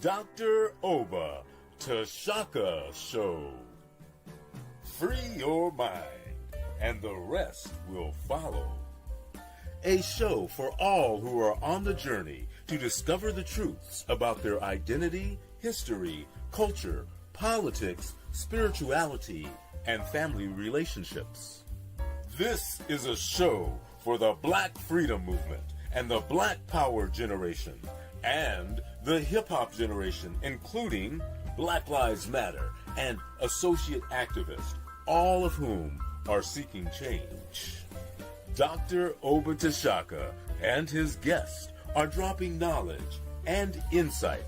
Dr. Oba Tashaka Show. Free your mind, and the rest will follow. A show for all who are on the journey to discover the truths about their identity, history, culture, politics, spirituality, and family relationships. This is a show for the Black Freedom Movement and the Black Power generation and the hip-hop generation, including Black Lives Matter and associate activists, all of whom are seeking change. Dr. Oba Tashaka and his guests are dropping knowledge and insight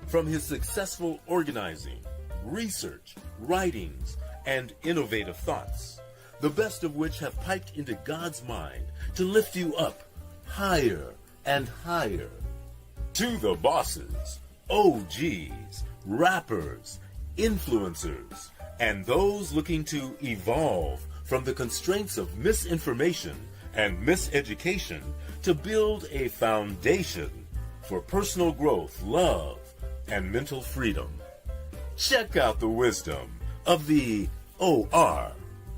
from his successful organizing, research, writings, and innovative thoughts, the best of which have piped into God's mind to lift you up higher and higher. To the bosses, OGs, rappers, influencers, and those looking to evolve from the constraints of misinformation and miseducation to build a foundation for personal growth, love, and mental freedom. Check out the wisdom of the OR.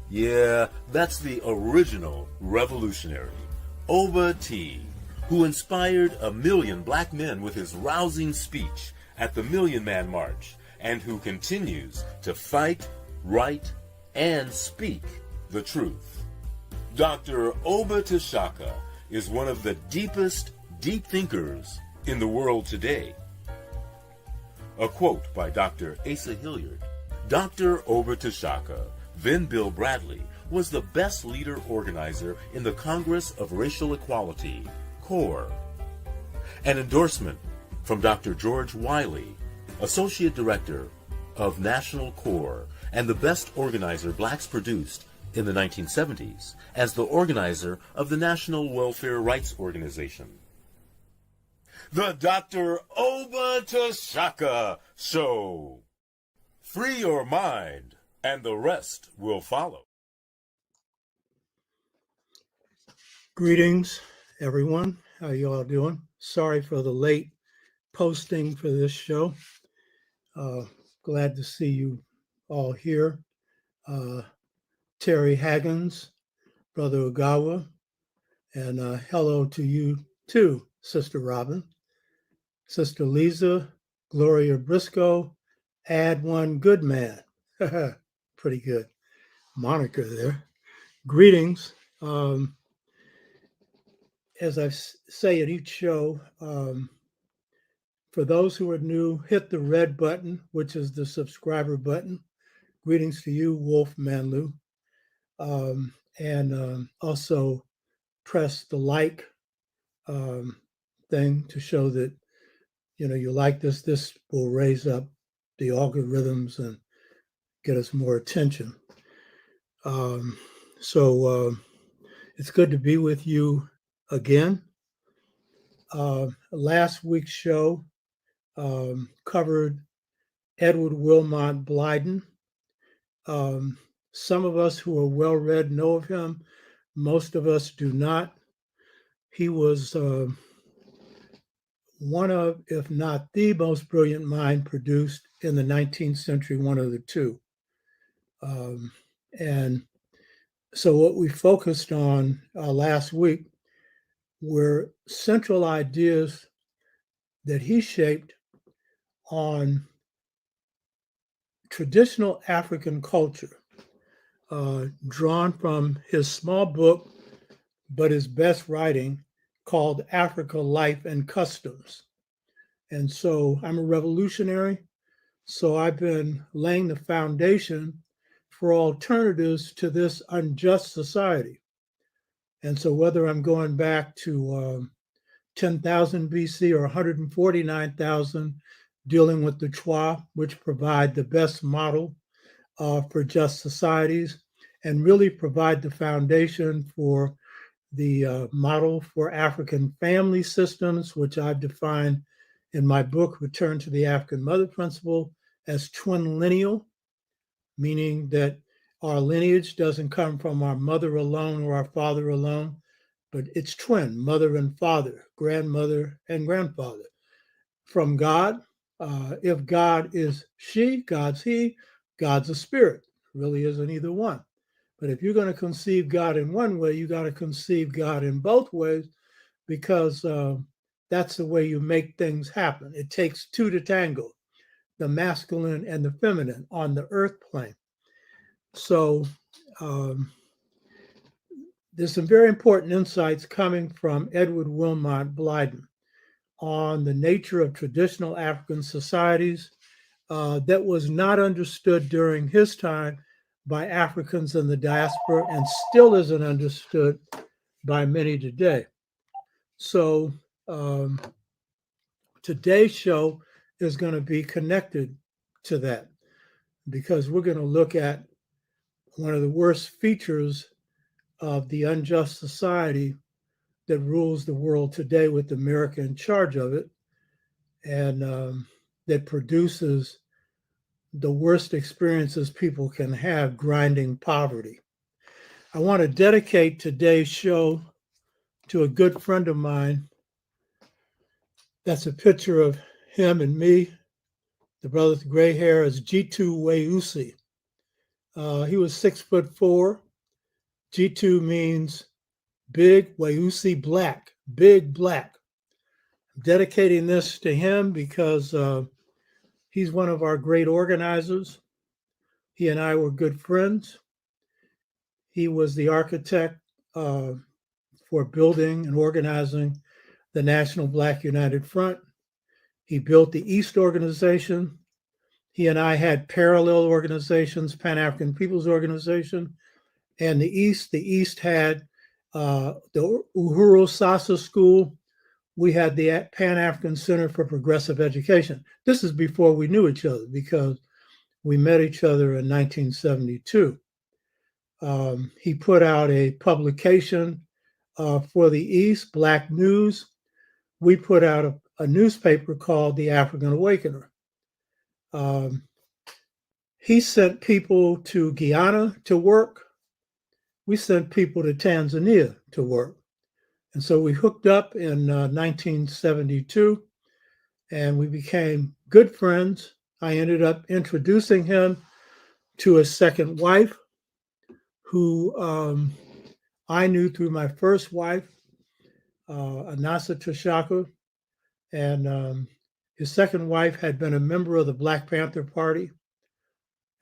Yeah, that's the original revolutionary, Oba T, who inspired 1 million black men with his rousing speech at the Million Man March, and who continues to fight, write, and speak the truth. Dr. Oba Tashaka is one of the deepest deep thinkers in the world today. A quote by Dr. Asa Hilliard. Dr. Oba Tashaka, then Bill Bradley, was the best leader organizer in the Congress of Racial Equality, CORE. An endorsement from Dr. George Wiley, Associate Director of National CORE and the best organizer blacks produced in the 1970s as the organizer of the National Welfare Rights Organization. The Dr. Oba Tashaka Show. Free your mind, and the rest will follow. Greetings, everyone. How you all doing? Sorry for the late posting for this show. Glad to see you all here. Terry Haggins, Brother Ogawa, and hello to you too, Sister Robin. Sister Lisa, Gloria Briscoe, add one good man. Pretty good moniker there. Greetings. As I say at each show, for those who are new, hit the red button, which is the subscriber button. Greetings to you, Wolf Manlu. And also press the like thing to show that you like this. This will raise up the algorithms and get us more attention. So it's good to be with you again. Last week's show covered Edward Wilmot Blyden. Some of us who are well-read know of him. Most of us do not. He was one of, if not the most brilliant mind produced in the 19th century, one of the two. And so what we focused on last week were central ideas that he shaped on traditional African culture, drawn from his small book, but his best writing, called Africa, Life and Customs. And so I'm a revolutionary, so I've been laying the foundation for alternatives to this unjust society. And so whether I'm going back to 10,000 BC or 149,000, dealing with the Twa, which provide the best model for just societies and really provide the foundation for the model for African family systems, which I've defined in my book, Return to the African Mother Principle, as twin lineal, meaning that our lineage doesn't come from our mother alone or our father alone, but it's twin, mother and father, grandmother and grandfather, from God If God is she, God's he, God's a spirit. It really isn't either one. But if you're going to conceive God in one way, you got to conceive God in both ways, because that's the way you make things happen. It takes two to tango, the masculine and the feminine on the earth plane. So there's some very important insights coming from Edward Wilmot Blyden on the nature of traditional African societies that was not understood during his time by Africans in the diaspora and still isn't understood by many today. So today's show is going to be connected to that, because we're going to look at one of the worst features of the unjust society that rules the world today, with America in charge of it, and that produces the worst experiences people can have, grinding poverty. I want to dedicate today's show to a good friend of mine. That's a picture of him and me. The brother with the gray hair is Jitu Weusi. He was 6'4". Jitu means big, Weusi black, big black. I'm dedicating this to him because he's one of our great organizers. He and I were good friends. He was the architect for building and organizing the National Black United Front. He built the East Organization. He and I had parallel organizations, Pan-African People's Organization, and the East had the Uhuru Sasa School. We had the Pan-African Center for Progressive Education. This is before we knew each other, because we met each other in 1972. He put out a publication for the East, Black News. We put out a newspaper called The African Awakener. He sent people to Guyana to work. We sent people to Tanzania to work. And so we hooked up in 1972, and we became good friends. I ended up introducing him to his second wife, who I knew through my first wife, Anasa Tashaka. And his second wife had been a member of the Black Panther Party.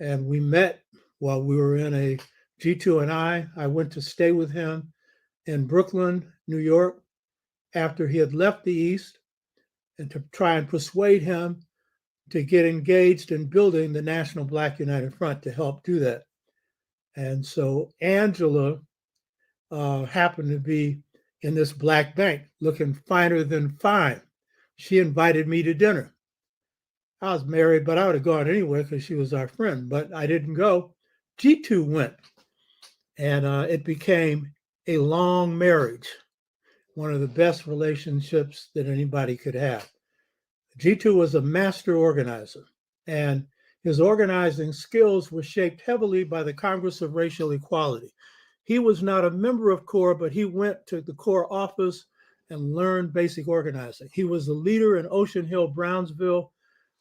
And we met while we were in a Jitu and I went to stay with him in Brooklyn, New York, after he had left the East, and to try and persuade him to get engaged in building the National Black United Front to help do that. And so Angela happened to be in this black bank, looking finer than fine. She invited me to dinner. I was married, but I would have gone anyway because she was our friend, but I didn't go. Jitu went, and it became a long marriage, one of the best relationships that anybody could have. Jitu was a master organizer, and his organizing skills were shaped heavily by the Congress of Racial Equality. He was not a member of CORE, but he went to the CORE office and learned basic organizing. He was the leader in Ocean Hill, Brownsville,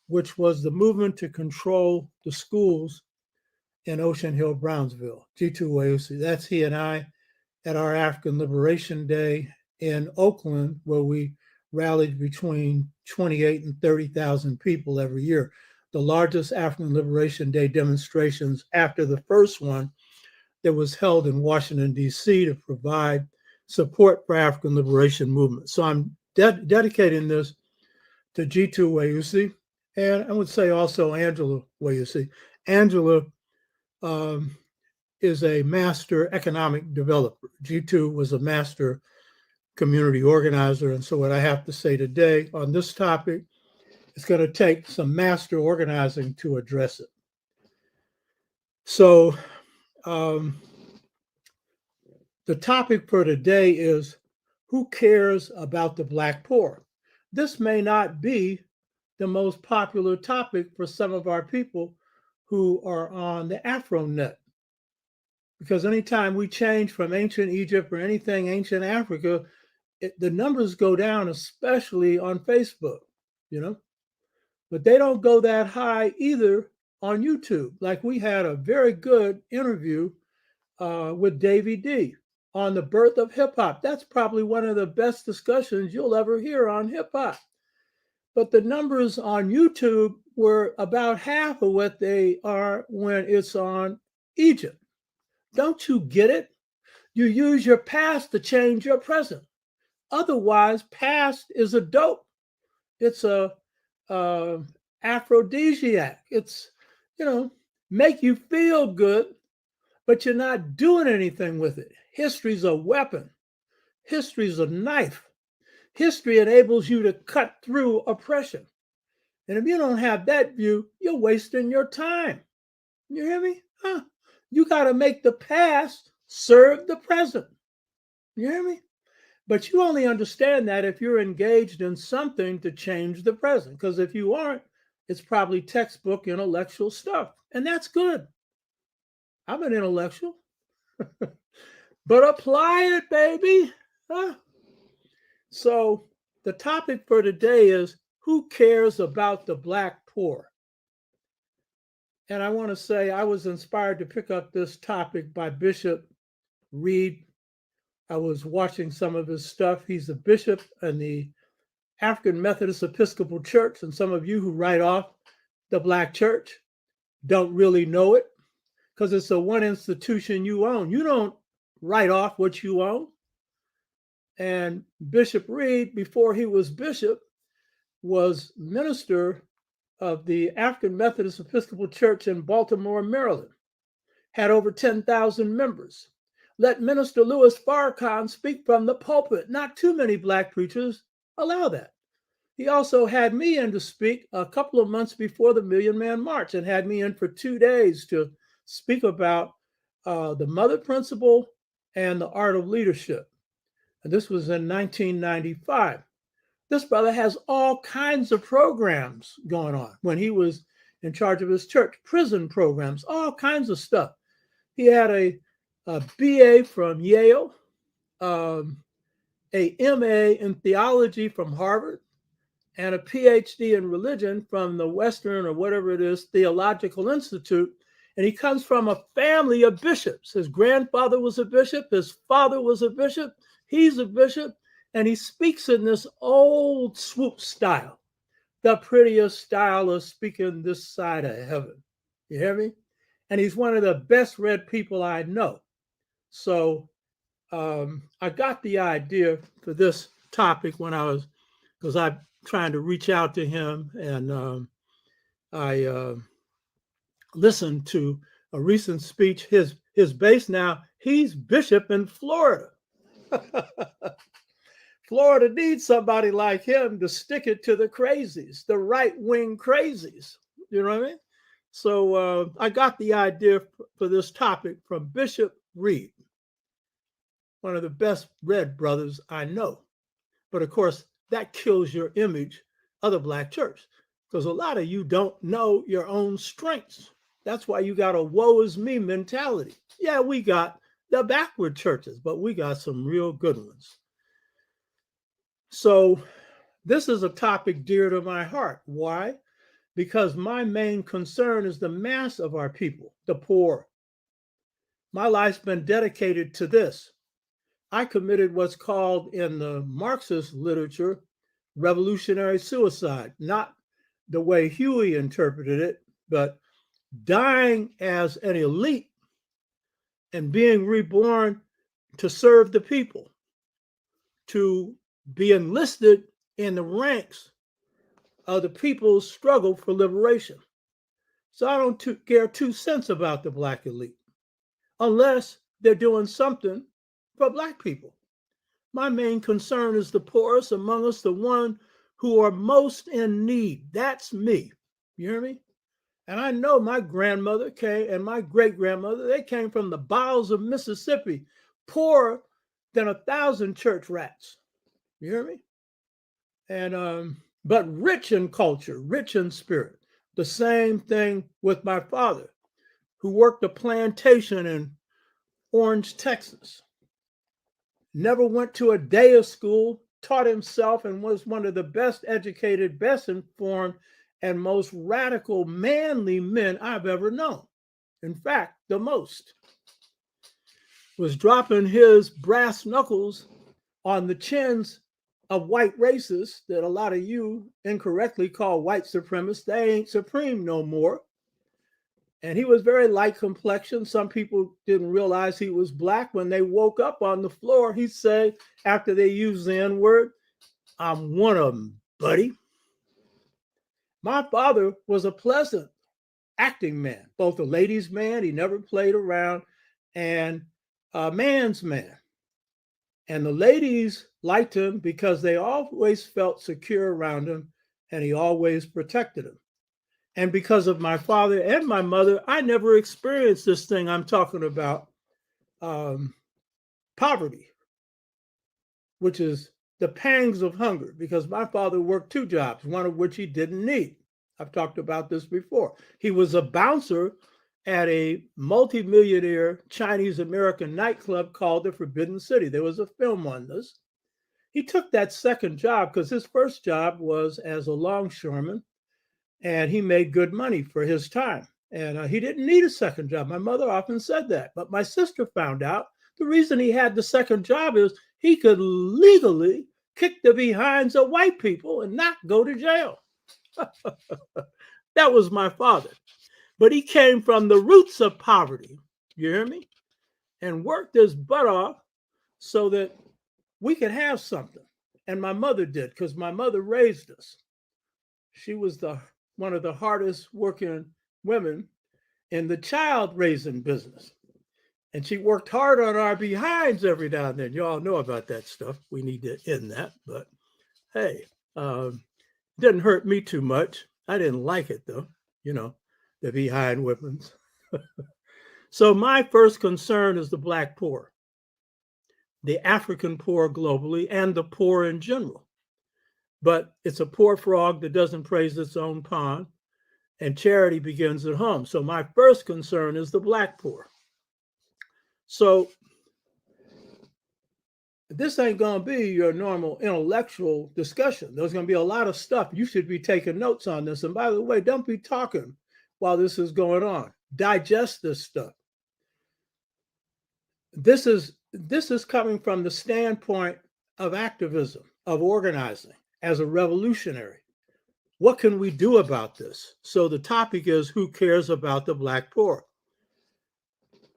which was the movement to control the schools in Ocean Hill, Brownsville. Jitu Weusi, that's he and I at our African Liberation Day in Oakland, where we rallied between 28 and 30,000 people every year. The largest African Liberation Day demonstrations after the first one that was held in Washington, D.C. to provide support for African liberation movement. So I'm dedicating this to Jitu Weusi, and I would say also Angela Weusi. Angela is a master economic developer. Jitu was a master community organizer. And so what I have to say today on this topic is going to take some master organizing to address it. So the topic for today is, who cares about the Black poor? This may not be the most popular topic for some of our people who are on the AfroNet, because anytime we change from ancient Egypt or anything ancient Africa, the numbers go down, especially on Facebook. You know, but they don't go that high either on YouTube. Like we had a very good interview with Davey D on the birth of hip hop. That's probably one of the best discussions you'll ever hear on hip hop. But the numbers on YouTube were about half of what they are when it's on Egypt. Don't you get it? You use your past to change your present. Otherwise, past is a dope. It's a aphrodisiac. It's, make you feel good, but you're not doing anything with it. History's a weapon. History's a knife. History enables you to cut through oppression. And if you don't have that view, you're wasting your time. You hear me? You got to make the past serve the present. You hear me? But you only understand that if you're engaged in something to change the present. Because if you aren't, it's probably textbook intellectual stuff. And that's good. I'm an intellectual. But apply it, baby. So the topic for today is, who cares about the Black poor? And I want to say I was inspired to pick up this topic by Bishop Reed. I was watching some of his stuff. He's a bishop in the African Methodist Episcopal Church. And some of you who write off the Black church don't really know it because it's the one institution you own. You don't write off what you own. And Bishop Reed, before he was bishop, was minister of the African Methodist Episcopal Church in Baltimore, Maryland, had over 10,000 members. Let Minister Louis Farrakhan speak from the pulpit. Not too many Black preachers allow that. He also had me in to speak a couple of months before the Million Man March and had me in for 2 days to speak about the Mother Principle and the Art of Leadership. And this was in 1995. This brother has all kinds of programs going on when he was in charge of his church, prison programs, all kinds of stuff. He had a BA from Yale, a MA in theology from Harvard, and a PhD in religion from the Western or whatever it is, Theological Institute. And he comes from a family of bishops. His grandfather was a bishop. His father was a bishop. He's a bishop. And he speaks in this old swoop style, the prettiest style of speaking this side of heaven. You hear me? And he's one of the best read people I know. So I got the idea for this topic because I'm trying to reach out to him, and I listened to a recent speech. His base now, he's bishop in Florida. Florida needs somebody like him to stick it to the crazies, the right-wing crazies. You know what I mean? So I got the idea for this topic from Bishop Reed, one of the best read brothers I know. But of course, that kills your image of the Black church because a lot of you don't know your own strengths. That's why you got a woe is me mentality. Yeah, we got the backward churches, but we got some real good ones. So this is a topic dear to my heart. Why? Because my main concern is the mass of our people, the poor. My life's been dedicated to this. I committed what's called in the Marxist literature revolutionary suicide, not the way Huey interpreted it, but dying as an elite and being reborn to serve the people, to be enlisted in the ranks of the people's struggle for liberation. So I don't care 2 cents about the Black elite, unless they're doing something for Black people. My main concern is the poorest among us, the one who are most in need. That's me. You hear me? And I know my grandmother came and my great-grandmother, they came from the bowels of Mississippi, poorer than 1,000 church rats. You hear me? And but rich in culture, rich in spirit. The same thing with my father, who worked a plantation in Orange, Texas. Never went to a day of school, taught himself, and was one of the best educated, best informed, and most radical, manly men I've ever known. In fact, the most. Was dropping his brass knuckles on the chins of white racists that a lot of you incorrectly call white supremacists. They ain't supreme no more. And he was very light complexion. Some people didn't realize he was black. When they woke up on the floor, he said, after they used the N-word, "I'm one of them, buddy." My father was a pleasant acting man, both a ladies' man, he never played around, and a man's man. And the ladies liked him because they always felt secure around him, and he always protected them. And because of my father and my mother, I never experienced this thing I'm talking about, poverty, which is the pangs of hunger, because my father worked 2 jobs, one of which he didn't need. I've talked about this before. He was a bouncer at a multimillionaire Chinese American nightclub called the Forbidden City. There was a film on this. He took that second job because his first job was as a longshoreman, and he made good money for his time. And he didn't need a second job. My mother often said that. But my sister found out the reason he had the second job is he could legally kick the behinds of white people and not go to jail. That was my father. But he came from the roots of poverty, you hear me? And worked his butt off so that we could have something. And my mother did, because my mother raised us. She was one of the hardest working women in the child raising business. And she worked hard on our behinds every now and then. You all know about that stuff. We need to end that. But hey, it didn't hurt me too much. I didn't like it though, the behind whippings. So my first concern is the Black poor, the African poor globally, and the poor in general. But it's a poor frog that doesn't praise its own pond, and charity begins at home. So my first concern is the Black poor. So this ain't going to be your normal intellectual discussion. There's going to be a lot of stuff. You should be taking notes on this. And by the way, don't be talking while this is going on. Digest this stuff. This is coming from the standpoint of activism, of organizing as a revolutionary. What can we do about this? So the topic is, who cares about the Black poor?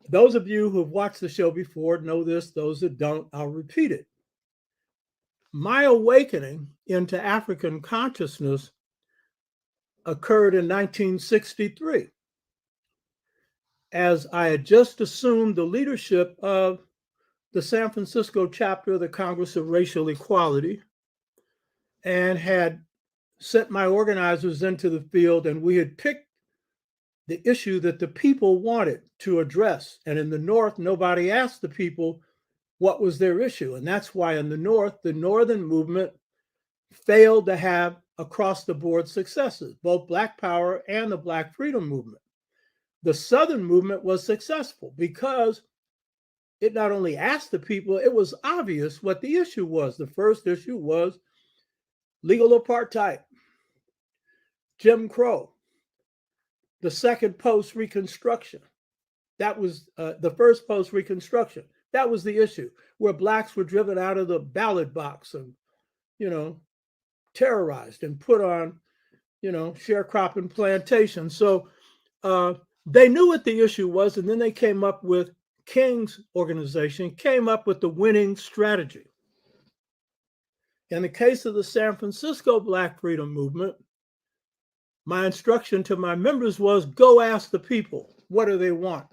Those of you who have watched the show before know this. Those that don't, I'll repeat it. My awakening into African consciousness occurred in 1963, as I had just assumed the leadership of the San Francisco chapter of the Congress of Racial Equality, and had sent my organizers into the field, and we had picked the issue that the people wanted to address. And in the North, nobody asked the people what was their issue. And that's why in the North, the Northern movement failed to have across-the-board successes, both Black Power and the Black Freedom Movement. The Southern movement was successful because it not only asked the people, it was obvious what the issue was. The first issue was legal apartheid, Jim Crow. The second post-Reconstruction. That was the first post-Reconstruction. That was the issue, where Blacks were driven out of the ballot box and, terrorized and put on, sharecropping plantations. So they knew what the issue was, and then they came up with King's organization, came up with the winning strategy. In the case of the San Francisco Black Freedom Movement, my instruction to my members was, go ask the people, what do they want?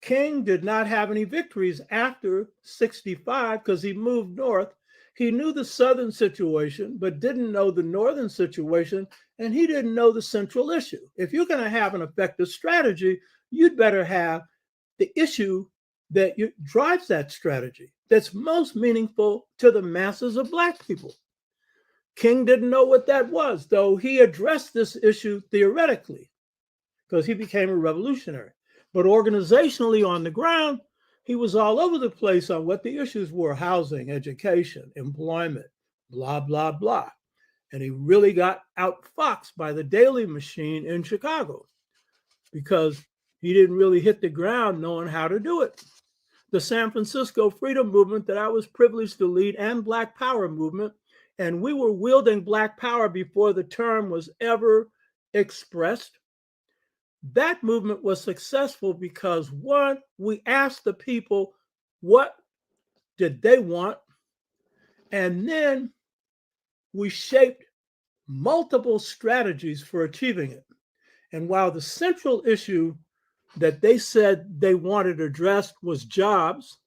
King did not have any victories after 65 because he moved north. He knew the Southern situation, but didn't know the Northern situation, and he didn't know the central issue. If you're going to have an effective strategy, you'd better have the issue that drives that strategy, that's most meaningful to the masses of Black people. King didn't know what that was, though he addressed this issue theoretically because he became a revolutionary. But organizationally on the ground, he was all over the place on what the issues were: housing, education, employment, blah, blah, blah. And he really got outfoxed by the Daily Machine in Chicago because he didn't really hit the ground knowing how to do it. The San Francisco Freedom Movement that I was privileged to lead, and Black Power movement, and we were wielding Black Power before the term was ever expressed. That movement was successful because, one, we asked the people what did they want, and then we shaped multiple strategies for achieving it. And while the central issue that they said they wanted addressed was jobs,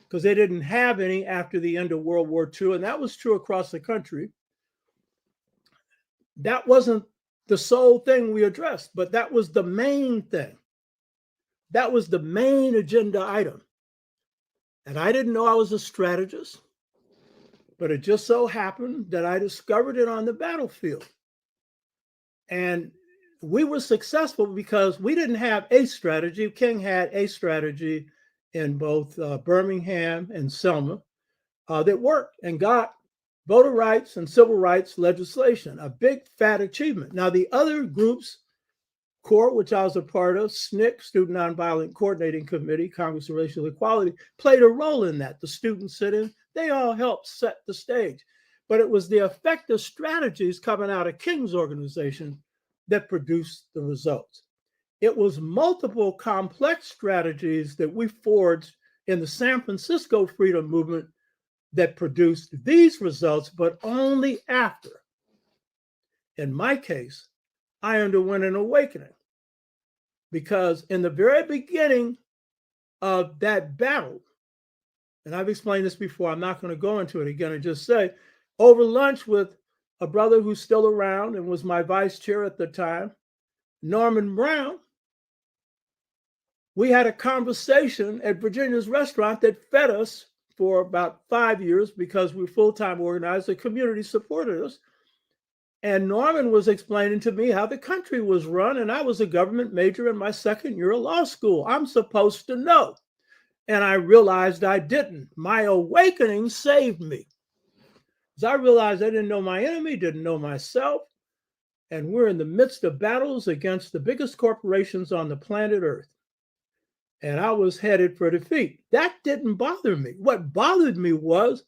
because they didn't have any after the end of World War II, and that was true across the country, that wasn't the sole thing we addressed, but that was the main thing. That was the main agenda item. And I didn't know I was a strategist, but it just so happened that I discovered it on the battlefield. And we were successful because we didn't have a strategy. King had a strategy in both Birmingham and Selma that worked and got voter rights and civil rights legislation, a big fat achievement. Now, the other groups, CORE, which I was a part of, SNCC, Student Nonviolent Coordinating Committee, Congress of Racial Equality, played a role in that. The student sit-in, they all helped set the stage. But it was the effective strategies coming out of King's organization that produced the results. It was multiple complex strategies that we forged in the San Francisco Freedom Movement that produced these results, but only after, in my case, I underwent an awakening. Because in the very beginning of that battle, and I've explained this before, I'm not going to go into it again and just say, over lunch with a brother who's still around and was my vice chair at the time, Norman Brown, we had a conversation at Virginia's restaurant that fed us for about 5 years because we were full-time organized. The community supported us. And Norman was explaining to me how the country was run, and I was a government major in my second year of law school. I'm supposed to know. And I realized I didn't. My awakening saved me. Because I realized I didn't know my enemy, didn't know myself, and we're in the midst of battles against the biggest corporations on the planet Earth. And I was headed for defeat. That didn't bother me. What bothered me was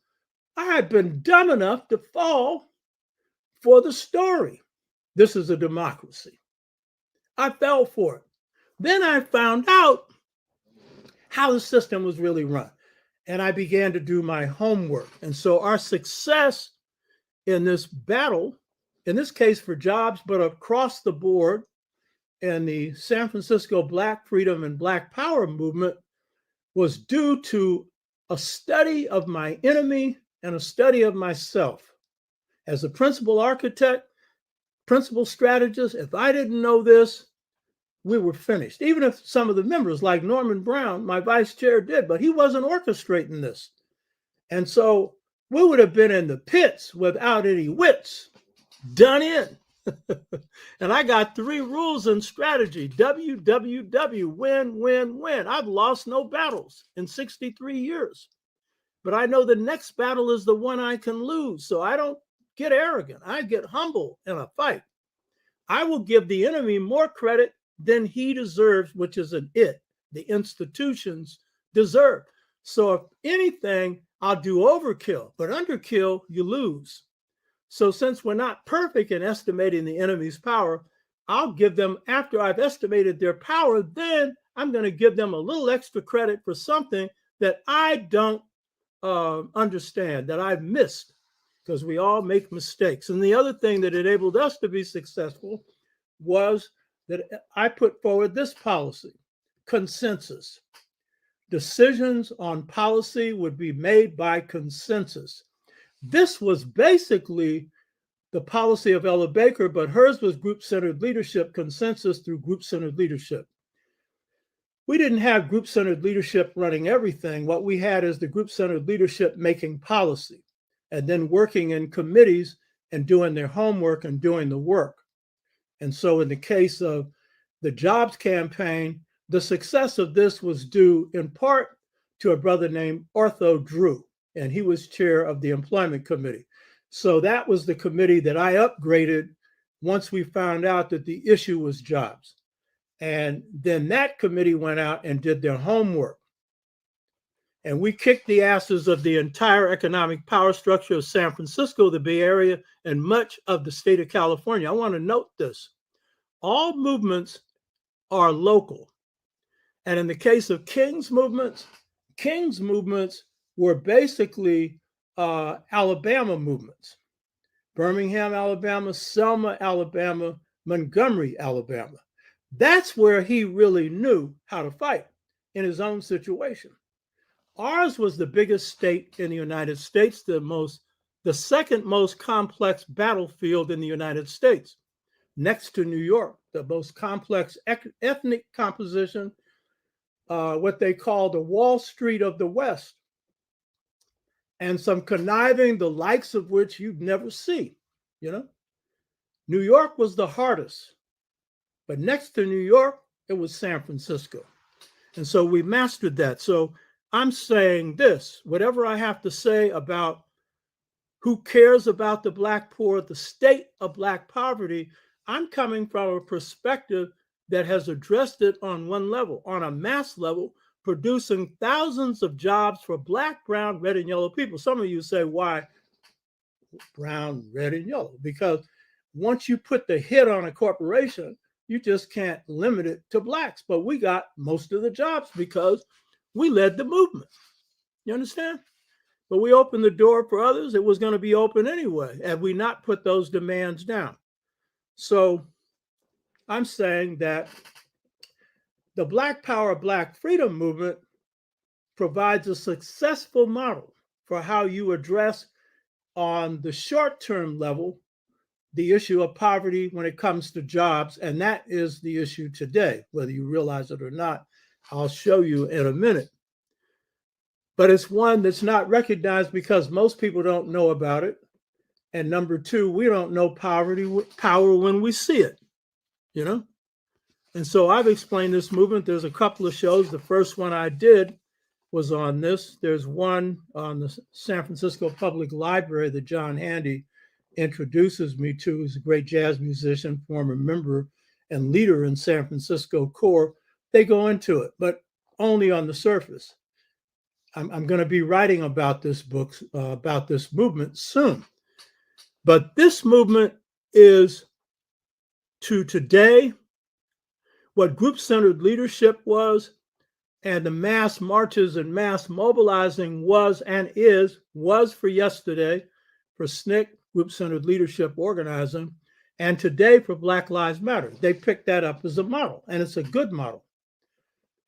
I had been dumb enough to fall for the story. This is a democracy. I fell for it. Then I found out how the system was really run. And I began to do my homework. And so our success in this battle, in this case for jobs, but across the board, in the San Francisco Black Freedom and Black Power movement, was due to a study of my enemy and a study of myself. As a principal architect, principal strategist, if I didn't know this, we were finished. Even if some of the members, like Norman Brown, my vice chair, did, but he wasn't orchestrating this. And so we would have been in the pits without any wits, done in. And I got 3 rules in strategy: WWW, win, win, win. I've lost no battles in 63 years, but I know the next battle is the one I can lose. So I don't get arrogant. I get humble in a fight. I will give the enemy more credit than he deserves, which is an it, the institutions deserve. So if anything, I'll do overkill, but underkill, you lose. So since we're not perfect in estimating the enemy's power, I'll give them, after I've estimated their power, then I'm going to give them a little extra credit for something that I don't understand, that I've missed, because we all make mistakes. And the other thing that enabled us to be successful was that I put forward this policy: consensus. Decisions on policy would be made by consensus. This was basically the policy of Ella Baker, but hers was group-centered leadership, consensus through group-centered leadership. We didn't have group-centered leadership running everything. What we had is the group-centered leadership making policy and then working in committees and doing their homework and doing the work. And so in the case of the jobs campaign, the success of this was due in part to a brother named Ortho Drew, and he was chair of the employment committee. So that was the committee that I upgraded once we found out that the issue was jobs. And then that committee went out and did their homework. And we kicked the asses of the entire economic power structure of San Francisco, the Bay Area, and much of the state of California. I want to note this. All movements are local. And in the case of King's movements were basically Alabama movements. Birmingham, Alabama, Selma, Alabama, Montgomery, Alabama. That's where he really knew how to fight in his own situation. Ours was the biggest state in the United States, the second most complex battlefield in the United States, next to New York, the most complex ethnic composition, what they call the Wall Street of the West, and some conniving, the likes of which you'd never see, you know? New York was the hardest, but next to New York, it was San Francisco. And so we mastered that. So I'm saying this, whatever I have to say about who cares about the Black poor, the state of Black poverty, I'm coming from a perspective that has addressed it on one level, on a mass level, producing thousands of jobs for Black, brown, red, and yellow people. Some of you say, why brown, red, and yellow? Because once you put the hit on a corporation, you just can't limit it to Blacks. But we got most of the jobs because we led the movement. You understand? But we opened the door for others. It was going to be open anyway, had we not put those demands down. So I'm saying that the Black Power, Black Freedom movement provides a successful model for how you address on the short-term level the issue of poverty when it comes to jobs. And that is the issue today, whether you realize it or not. I'll show you in a minute. But it's one that's not recognized because most people don't know about it. And number two, we don't know power when we see it, you know? And so I've explained this movement. There's a couple of shows. The first one I did was on this. There's one on the San Francisco Public Library that John Handy introduces me to. He's a great jazz musician, former member and leader in San Francisco Core. They go into it, but only on the surface. I'm going to be writing about this book, about this movement soon. But this movement is to today what group-centered leadership was, and the mass marches and mass mobilizing was for yesterday for SNCC, group-centered leadership organizing, and today for Black Lives Matter. They picked that up as a model, and it's a good model.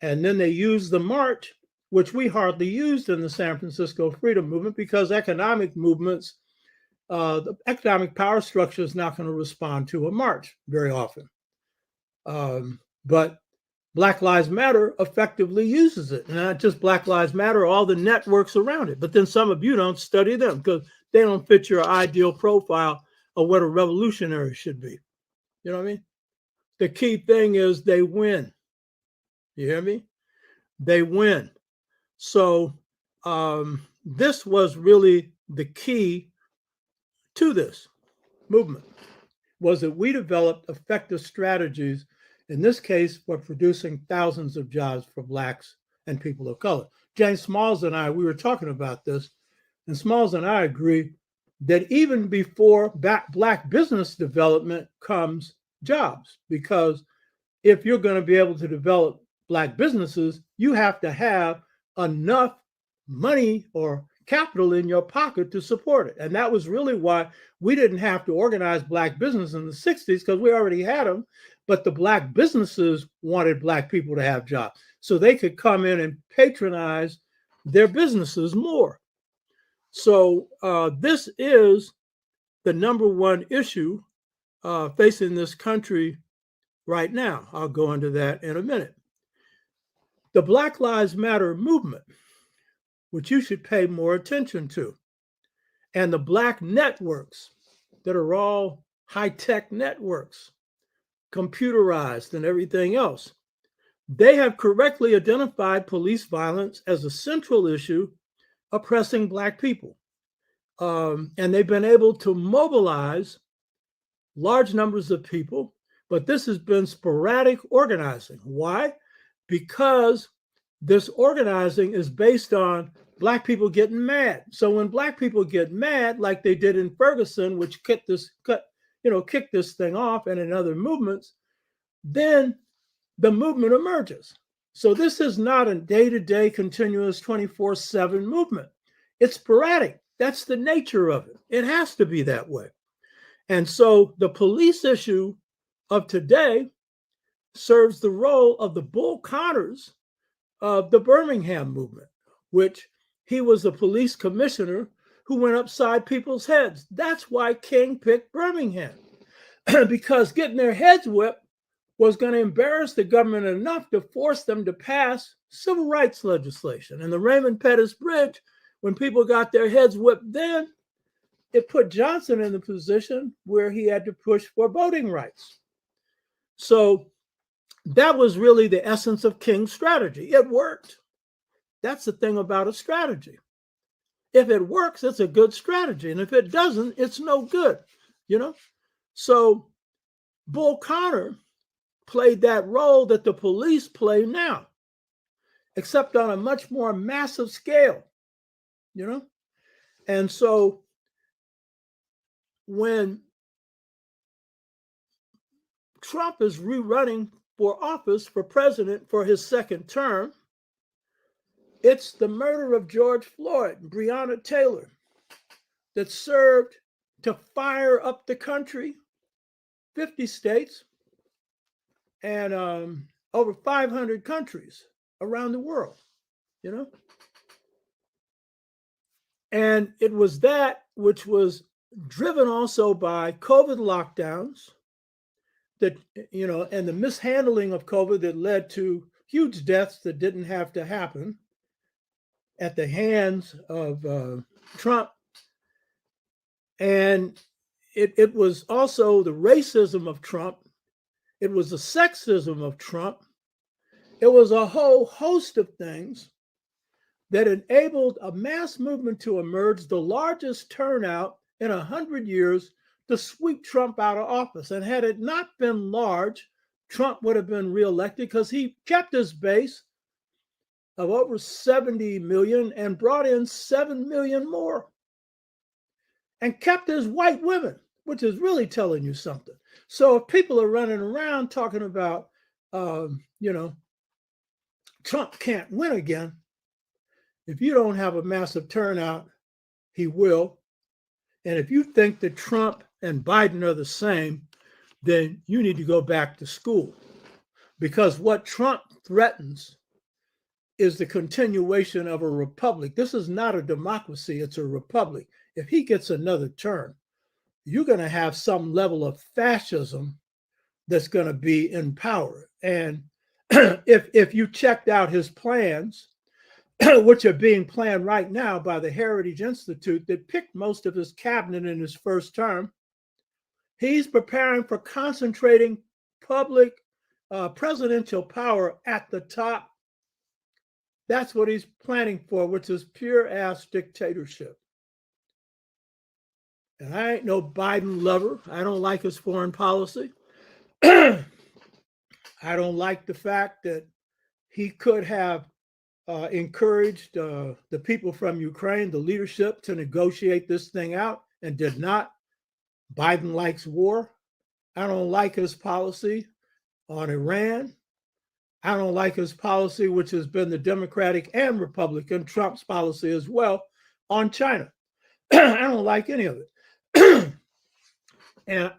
And then they used the march, which we hardly used in the San Francisco Freedom Movement because economic movements, the economic power structure is not going to respond to a march very often. But Black Lives Matter effectively uses it. And not just Black Lives Matter, all the networks around it. But then some of you don't study them because they don't fit your ideal profile of what a revolutionary should be. You know what I mean? The key thing is they win. You hear me? They win. So this was really the key to this movement, was that we developed effective strategies, in this case, for producing thousands of jobs for Blacks and people of color. James Smalls and I, we were talking about this, and Smalls and I agree that even before Black business development comes jobs, because if you're going to be able to develop Black businesses, you have to have enough money or capital in your pocket to support it. And that was really why we didn't have to organize Black business in the 60s, because we already had them, but the Black businesses wanted Black people to have jobs so they could come in and patronize their businesses more. So this is the number one issue facing this country right now. I'll go into that in a minute. The Black Lives Matter movement, which you should pay more attention to, and the Black networks that are all high-tech networks, computerized and everything else, they have correctly identified police violence as a central issue oppressing Black people. And they've been able to mobilize large numbers of people, but this has been sporadic organizing. Why? Because this organizing is based on Black people getting mad. So when Black people get mad, like they did in Ferguson, which kicked this thing off, and in other movements, then the movement emerges. So this is not a day-to-day continuous 24/7 movement. It's sporadic. That's the nature of it. It has to be that way. And so the police issue of today serves the role of the Bull Connors of the Birmingham movement, which he was the police commissioner who went upside people's heads. That's why King picked Birmingham, because getting their heads whipped was going to embarrass the government enough to force them to pass civil rights legislation. And the Raymond Pettus Bridge, when people got their heads whipped then, it put Johnson in the position where he had to push for voting rights. So that was really the essence of King's strategy. It worked. That's the thing about a strategy. If it works, it's a good strategy. And if it doesn't, it's no good, So Bull Connor played that role that the police play now, except on a much more massive scale, And so when Trump is rerunning for office for president for his second term, it's the murder of George Floyd and Breonna Taylor that served to fire up the country, 50 states, and over 500 countries around the world, And it was that which was driven also by COVID lockdowns that, and the mishandling of COVID that led to huge deaths that didn't have to happen at the hands of Trump. And it was also the racism of Trump. It was the sexism of Trump. It was a whole host of things that enabled a mass movement to emerge, the largest turnout in 100 years, to sweep Trump out of office. And had it not been large, Trump would have been reelected because he kept his base of over 70 million and brought in 7 million more, and kept his white women, which is really telling you something. So if people are running around talking about, Trump can't win again, if you don't have a massive turnout, he will. And if you think that Trump and Biden are the same, then you need to go back to school, because what Trump threatens is the continuation of a republic. This is not a democracy, it's a republic. If he gets another term, you're going to have some level of fascism that's going to be in power. And if you checked out his plans, which are being planned right now by the Heritage Institute that picked most of his cabinet in his first term, he's preparing for concentrating public presidential power at the top. That's what he's planning for, which is pure ass dictatorship. And I ain't no Biden lover. I don't like his foreign policy. I don't like the fact that he could have encouraged the people from Ukraine, the leadership, to negotiate this thing out and did not. Biden likes war. I don't like his policy on Iran. I don't like his policy, which has been the Democratic and Republican, Trump's policy as well, on China. I don't like any of it. And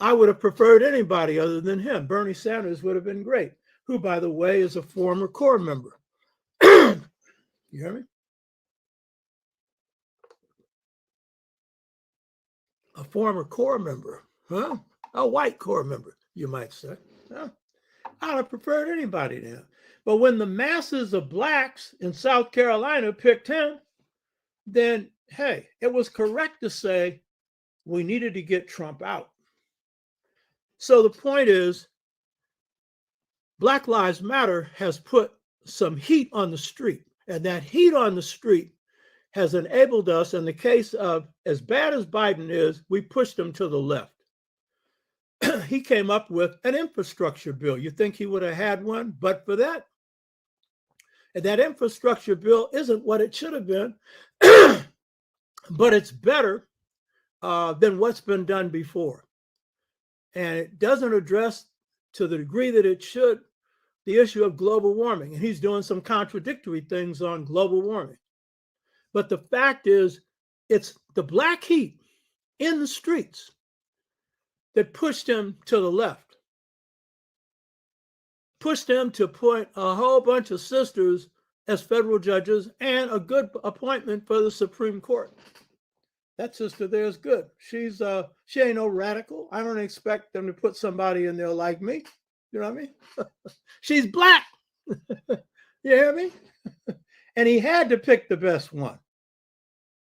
I would have preferred anybody other than him. Bernie Sanders would have been great, who, by the way, is a former Corps member. You hear me? A former Corps member, huh? A white Corps member, you might say. Huh? I'd have preferred anybody to him. But when the masses of blacks in South Carolina picked him, then, hey, it was correct to say we needed to get Trump out. So the point is, Black Lives Matter has put some heat on the street, and that heat on the street has enabled us, in the case of as bad as Biden is, we pushed him to the left. He came up with an infrastructure bill. You think he would have had one, but for that? And that infrastructure bill isn't what it should have been, but it's better than what's been done before. And it doesn't address, to the degree that it should, the issue of global warming. And he's doing some contradictory things on global warming. But the fact is, it's the black heat in the streets that pushed him to the left, pushed him to appoint a whole bunch of sisters as federal judges and a good appointment for the Supreme Court. That sister there is good. She ain't no radical. I don't expect them to put somebody in there like me. You know what I mean? She's black. You hear me? And he had to pick the best one.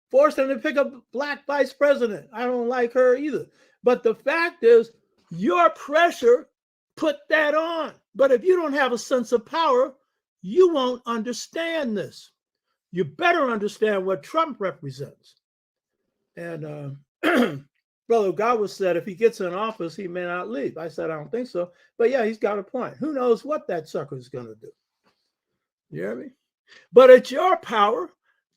Forced him to pick a black vice president. I don't like her either. But the fact is, your pressure put that on. But if you don't have a sense of power, you won't understand this. You better understand what Trump represents. And Brother Godwin said if he gets in office, he may not leave. I said, I don't think so. But yeah, he's got a point. Who knows what that sucker is going to do? You hear me? But it's your power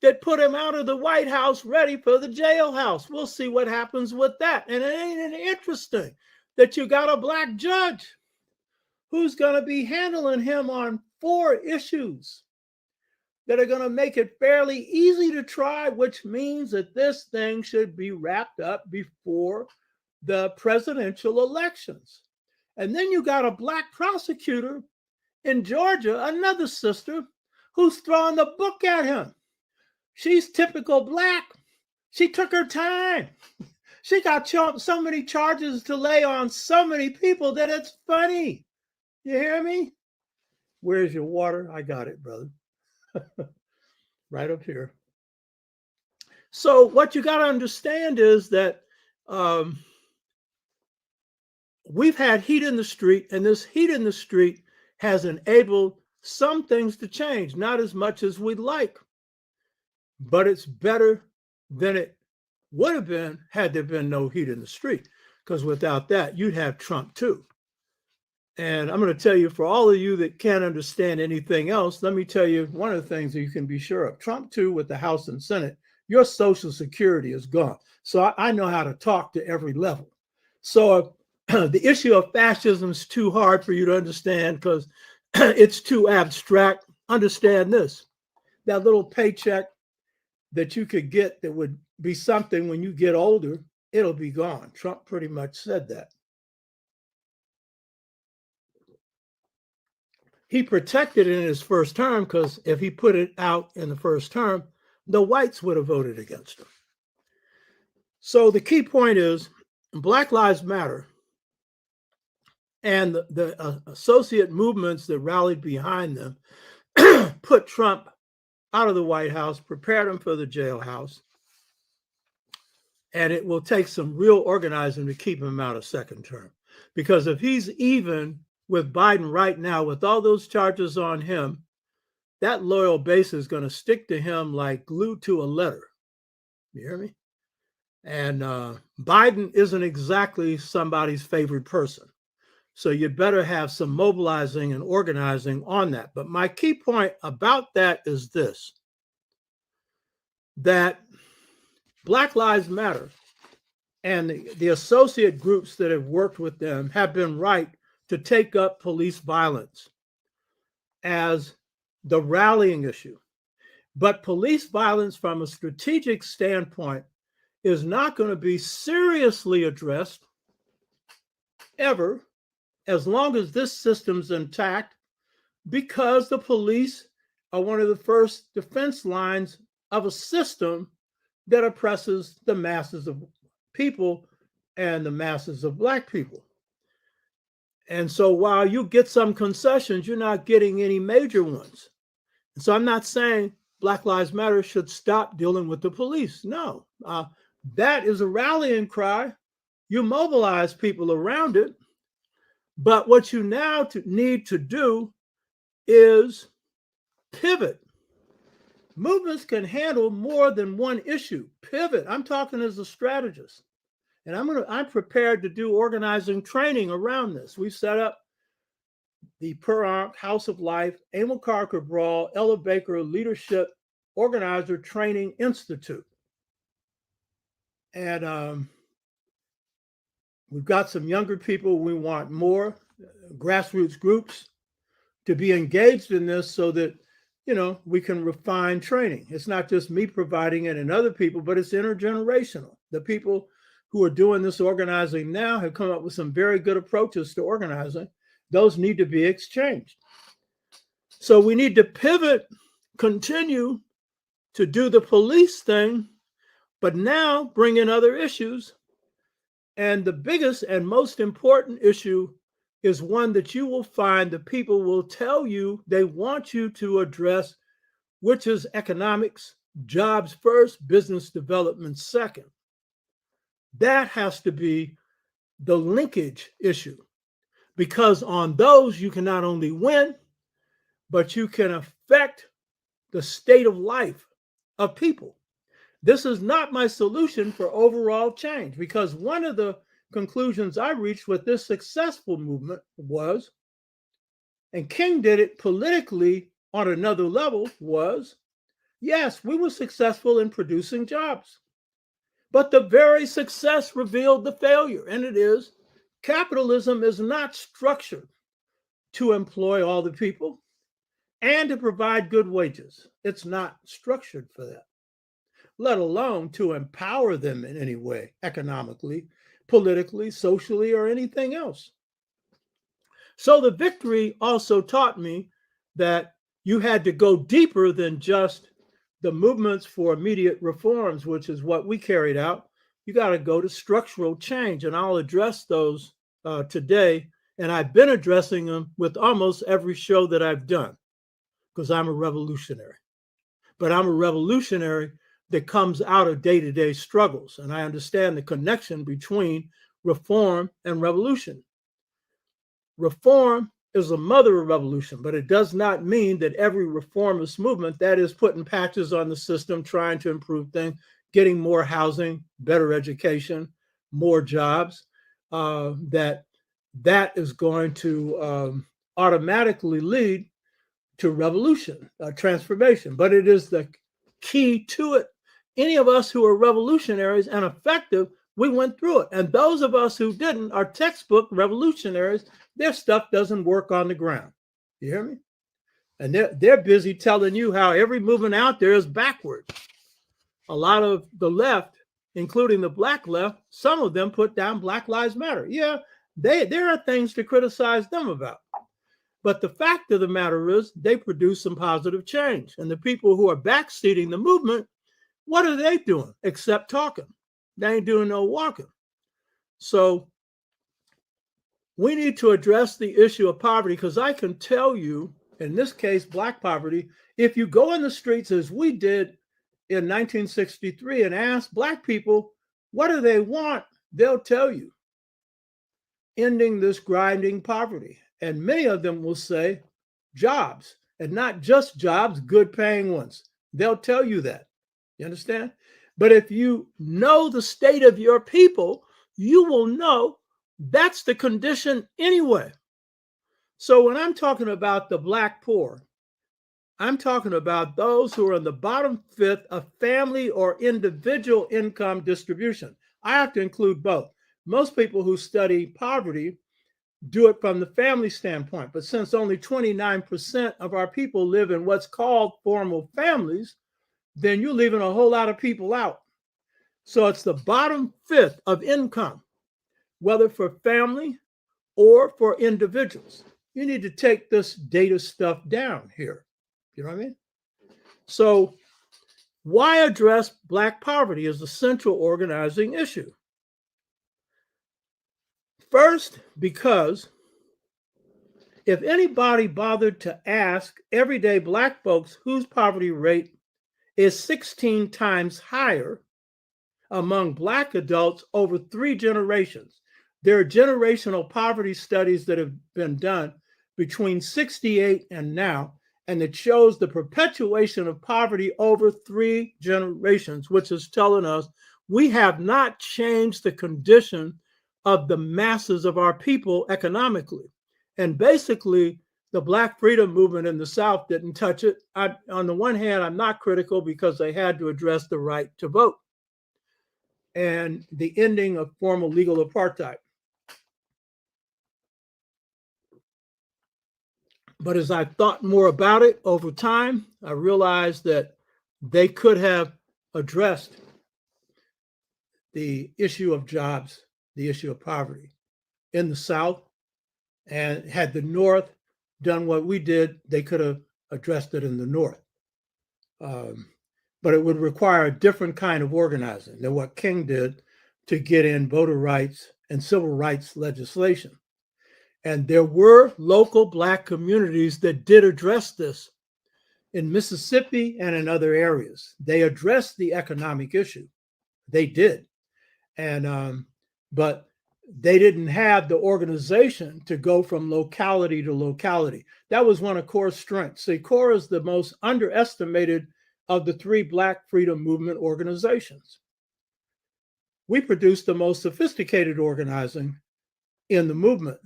that put him out of the White House ready for the jailhouse. We'll see what happens with that. And it ain't interesting that you got a black judge who's going to be handling him on 4 issues that are going to make it fairly easy to try, which means that this thing should be wrapped up before the presidential elections. And then you got a black prosecutor in Georgia, another sister, who's throwing the book at him. She's typical black. She took her time. She got so many charges to lay on so many people that it's funny. You hear me? Where's your water? I got it, brother. Right up here. So what you got to understand is that we've had heat in the street, and this heat in the street has enabled some things to change, not as much as we'd like, but it's better than it would have been had there been no heat in the street, because without that, you'd have Trump too. And I'm going to tell you, for all of you that can't understand anything else, let me tell you one of the things that you can be sure of. Trump too, with the House and Senate, your Social Security is gone. So I know how to talk to every level. So the issue of fascism is too hard for you to understand because it's too abstract. Understand this. That little paycheck that you could get that would be something when you get older, it'll be gone. Trump pretty much said that. He protected it in his first term because if he put it out in the first term, the whites would have voted against him. So the key point is Black Lives Matter and the associate movements that rallied behind them put Trump out of the White House, prepared him for the jailhouse, and it will take some real organizing to keep him out of second term. Because if he's even with Biden right now, with all those charges on him, that loyal base is going to stick to him like glued to a letter. You hear me? And Biden isn't exactly somebody's favorite person. So you better have some mobilizing and organizing on that. But my key point about that is this, that Black Lives Matter and the associate groups that have worked with them have been right to take up police violence as the rallying issue. But police violence from a strategic standpoint is not going to be seriously addressed ever as long as this system's intact, because the police are one of the first defense lines of a system that oppresses the masses of people and the masses of Black people. And so while you get some concessions, you're not getting any major ones. And so I'm not saying Black Lives Matter should stop dealing with the police. No, that is a rallying cry. You mobilize people around it. But what you now need to do is pivot movements can handle more than one issue. Pivot. I'm talking as a strategist. And I'm prepared to do organizing training around this. We've set up the Per Ankh House of Life, Amilcar Cabral, Ella Baker Leadership Organizer Training Institute. And we've got some younger people. We want more grassroots groups to be engaged in this so that, we can refine training. It's not just me providing it and other people, but it's intergenerational. The people who are doing this organizing now have come up with some very good approaches to organizing. Those need to be exchanged. So we need to pivot, continue to do the police thing, but now bring in other issues. And the biggest and most important issue is one that you will find the people will tell you they want you to address, which is economics, jobs first, business development second. That has to be the linkage issue, because on those you can not only win, but you can affect the state of life of people. This is not my solution for overall change, because one of the conclusions I reached with this successful movement was, and King did it politically on another level, was, yes, we were successful in producing jobs, but the very success revealed the failure, and it is capitalism is not structured to employ all the people and to provide good wages. It's not structured for that, let alone to empower them in any way, economically, politically, socially, or anything else. So the victory also taught me that you had to go deeper than just the movements for immediate reforms, which is what we carried out. You got to go to structural change, and I'll address those today. And I've been addressing them with almost every show that I've done, because I'm a revolutionary. But I'm a revolutionary that comes out of day-to-day struggles. And I understand the connection between reform and revolution. Reform is the mother of revolution, but it does not mean that every reformist movement, that is putting patches on the system, trying to improve things, getting more housing, better education, more jobs, that is going to automatically lead to revolution, transformation. But it is the key to it. Any of us who are revolutionaries and effective, we went through it. And those of us who didn't are textbook revolutionaries. Their stuff doesn't work on the ground. You hear me? And they're busy telling you how every movement out there is backward. A lot of the left, including the black left, some of them put down Black Lives Matter. Yeah, there are things to criticize them about. But the fact of the matter is they produce some positive change. And the people who are backseating the movement, what are they doing except talking? They ain't doing no walking. So we need to address the issue of poverty, because I can tell you, in this case, Black poverty, if you go in the streets as we did in 1963 and ask Black people, what do they want? They'll tell you, ending this grinding poverty. And many of them will say jobs, and not just jobs, good paying ones. They'll tell you that. You understand? But if you know the state of your people, you will know that's the condition anyway. So when I'm talking about the Black poor, I'm talking about those who are in the bottom fifth of family or individual income distribution. I have to include both. Most people who study poverty do it from the family standpoint, but since only 29% of our people live in what's called formal families, then you're leaving a whole lot of people out. So it's the bottom fifth of income, whether for family or for individuals. You need to take this data stuff down here. You know what I mean? So why address Black poverty as a central organizing issue? First, because if anybody bothered to ask everyday Black folks whose poverty rate is 16 times higher among Black adults over 3 generations. There are generational poverty studies that have been done between 68 and now, And it shows the perpetuation of poverty over 3 generations, which is telling us we have not changed the condition of the masses of our people economically. And basically, the Black freedom movement in the South didn't touch it. On the one hand, I'm not critical because they had to address the right to vote and the ending of formal legal apartheid. But as I thought more about it over time, I realized that they could have addressed the issue of jobs, the issue of poverty in the South. And had the North done what we did, they could have addressed it in the North. But it would require a different kind of organizing than what King did to get in voter rights and civil rights legislation. And there were local Black communities that did address this in Mississippi and in other areas. They addressed the economic issue. They did. And but they didn't have the organization to go from locality to locality. That was one of CORE's strengths. See, CORE is the most underestimated of the 3 Black freedom movement organizations. We produced the most sophisticated organizing in the movement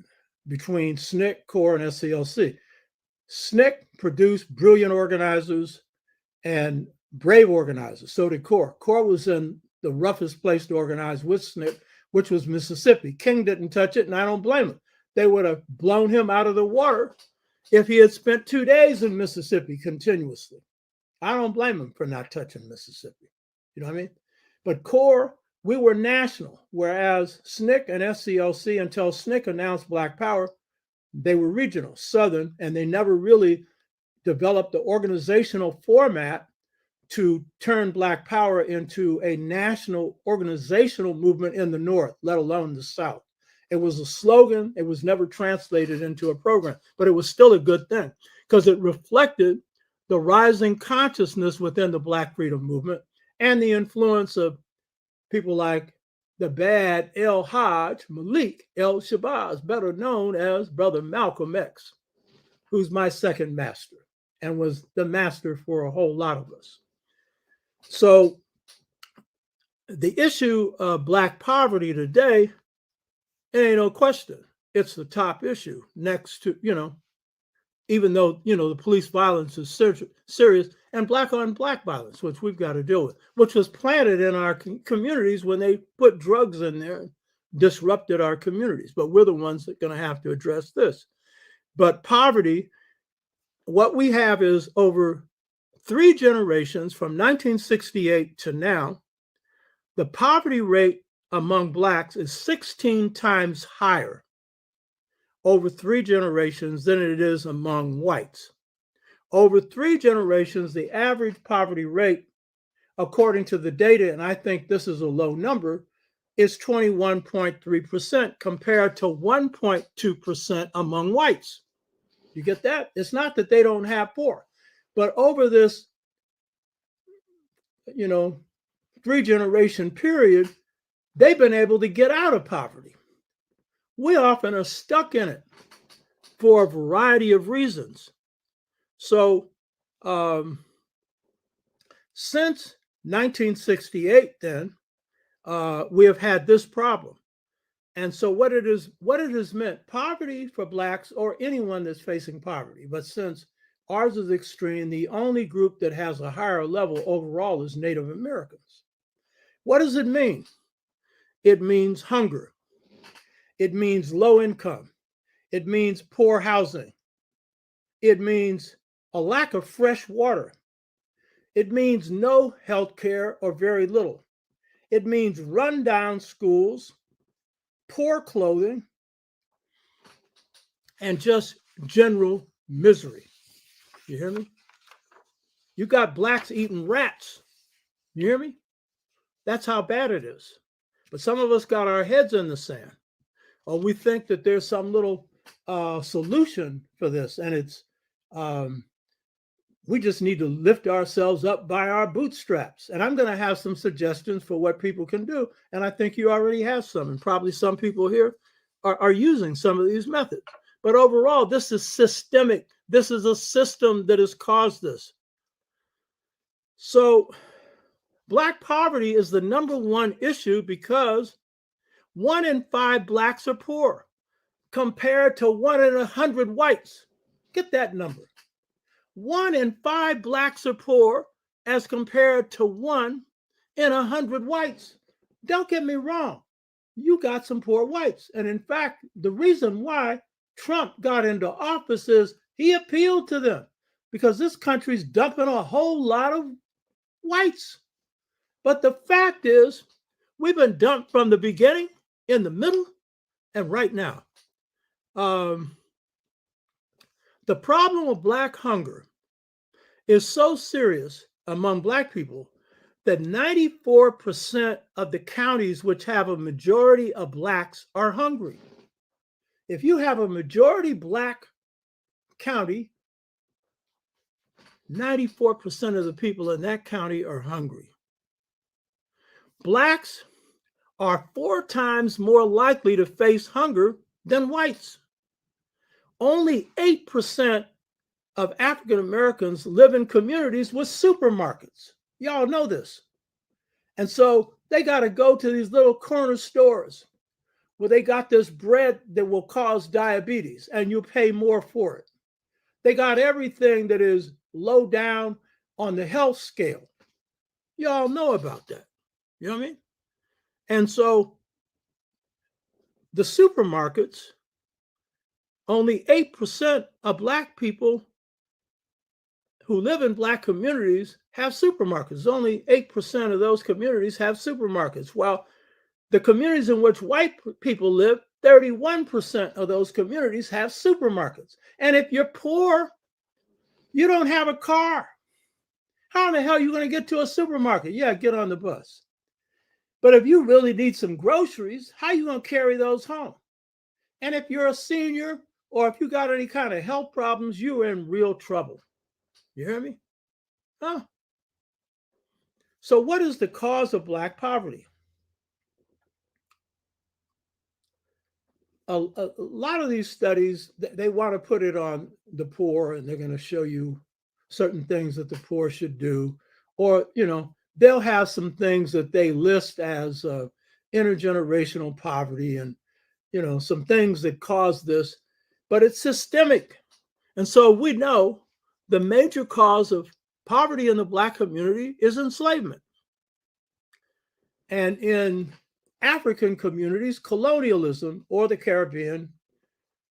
between SNCC, CORE, and SCLC. SNCC produced brilliant organizers and brave organizers. So did CORE. CORE was in the roughest place to organize with SNCC, which was Mississippi. King didn't touch it, and I don't blame him. They would have blown him out of the water if he had spent 2 days in Mississippi continuously. I don't blame him for not touching Mississippi. You know what I mean? But CORE, we were national, whereas SNCC and SCLC, until SNCC announced Black Power, they were regional, Southern, and they never really developed the organizational format to turn Black Power into a national organizational movement in the North, let alone the South. It was a slogan. It was never translated into a program, but it was still a good thing because it reflected the rising consciousness within the Black freedom movement and the influence of people like the bad El-Hajj Malik El-Shabazz, better known as Brother Malcolm X, who's my second master and was the master for a whole lot of us. So the issue of Black poverty today, it ain't no question. It's the top issue next to, even though, the police violence is serious, and Black on Black violence, which we've got to deal with, which was planted in our communities when they put drugs in there and disrupted our communities. But we're the ones that are going to have to address this. But poverty, what we have is over 3 generations from 1968 to now, the poverty rate among Blacks is 16 times higher over 3 generations than it is among whites. Over 3 generations, the average poverty rate, according to the data, and I think this is a low number, is 21.3% compared to 1.2% among whites. You get that? It's not that they don't have poor, but over this, 3-generation period, they've been able to get out of poverty. We often are stuck in it for a variety of reasons. So since 1968, then, we have had this problem. And so what it has meant, poverty for Blacks or anyone that's facing poverty, but since ours is extreme, the only group that has a higher level overall is Native Americans. What does it mean? It means hunger. It means low income. It means poor housing. It means a lack of fresh water. It means no health care or very little. It means rundown schools, poor clothing, and just general misery. You hear me? You got Blacks eating rats. You hear me? That's how bad it is. But some of us got our heads in the sand, or we think that there's some little solution for this, and it's we just need to lift ourselves up by our bootstraps. And I'm going to have some suggestions for what people can do, and I think you already have some, and probably some people here are using some of these methods. But overall, this is systemic. This is a system that has caused this. So Black poverty is the #1 issue because 1 in 5 Blacks are poor compared to 1 in 100 whites. Get that number. 1 in 5 Blacks are poor as compared to 1 in 100 whites. Don't get me wrong. You got some poor whites. And in fact, the reason why Trump got into office is he appealed to them because this country's dumping a whole lot of whites. But the fact is, we've been dumped from the beginning, in the middle, and right now. The problem with Black hunger is so serious among Black people that 94% of the counties which have a majority of Blacks are hungry. If you have a majority Black county, 94% of the people in that county are hungry. Blacks are 4 times more likely to face hunger than whites. Only 8% of African Americans live in communities with supermarkets. Y'all know this. And so they got to go to these little corner stores where they got this bread that will cause diabetes and you pay more for it. They got everything that is low down on the health scale. Y'all know about that. You know what I mean? And so the supermarkets, only 8% of Black people who live in Black communities have supermarkets. Only 8% of those communities have supermarkets. While the communities in which white people live, 31% of those communities have supermarkets. And if you're poor, you don't have a car. How in the hell are you going to get to a supermarket? Yeah, get on the bus. But if you really need some groceries, how are you going to carry those home? And if you're a senior or if you got any kind of health problems, you're in real trouble. You hear me? Huh? So what is the cause of Black poverty? A lot of these studies, they want to put it on the poor and they're going to show you certain things that the poor should do. Or, you know, they'll have some things that they list as intergenerational poverty and, you know, some things that cause this, but it's systemic. And so we know the major cause of poverty in the Black community is enslavement. And in African communities, colonialism, or the Caribbean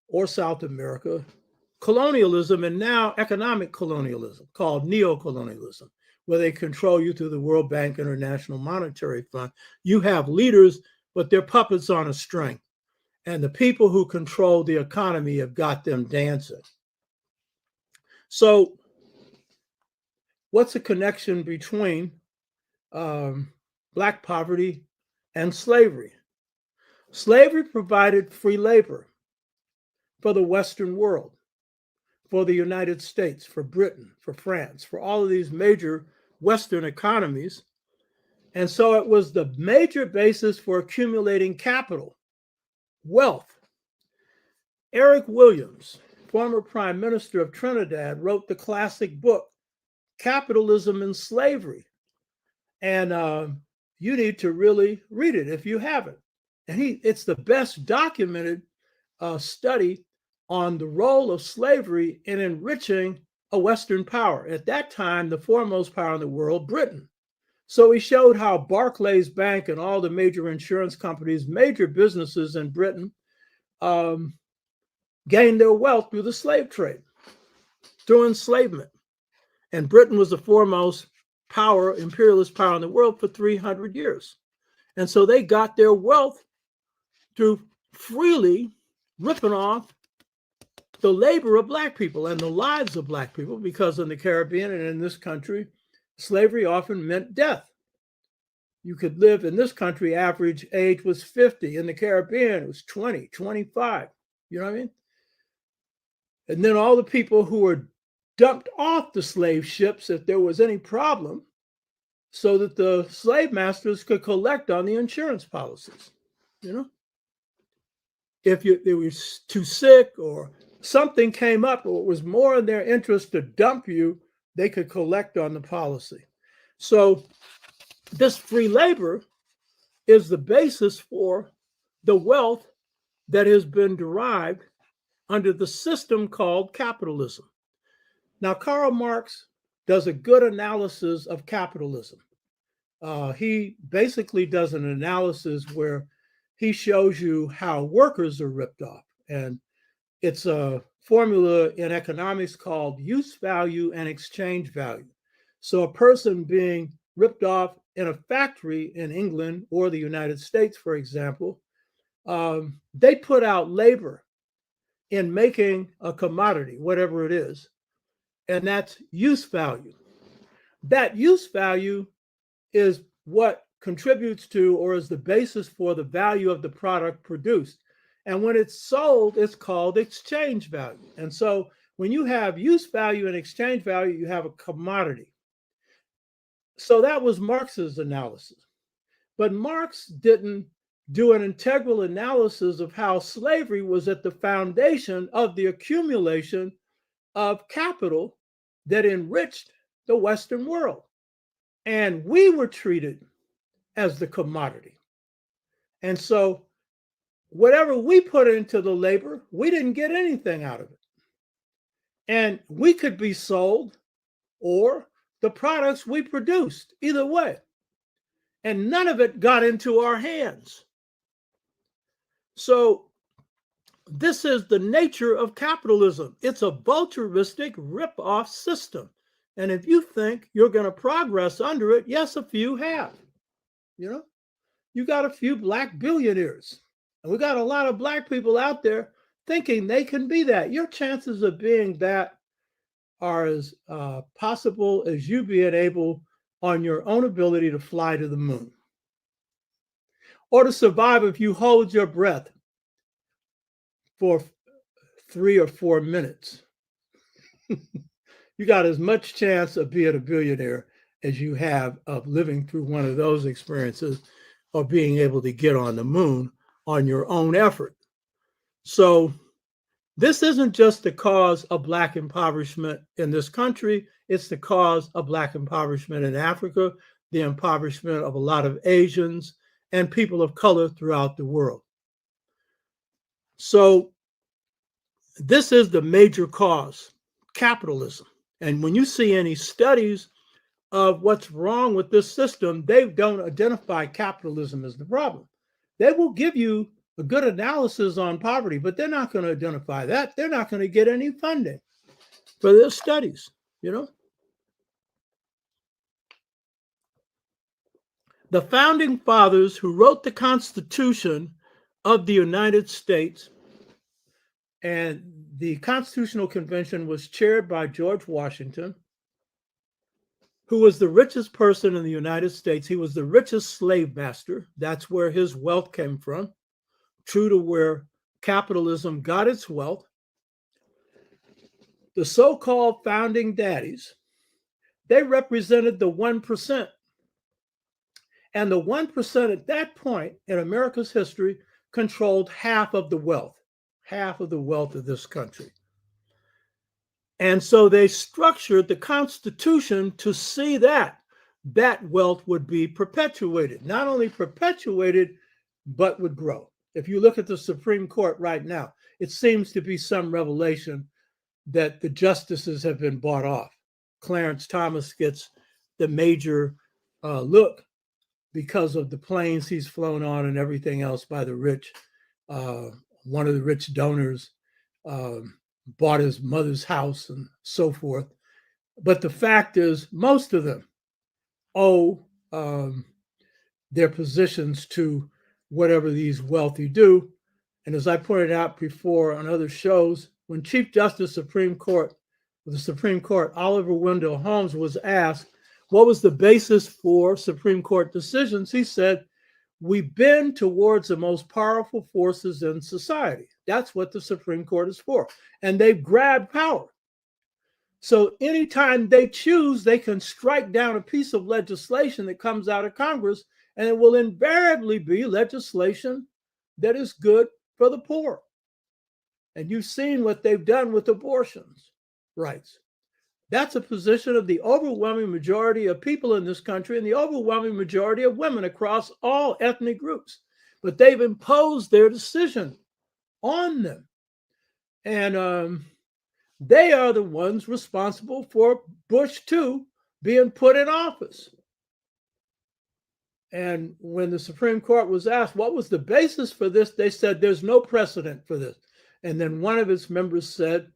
or South America, colonialism, and now economic colonialism called neocolonialism, where they control you through the World Bank, International Monetary Fund. You have leaders, but they're puppets on a string. And the people who control the economy have got them dancing. So what's the connection between Black poverty and slavery? Slavery provided free labor for the Western world, for the United States, for Britain, for France, for all of these major Western economies. And so it was the major basis for accumulating capital, wealth. Eric Williams, former Prime Minister of Trinidad, wrote the classic book, Capitalism and Slavery. And you need to really read it if you haven't. And it's the best documented study on the role of slavery in enriching a Western power. At that time, the foremost power in the world, Britain. So he showed how Barclays Bank and all the major insurance companies, major businesses in Britain, gained their wealth through the slave trade, through enslavement. And Britain was the foremost power, imperialist power in the world for 300 years. And so they got their wealth through freely ripping off the labor of Black people and the lives of Black people, because in the Caribbean and in this country, slavery often meant death. You could live in this country, average age was 50. In the Caribbean, it was 20, 25. You know what I mean? And then all the people who were dumped off the slave ships if there was any problem, so that the slave masters could collect on the insurance policies. You know, if they were too sick or something came up or it was more in their interest to dump you, they could collect on the policy. So this free labor is the basis for the wealth that has been derived under the system called capitalism. Now, Karl Marx does a good analysis of capitalism. He basically does an analysis where he shows you how workers are ripped off. And it's a formula in economics called use value and exchange value. So a person being ripped off in a factory in England or the United States, for example, they put out labor in making a commodity, whatever it is, and that's use value. That use value is what contributes to or is the basis for the value of the product produced. And when it's sold, it's called exchange value. And so when you have use value and exchange value, you have a commodity. So that was Marx's analysis. But Marx didn't do an integral analysis of how slavery was at the foundation of the accumulation of capital that enriched the Western world. And we were treated as the commodity. And so whatever we put into the labor, we didn't get anything out of it. And we could be sold or the products we produced, either way. And none of it got into our hands. So this is the nature of capitalism. It's a vulturistic rip-off system. And if you think you're going to progress under it, yes, a few have. You know, you got a few black billionaires. And we got a lot of black people out there thinking they can be that. Your chances of being that are as possible as you being able on your own ability to fly to the moon. Or to survive if you hold your breath for 3 or 4 minutes. You got as much chance of being a billionaire as you have of living through one of those experiences or being able to get on the moon on your own effort. So this isn't just the cause of Black impoverishment in this country, it's the cause of Black impoverishment in Africa, the impoverishment of a lot of Asians and people of color throughout the world. So this is the major cause, capitalism. And when you see any studies of what's wrong with this system, they don't identify capitalism as the problem. They will give you a good analysis on poverty, but they're not going to identify that. They're not going to get any funding for their studies, you know. The founding fathers who wrote the Constitution of the United States, and the Constitutional Convention was chaired by George Washington, who was the richest person in the United States. He was the richest slave master. That's where his wealth came from, true to where capitalism got its wealth. The so-called founding daddies, they represented the 1%. And the 1% at that point in America's history controlled half of the wealth of this country. And so they structured the Constitution to see that wealth would be perpetuated, not only perpetuated, but would grow. If you look at the Supreme Court right now, it seems to be some revelation that the justices have been bought off. Clarence Thomas gets the major look because of the planes he's flown on and everything else by the rich. One of the rich donors bought his mother's house and so forth. But the fact is, most of them owe their positions to whatever these wealthy do. And as I pointed out before on other shows, when Chief Justice of the Supreme Court, Oliver Wendell Holmes, was asked what was the basis for Supreme Court decisions, he said, we bend towards the most powerful forces in society. That's what the Supreme Court is for. And they've grabbed power. So anytime they choose, they can strike down a piece of legislation that comes out of Congress, and it will invariably be legislation that is good for the poor. And you've seen what they've done with abortions rights. That's a position of the overwhelming majority of people in this country and the overwhelming majority of women across all ethnic groups. But they've imposed their decision on them. And they are the ones responsible for Bush 2 being put in office. And when the Supreme Court was asked what was the basis for this, they said there's no precedent for this. And then one of its members said,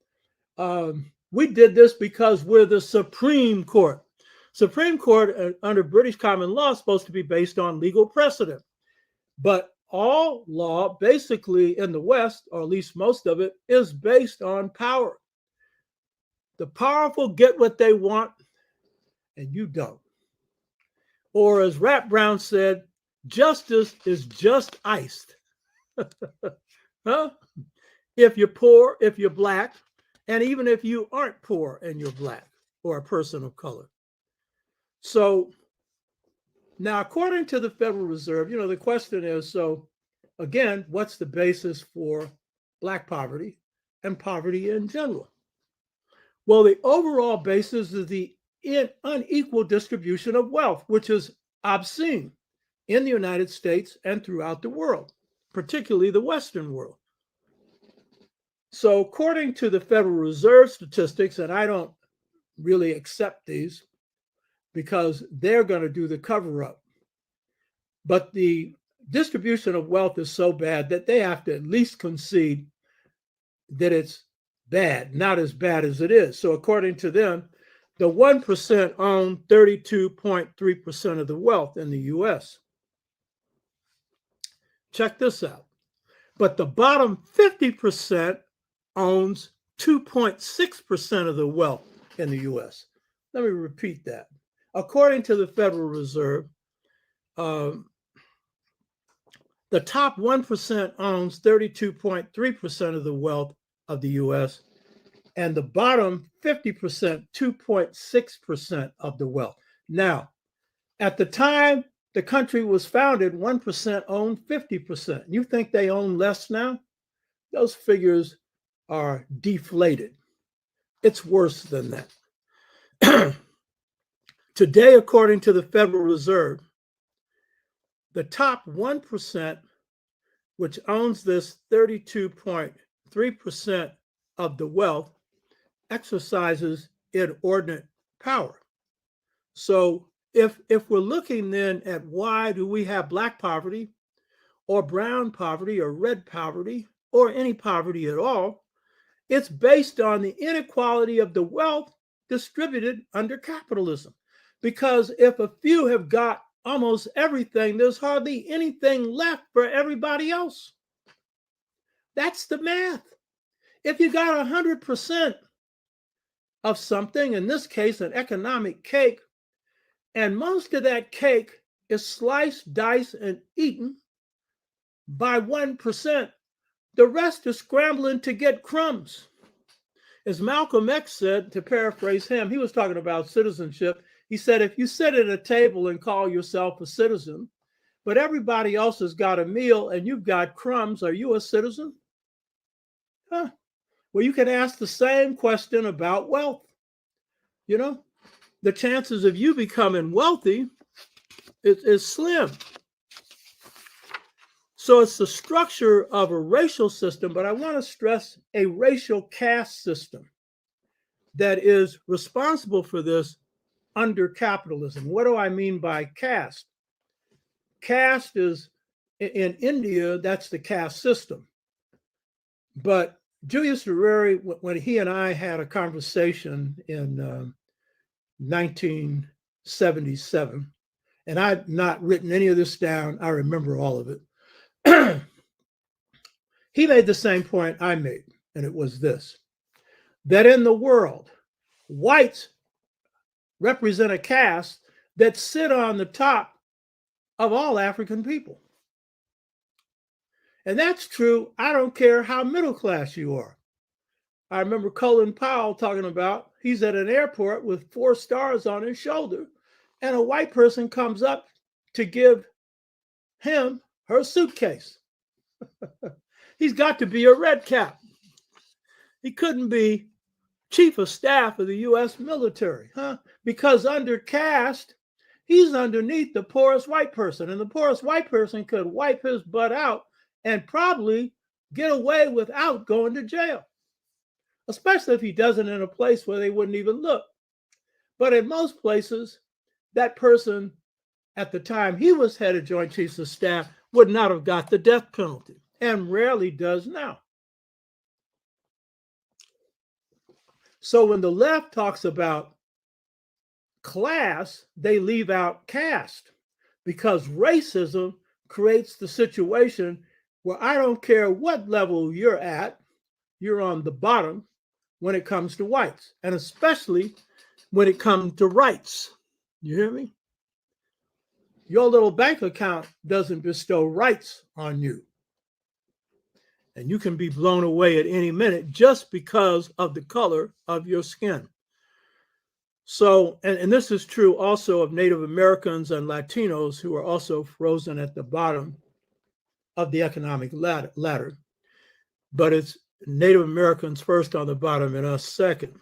we did this because we're the Supreme Court. Supreme Court under British common law is supposed to be based on legal precedent. But all law basically in the West, or at least most of it, is based on power. The powerful get what they want and you don't. Or as Rat Brown said, justice is just iced. Huh? If you're poor, if you're Black, and even if you aren't poor and you're Black or a person of color. So now, according to the Federal Reserve, the question is, so again, what's the basis for Black poverty and poverty in general? Well, the overall basis is the unequal distribution of wealth, which is obscene in the United States and throughout the world, particularly the Western world. So according to the Federal Reserve statistics, and I don't really accept these because they're going to do the cover-up, but the distribution of wealth is so bad that they have to at least concede that it's bad, not as bad as it is. So according to them, the 1% own 32.3% of the wealth in the US. Check this out. But the bottom 50% owns 2.6% of the wealth in the US. Let me repeat that. According to the Federal Reserve, the top 1% owns 32.3% of the wealth of the US, and the bottom 50%, 2.6% of the wealth. Now, at the time the country was founded, 1% owned 50%. You think they own less now? Those figures are deflated. It's worse than that. Today, according to the Federal Reserve, the top 1%, which owns this 32.3% of the wealth, exercises inordinate power. So if we're looking then at why do we have Black poverty or brown poverty or red poverty or any poverty at all, it's based on the inequality of the wealth distributed under capitalism. Because if a few have got almost everything, there's hardly anything left for everybody else. That's the math. If you got 100% of something, in this case, an economic cake, and most of that cake is sliced, diced, and eaten by 1%, the rest is scrambling to get crumbs. As Malcolm X said, to paraphrase him, he was talking about citizenship. He said, if you sit at a table and call yourself a citizen, but everybody else has got a meal and you've got crumbs, are you a citizen? Huh. Well, you can ask the same question about wealth. The chances of you becoming wealthy is slim. So it's the structure of a racial system, but I want to stress a racial caste system that is responsible for this under capitalism. What do I mean by caste? Caste is, in India, that's the caste system. But Julius Nyerere, when he and I had a conversation in 1977, and I'd not written any of this down, I remember all of it. He made the same point I made, and it was this: that in the world, whites represent a caste that sit on the top of all African people. And that's true. I don't care how middle class you are. I remember Colin Powell talking about he's at an airport with 4 stars on his shoulder, and a white person comes up to give him her suitcase. He's got to be a red cap. He couldn't be chief of staff of the U.S. military, huh? Because under caste, he's underneath the poorest white person, and the poorest white person could wipe his butt out and probably get away without going to jail, especially if he does it in a place where they wouldn't even look. But in most places, that person at the time he was head of Joint Chiefs of Staff would not have got the death penalty, and rarely does now. So when the left talks about class, they leave out caste, because racism creates the situation where I don't care what level you're at, you're on the bottom when it comes to whites, and especially when it comes to rights. You hear me? Your little bank account doesn't bestow rights on you. And you can be blown away at any minute just because of the color of your skin. So, and this is true also of Native Americans and Latinos, who are also frozen at the bottom of the economic ladder. But it's Native Americans first on the bottom and us second.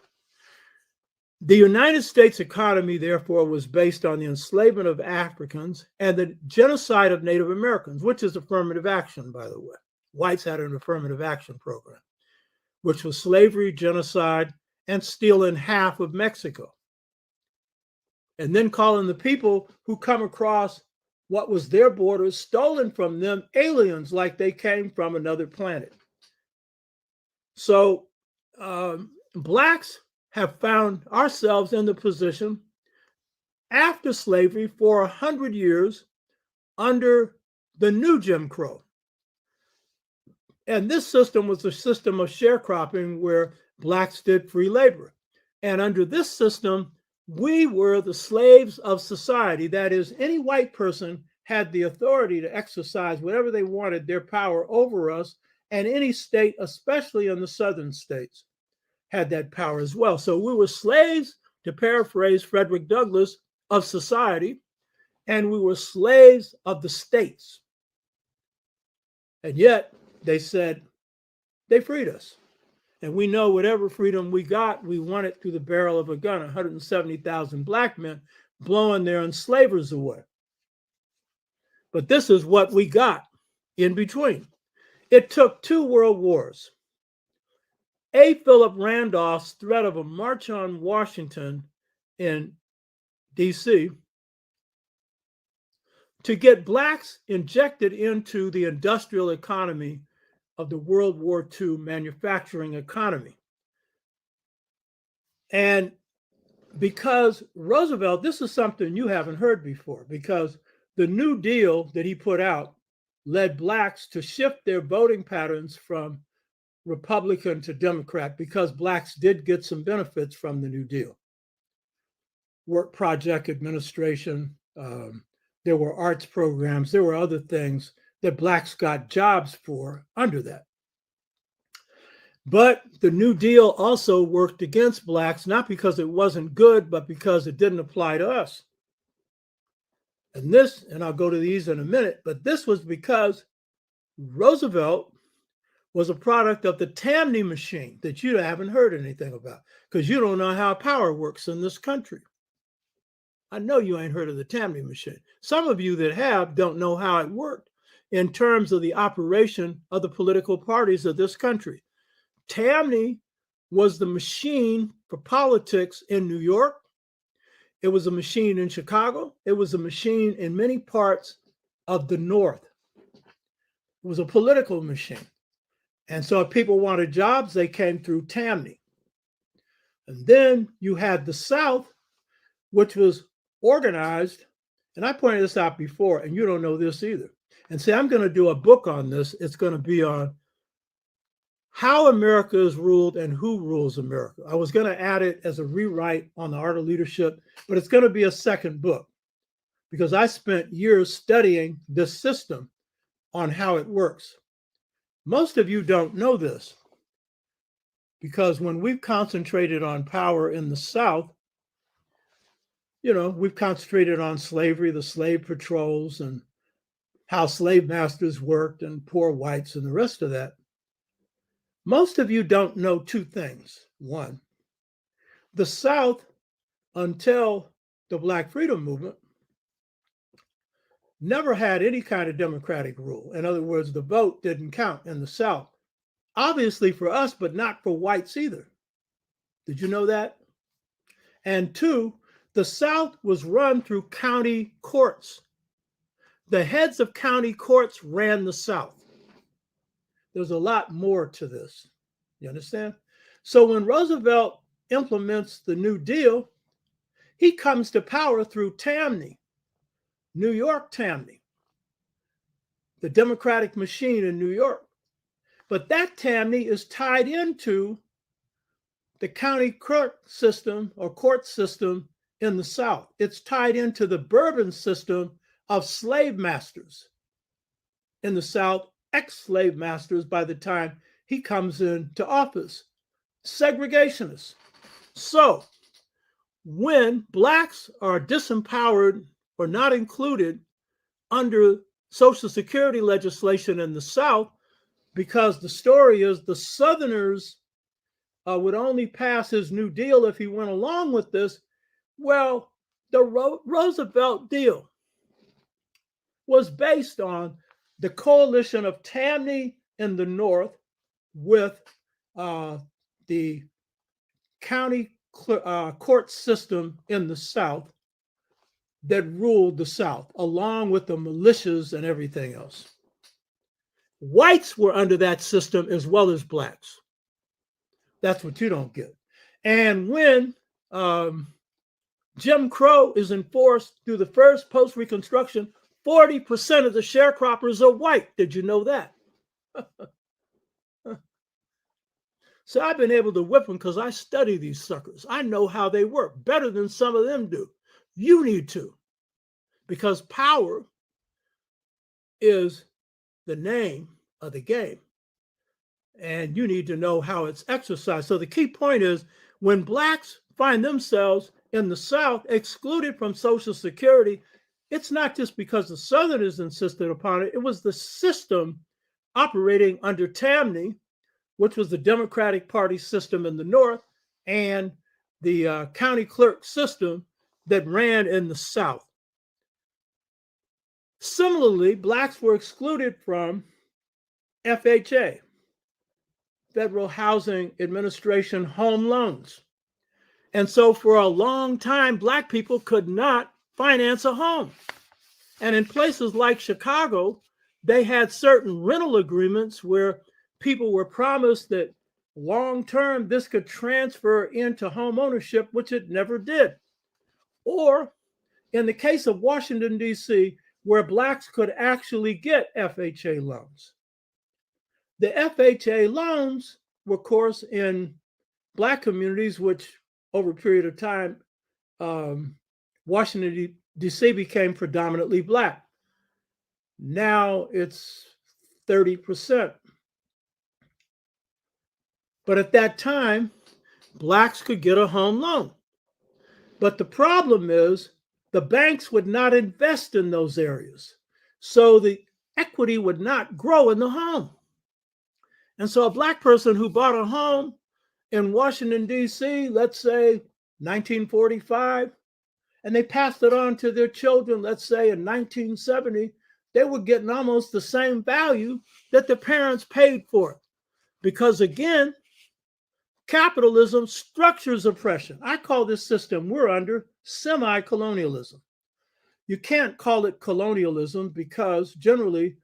The United States economy, therefore, was based on the enslavement of Africans and the genocide of Native Americans, which is affirmative action, by the way. Whites had an affirmative action program, which was slavery, genocide, and stealing half of Mexico. And then calling the people who come across what was their borders stolen from them aliens, like they came from another planet. So Blacks have found ourselves in the position after slavery for 100 years under the new Jim Crow. And this system was a system of sharecropping where Blacks did free labor. And under this system, we were the slaves of society. That is, any white person had the authority to exercise whatever they wanted, their power over us, and any state, especially in the southern states, had that power as well. So we were slaves, to paraphrase Frederick Douglass, of society, and we were slaves of the states. And yet, they said they freed us. And we know whatever freedom we got, we won it through the barrel of a gun, 170,000 black men blowing their enslavers away. But this is what we got in between. It took 2 world wars. A. Philip Randolph's threat of a march on Washington in D.C. to get blacks injected into the industrial economy of the World War II manufacturing economy. And because Roosevelt, this is something you haven't heard before, because the New Deal that he put out led blacks to shift their voting patterns from Republican to Democrat, because blacks did get some benefits from the New Deal. Work project administration, there were arts programs, there were other things that blacks got jobs for under that. But the New Deal also worked against blacks, not because it wasn't good, but because it didn't apply to us. And this, and I'll go to these in a minute, but this was because Roosevelt was a product of the Tammany machine that you haven't heard anything about, because you don't know how power works in this country. I know you ain't heard of the Tammany machine. Some of you that have don't know how it worked in terms of the operation of the political parties of this country. Tammany was the machine for politics in New York. It was a machine in Chicago. It was a machine in many parts of the North. It was a political machine. And so if people wanted jobs, they came through Tammany. And then you had the South, which was organized, and I pointed this out before, and you don't know this either. And see, I'm going to do a book on this. It's going to be on how America is ruled and who rules America. I was going to add it as a rewrite on the art of leadership, but it's going to be a second book, because I spent years studying this system on how it works. Most of you don't know this, because when we've concentrated on power in the South, you know, we've concentrated on slavery, the slave patrols, and how slave masters worked, and poor whites, and the rest of that. Most of you don't know two things. One, the South, until the Black Freedom Movement, never had any kind of democratic rule. In other words, the vote didn't count in the South. Obviously for us, but not for whites either. Did you know that? And two, the South was run through county courts. The heads of county courts ran the South. There's a lot more to this. You understand? So when Roosevelt implements the New Deal, he comes to power through Tammany, New York Tammany, the Democratic machine in New York. But that Tammany is tied into the county clerk system or court system in the South. It's tied into the Bourbon system of slave masters in the South, ex-slave masters by the time he comes into office, segregationists. So when Blacks are disempowered or not included under Social Security legislation in the South, because the story is the Southerners would only pass his New Deal if he went along with this. Well, the Roosevelt deal was based on the coalition of Tammany in the North with the county court system in the South that ruled the South, along with the militias and everything else. Whites were under that system as well as Blacks. That's what you don't get. And when Jim Crow is enforced through the first post-Reconstruction, 40% of the sharecroppers are white. Did you know that? So I've been able to whip them because I study these suckers. I know how they work better than some of them do. You need to, because power is the name of the game. And you need to know how it's exercised. So the key point is when Blacks find themselves in the South excluded from Social Security, it's not just because the Southerners insisted upon it. It was the system operating under Tammany, which was the Democratic Party system in the North, and the county clerk system that ran in the South. Similarly, Blacks were excluded from FHA, Federal Housing Administration home loans. And so for a long time, Black people could not finance a home. And in places like Chicago, they had certain rental agreements where people were promised that long-term this could transfer into home ownership, which it never did. Or in the case of Washington, D.C., where Blacks could actually get FHA loans. The FHA loans were, of course, in Black communities, which over a period of time, Washington, D.C. became predominantly Black. Now it's 30%. But at that time, Blacks could get a home loan. But the problem is the banks would not invest in those areas. So the equity would not grow in the home. And so a Black person who bought a home in Washington, D.C., let's say 1945, and they passed it on to their children, let's say in 1970, they were getting almost the same value that the parents paid for it. Because again, capitalism structures oppression. I call this system we're under semi-colonialism. You can't call it colonialism because generally,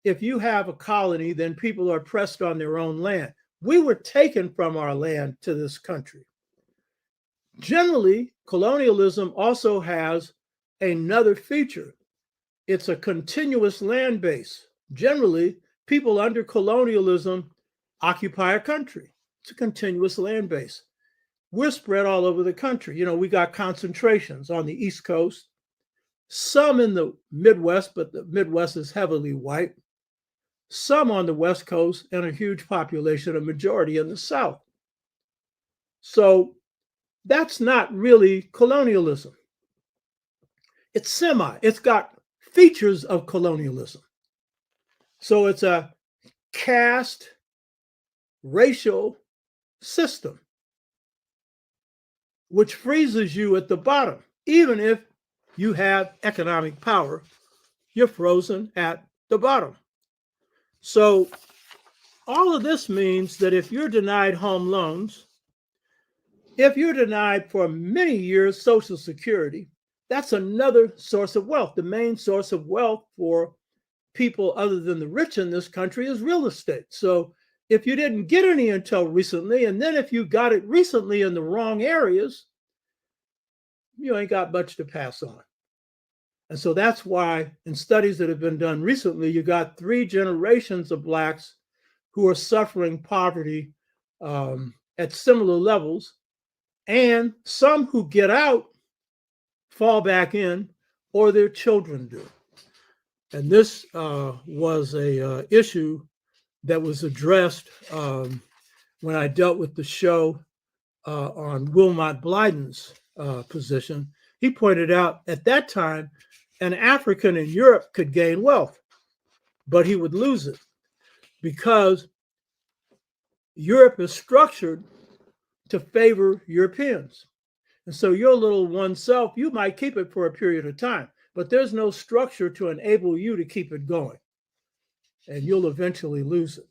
if you have a colony, then people are oppressed on their own land. We were taken from our land to this country. Generally, colonialism also has another feature. It's a continuous land base. Generally, people under colonialism occupy a country. It's a continuous land base. We're spread all over the country. You know, we got concentrations on the East Coast, some in the Midwest, but the Midwest is heavily white, some on the West Coast, and a huge population, a majority in the South. So that's not really colonialism. It's semi. It's got features of colonialism. So it's a caste, racial system, which freezes you at the bottom. Even if you have economic power, you're frozen at the bottom. So all of this means that if you're denied home loans, if you're denied for many years Social Security, that's another source of wealth. The main source of wealth for people other than the rich in this country is real estate. So if you didn't get any until recently, and then if you got it recently in the wrong areas, you ain't got much to pass on. And so that's why in studies that have been done recently, you got 3 generations of Blacks who are suffering poverty at similar levels, and some who get out fall back in, or their children do. And this was a issue that was addressed when I dealt with the show on Wilmot Blyden's position. He pointed out at that time, an African in Europe could gain wealth, but he would lose it because Europe is structured to favor Europeans. And so your little oneself, you might keep it for a period of time, but there's no structure to enable you to keep it going. And you'll eventually lose it.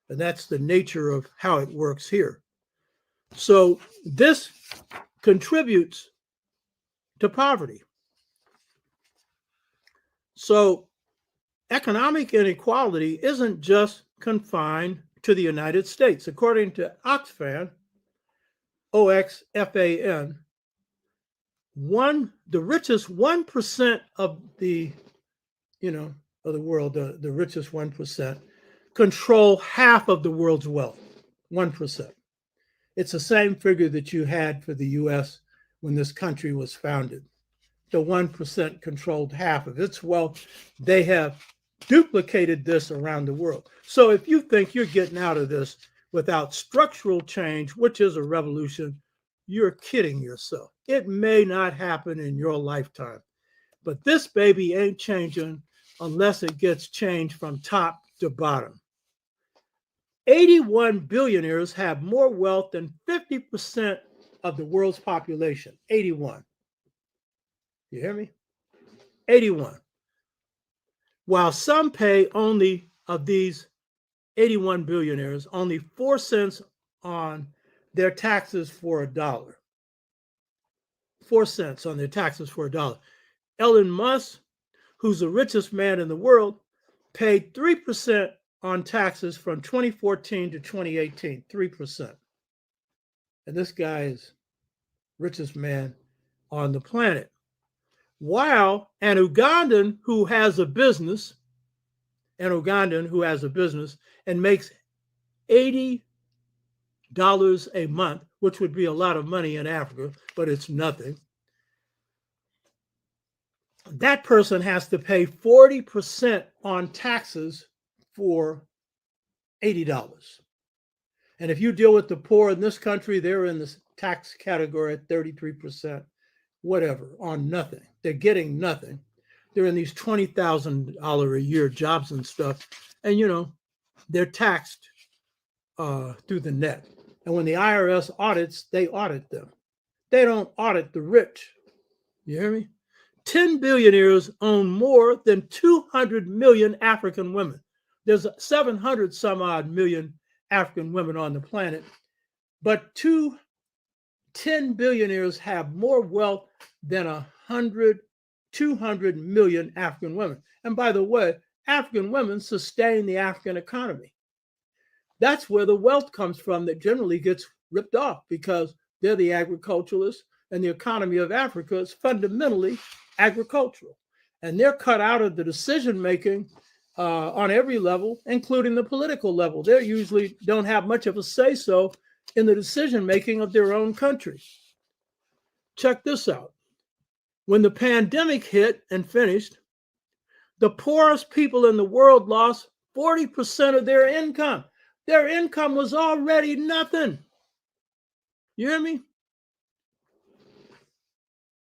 And that's the nature of how it works here. So this contributes to poverty. So economic inequality isn't just confined to the United States. According to Oxfam, OXFAN, the richest 1% of the world, the richest 1%, control half of the world's wealth, 1%. It's the same figure that you had for the US when this country was founded. The 1% controlled half of its wealth. They have duplicated this around the world. So if you think you're getting out of this without structural change, which is a revolution, you're kidding yourself. It may not happen in your lifetime, but this baby ain't changing unless it gets changed from top to bottom. 81 billionaires have more wealth than 50% of the world's population. 81. You hear me? 81. While some pay only, of these 81 billionaires, only 4 cents on their taxes for $1. 4 cents on their taxes for $1. Elon Musk, who's the richest man in the world, paid 3% on taxes from 2014 to 2018, 3%. And this guy is richest man on the planet. While an Ugandan who has a business and makes $80 a month, which would be a lot of money in Africa, but it's nothing. That person has to pay 40% on taxes for $80. And if you deal with the poor in this country, they're in this tax category at 33%, whatever, on nothing. They're getting nothing. They're in these $20,000 a year jobs and stuff. And, they're taxed through the net. And when the IRS audits, they audit them. They don't audit the rich. You hear me? 10 billionaires own more than 200 million African women. There's 700 some odd million African women on the planet, but 10 billionaires have more wealth than 200 million African women. And by the way, African women sustain the African economy. That's where the wealth comes from that generally gets ripped off because they're the agriculturalists, and the economy of Africa is fundamentally agricultural. And they're cut out of the decision-making on every level, including the political level. They usually don't have much of a say-so in the decision-making of their own country. Check this out. When the pandemic hit and finished, the poorest people in the world lost 40% of their income. Their income was already nothing. You hear me?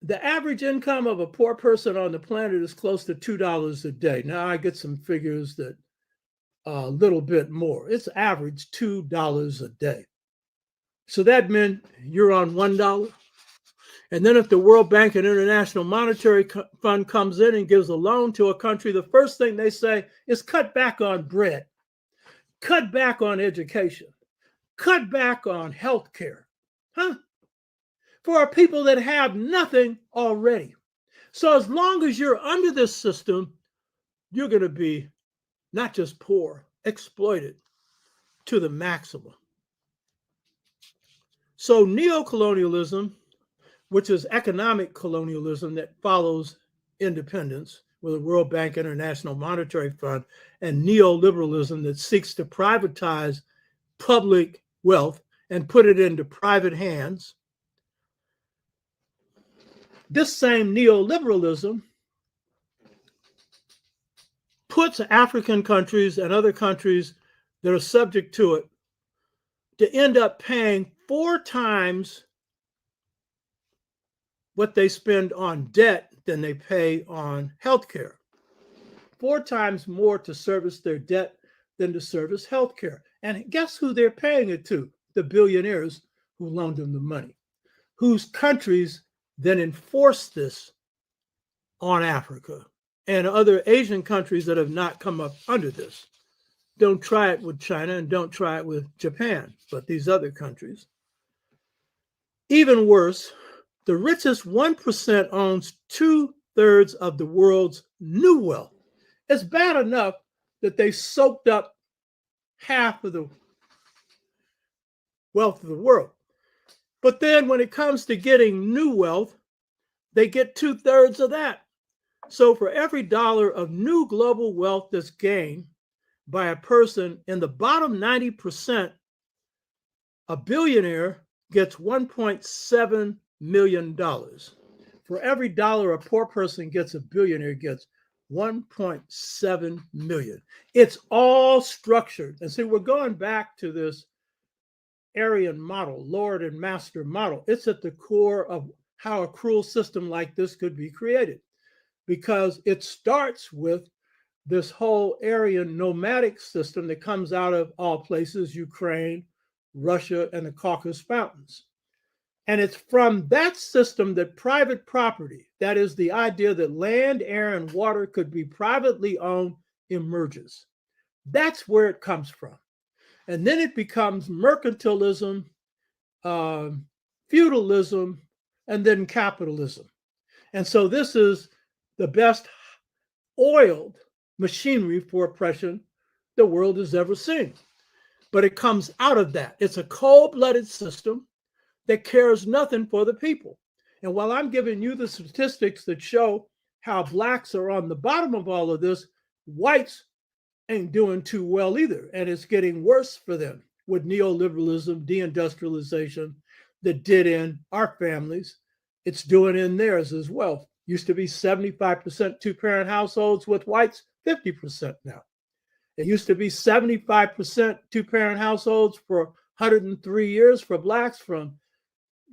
The average income of a poor person on the planet is close to $2 a day. Now, I get some figures that a little bit more. It's average $2 a day. So that meant you're on $1. And then if the World Bank and International Monetary Fund comes in and gives a loan to a country, the first thing they say is cut back on bread, cut back on education, cut back on health care. For our people that have nothing already. So as long as you're under this system, you're going to be not just poor, exploited to the maximum. So neocolonialism, which is economic colonialism that follows independence with the World Bank, International Monetary Fund, and neoliberalism that seeks to privatize public wealth and put it into private hands. This same neoliberalism puts African countries and other countries that are subject to it to end up paying 4 times what they spend on debt than they pay on healthcare. 4 times more to service their debt than to service healthcare. And guess who they're paying it to? The billionaires who loaned them the money, whose countries then enforce this on Africa and other Asian countries that have not come up under this. Don't try it with China and don't try it with Japan, but these other countries. Even worse, the richest 1% owns 2/3 of the world's new wealth. It's bad enough that they soaked up half of the wealth of the world. But then when it comes to getting new wealth, they get 2/3 of that. So for every dollar of new global wealth that's gained by a person in the bottom 90%, a billionaire gets $1.7 million. For every dollar a poor person gets, a billionaire gets 1.7 million. It's all structured. And see, we're going back to this Aryan model, Lord and Master model. It's at the core of how a cruel system like this could be created, because it starts with this whole Aryan nomadic system that comes out of all places, Ukraine, Russia, and the Caucasus Mountains. And it's from that system that private property, that is the idea that land, air, and water could be privately owned, emerges. That's where it comes from. And then it becomes mercantilism, feudalism, and then capitalism. And so this is the best oiled machinery for oppression the world has ever seen. But it comes out of that. It's a cold-blooded system that cares nothing for the people. And while I'm giving you the statistics that show how blacks are on the bottom of all of this, whites ain't doing too well either. And it's getting worse for them with neoliberalism, deindustrialization that did in our families. It's doing in theirs as well. Used to be 75% two-parent households with whites, 50% now. It used to be 75% two-parent households for 103 years for blacks from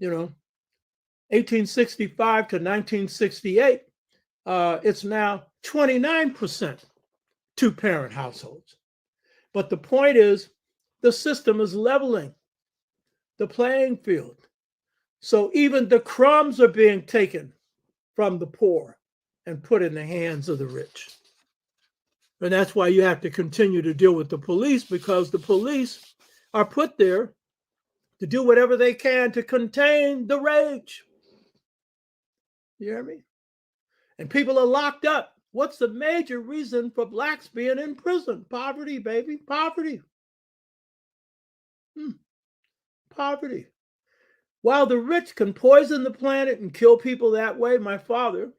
1865 to 1968. It's now 29% two-parent households. But the point is, the system is leveling the playing field. So even the crumbs are being taken from the poor and put in the hands of the rich. And that's why you have to continue to deal with the police, because the police are put there to do whatever they can to contain the rage. You hear me? And people are locked up. What's the major reason for blacks being in prison? Poverty, baby, poverty. Poverty. While the rich can poison the planet and kill people that way, my father,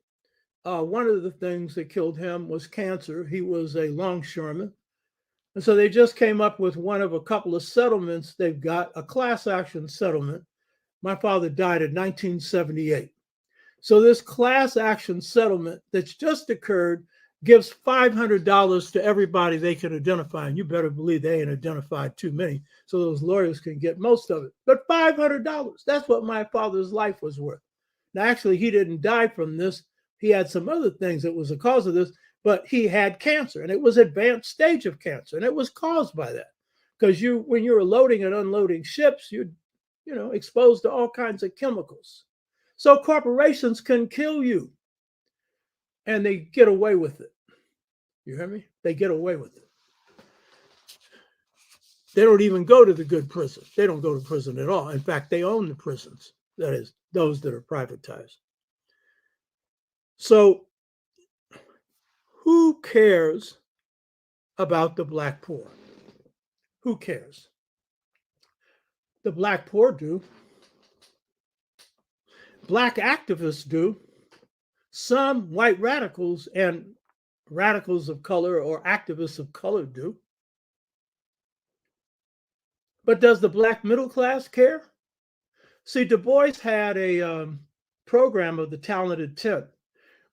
one of the things that killed him was cancer. He was a longshoreman. And so they just came up with one of a couple of settlements. They've got a class action settlement. My father died in 1978. So this class action settlement that's just occurred gives $500 to everybody they can identify. And you better believe they ain't identified too many, so those lawyers can get most of it. But $500, that's what my father's life was worth. Now, actually, he didn't die from this. He had some other things that was the cause of this, but he had cancer, and it was advanced stage of cancer, and it was caused by that. Because when you were loading and unloading ships, you're exposed to all kinds of chemicals. So corporations can kill you, and they get away with it. You hear me? They get away with it. They don't even go to the good prison. They don't go to prison at all. In fact, they own the prisons. That is, those that are privatized. So who cares about the Black poor? Who cares? The Black poor do. Black activists do. Some white radicals and radicals of color or activists of color do. But does the Black middle class care? See, Du Bois had a program of the Talented Tenth,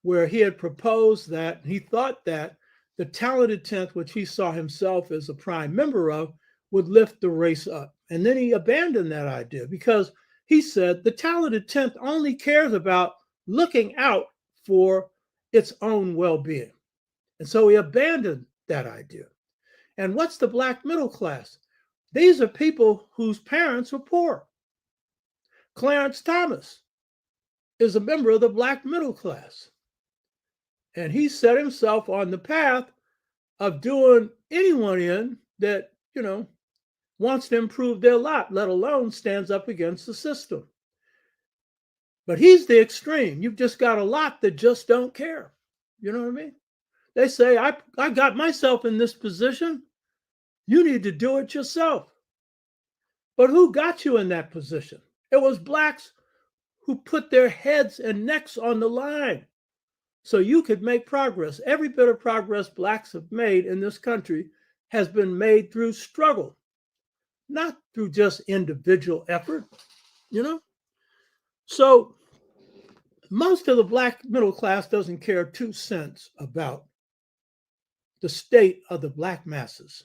where he had proposed that he thought that the Talented Tenth, which he saw himself as a prime member of, would lift the race up. And then he abandoned that idea because he said the Talented Tenth only cares about looking out for its own well-being. And so he abandoned that idea. And what's the Black middle class? These are people whose parents were poor. Clarence Thomas is a member of the Black middle class. And he set himself on the path of doing anyone in that, wants to improve their lot, let alone stands up against the system. But he's the extreme. You've just got a lot that just don't care. You know what I mean? They say, I got myself in this position. You need to do it yourself. But who got you in that position? It was Blacks who put their heads and necks on the line so you could make progress. Every bit of progress Blacks have made in this country has been made through struggle, not through just individual effort, So most of the Black middle class doesn't care 2 cents about the state of the Black masses.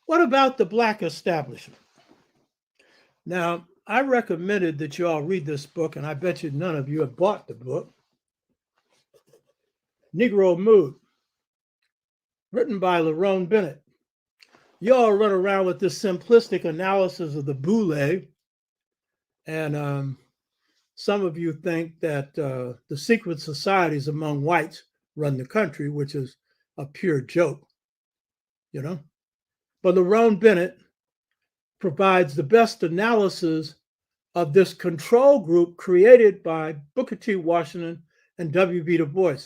What about the Black establishment? Now, I recommended that you all read this book, and I bet you none of you have bought the book. Negro Mood, written by Lerone Bennett. You all run around with this simplistic analysis of the boule, and some of you think that the secret societies among whites run the country, which is a pure joke, But Lerone Bennett provides the best analysis of this control group created by Booker T. Washington and W.B. Du Bois,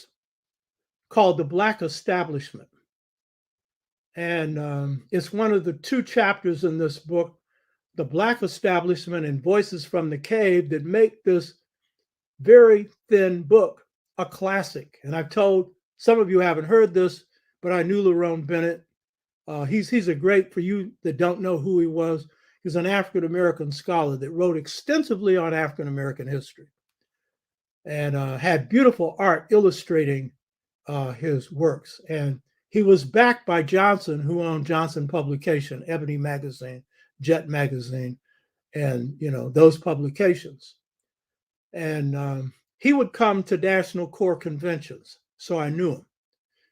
called the Black Establishment. And it's one of the 2 chapters in this book, The Black Establishment and Voices from the Cave, that make this very thin book a classic. And I've told some of you haven't heard this, but I knew Lerone Bennett. He's a great, for you that don't know who he was, he's an African-American scholar that wrote extensively on African-American history and had beautiful art illustrating his works. And he was backed by Johnson, who owned Johnson Publication, Ebony Magazine, Jet Magazine, and, those publications. And he would come to National Corps conventions, so I knew him.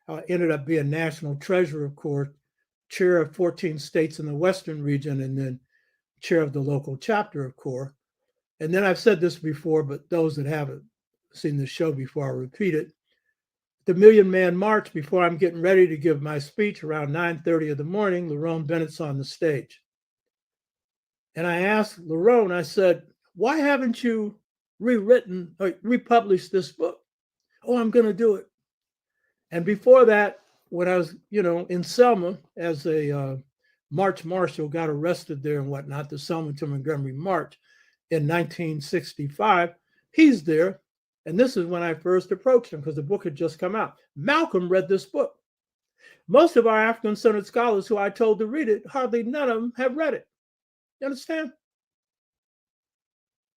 I ended up being National Treasurer of Corps, chair of 14 states in the Western region, and then chair of the local chapter of Corps. And then I've said this before, but those that haven't seen the show before, I'll repeat it. The Million Man March, before I'm getting ready to give my speech around 9:30 in the morning, Lerone Bennett's on the stage. And I asked Lerone, I said, why haven't you rewritten or republished this book? Oh, I'm going to do it. And before that, when I was, in Selma as a March Marshal, got arrested there and whatnot, the Selma to Montgomery March in 1965, he's there. And this is when I first approached him because the book had just come out. Malcolm read this book. Most of our African-centered scholars who I told to read it, hardly none of them have read it. You understand?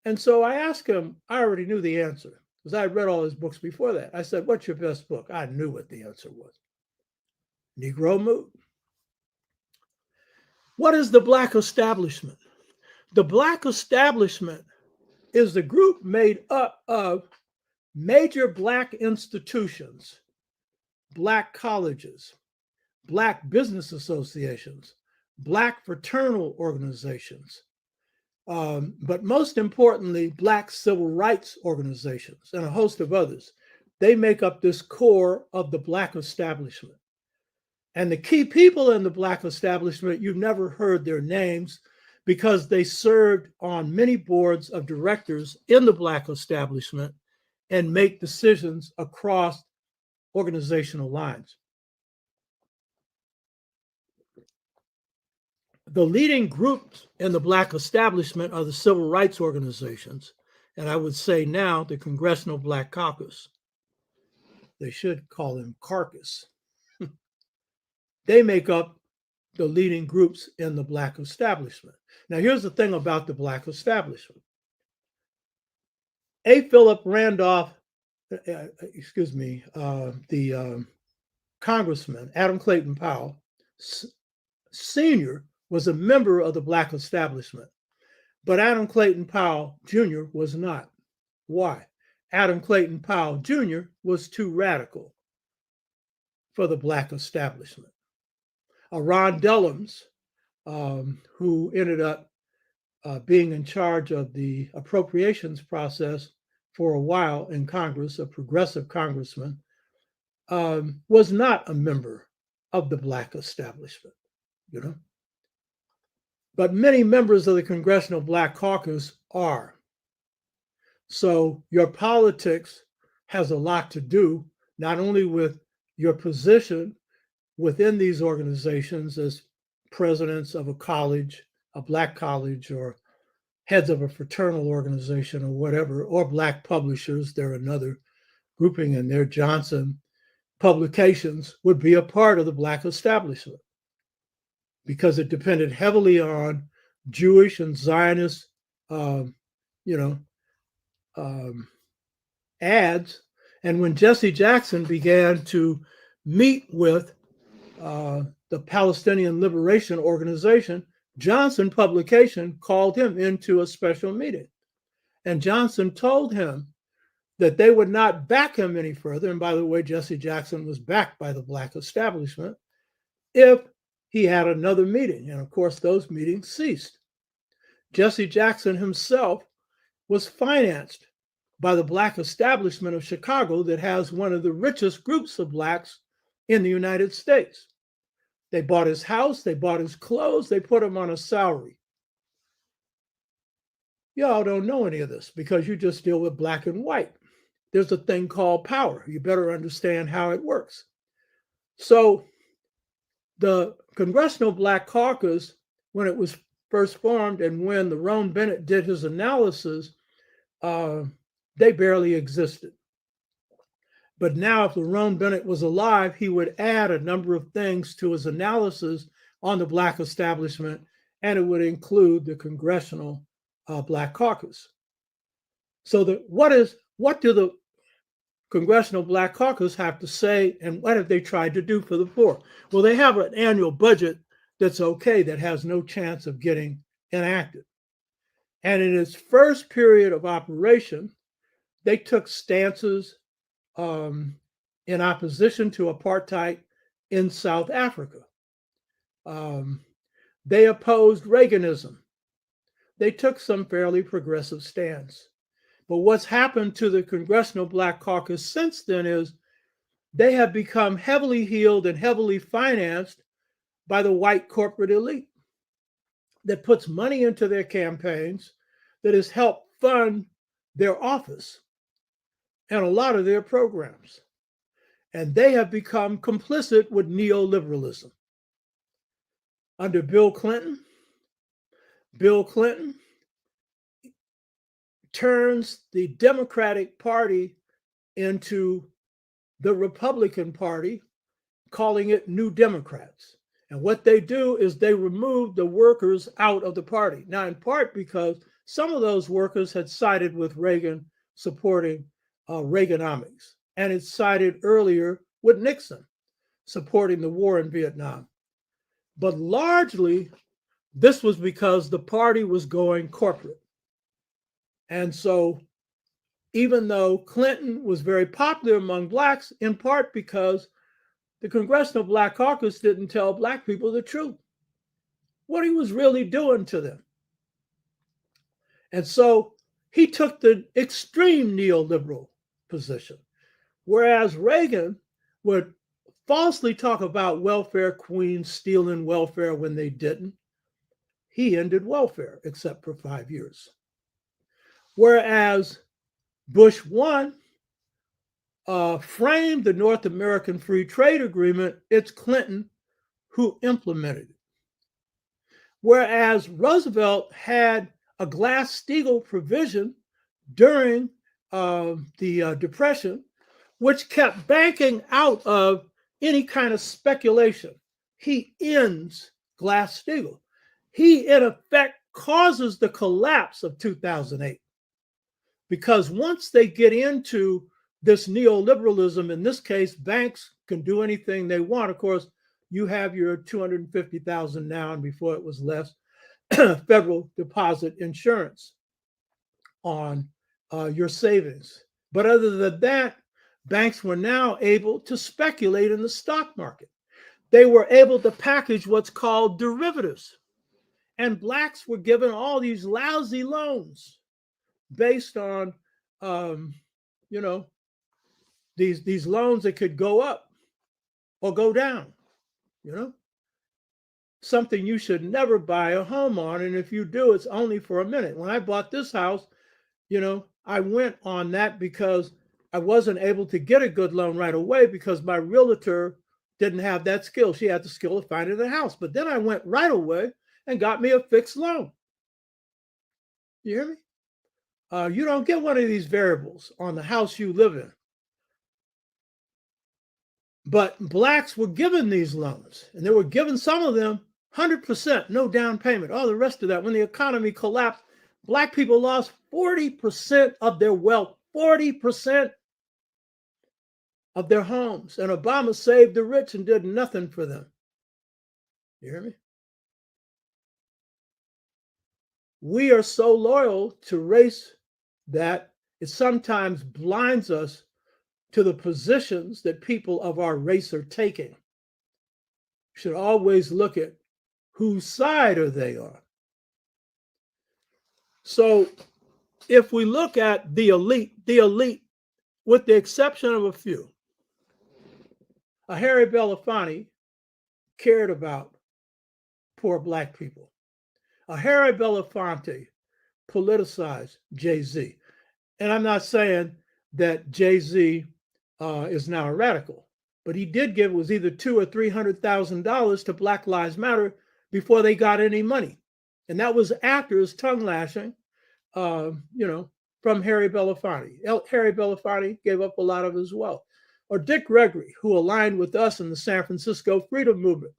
And so I asked him, I already knew the answer because I had read all his books before that. I said, what's your best book? I knew what the answer was. Negro Mood. What is the Black establishment? The Black establishment is the group made up of major Black institutions Black colleges, Black business associations, Black fraternal organizations, but most importantly, Black civil rights organizations and a host of others. They make up this core of the Black establishment. And the key people in the Black establishment, you've never heard their names because they served on many boards of directors in the Black establishment and make decisions across organizational lines. The leading groups in the Black establishment are the civil rights organizations, and I would say now the Congressional Black Caucus. They should call them caucus. They make up the leading groups in the Black establishment. Now, here's the thing about the Black establishment. A. Philip Randolph, the Congressman, Adam Clayton Powell, Sr., was a member of the Black establishment, but Adam Clayton Powell Jr. was not. Why? Adam Clayton Powell Jr. was too radical for the Black establishment. Ron Dellums, who ended up being in charge of the appropriations process for a while in Congress, a progressive congressman, was not a member of the Black establishment, you know. But many members of the Congressional Black Caucus are. So your politics has a lot to do, not only with your position within these organizations as presidents of a college, a Black college, or heads of a fraternal organization or whatever, or Black publishers. They're another grouping in there. Johnson Publications would be a part of the Black establishment because it depended heavily on Jewish and Zionist, ads. And when Jesse Jackson began to meet with the Palestinian Liberation Organization, Johnson Publication called him into a special meeting. And Johnson told him that they would not back him any further. And by the way, Jesse Jackson was backed by the Black establishment if he had another meeting. And of course, those meetings ceased. Jesse Jackson himself was financed by the Black establishment of Chicago that has one of the richest groups of Blacks in the United States. They bought his house, they bought his clothes, they put him on a salary. Y'all don't know any of this because you just deal with black and white. There's a thing called power. You better understand how it works. So the Congressional Black Caucus, when it was first formed and when the Roane Bennett did his analysis, they barely existed. But now if Lerone Bennett was alive, he would add a number of things to his analysis on the Black establishment, and it would include the Congressional Black Caucus. So what do the Congressional Black Caucus have to say, and what have they tried to do for the poor? Well, they have an annual budget that's okay, that has no chance of getting enacted. And in its first period of operation, they took stances in opposition to apartheid in South Africa. They opposed Reaganism. They took some fairly progressive stance. But what's happened to the Congressional Black Caucus since then is they have become heavily heeled and heavily financed by the white corporate elite that puts money into their campaigns, that has helped fund their office and a lot of their programs. And they have become complicit with neoliberalism. Under Bill Clinton turns the Democratic Party into the Republican Party, calling it New Democrats. And what they do is they remove the workers out of the party. Now, in part because some of those workers had sided with Reagan, supporting Reaganomics, and it sided earlier with Nixon, supporting the war in Vietnam. But largely, this was because the party was going corporate. And so even though Clinton was very popular among Blacks, in part because the Congressional Black Caucus didn't tell Black people the truth, what he was really doing to them. And so he took the extreme neoliberal position, whereas Reagan would falsely talk about welfare queens stealing welfare when they didn't. He ended welfare, except for 5 years. Whereas Bush 1 framed the North American Free Trade Agreement, it's Clinton who implemented it. Whereas Roosevelt had a Glass-Steagall provision during the Depression, which kept banking out of any kind of speculation. He ends Glass-Steagall. He, in effect, causes the collapse of 2008. Because once they get into this neoliberalism, in this case, banks can do anything they want. Of course, you have your 250,000 now, and before it was less, federal deposit insurance on your savings. But other than that, banks were now able to speculate in the stock market. They were able to package what's called derivatives. And Blacks were given all these lousy loans based on, these loans that could go up or go down, something you should never buy a home on. And if you do, it's only for a minute. When I bought this house, I went on that because I wasn't able to get a good loan right away because my realtor didn't have that skill. She had the skill of finding the house. But then I went right away and got me a fixed loan. You hear me? You don't get one of these variables on the house you live in. But Blacks were given these loans, and they were given, some of them, 100%, no down payment. All the rest of that, when the economy collapsed, Black people lost 40% of their wealth, 40% of their homes. And Obama saved the rich and did nothing for them. You hear me? We are so loyal to race that it sometimes blinds us to the positions that people of our race are taking. You should always look at whose side are they on. So if we look at the elite, with the exception of a few, Harry Belafonte cared about poor Black people. Harry Belafonte politicized Jay-Z. And I'm not saying that Jay-Z is now a radical, but he did give, it was either $200,000 or $300,000 to Black Lives Matter before they got any money. And that was after his tongue lashing, from Harry Belafonte. Harry Belafonte gave up a lot of his wealth. Or Dick Gregory, who aligned with us in the San Francisco Freedom Movement.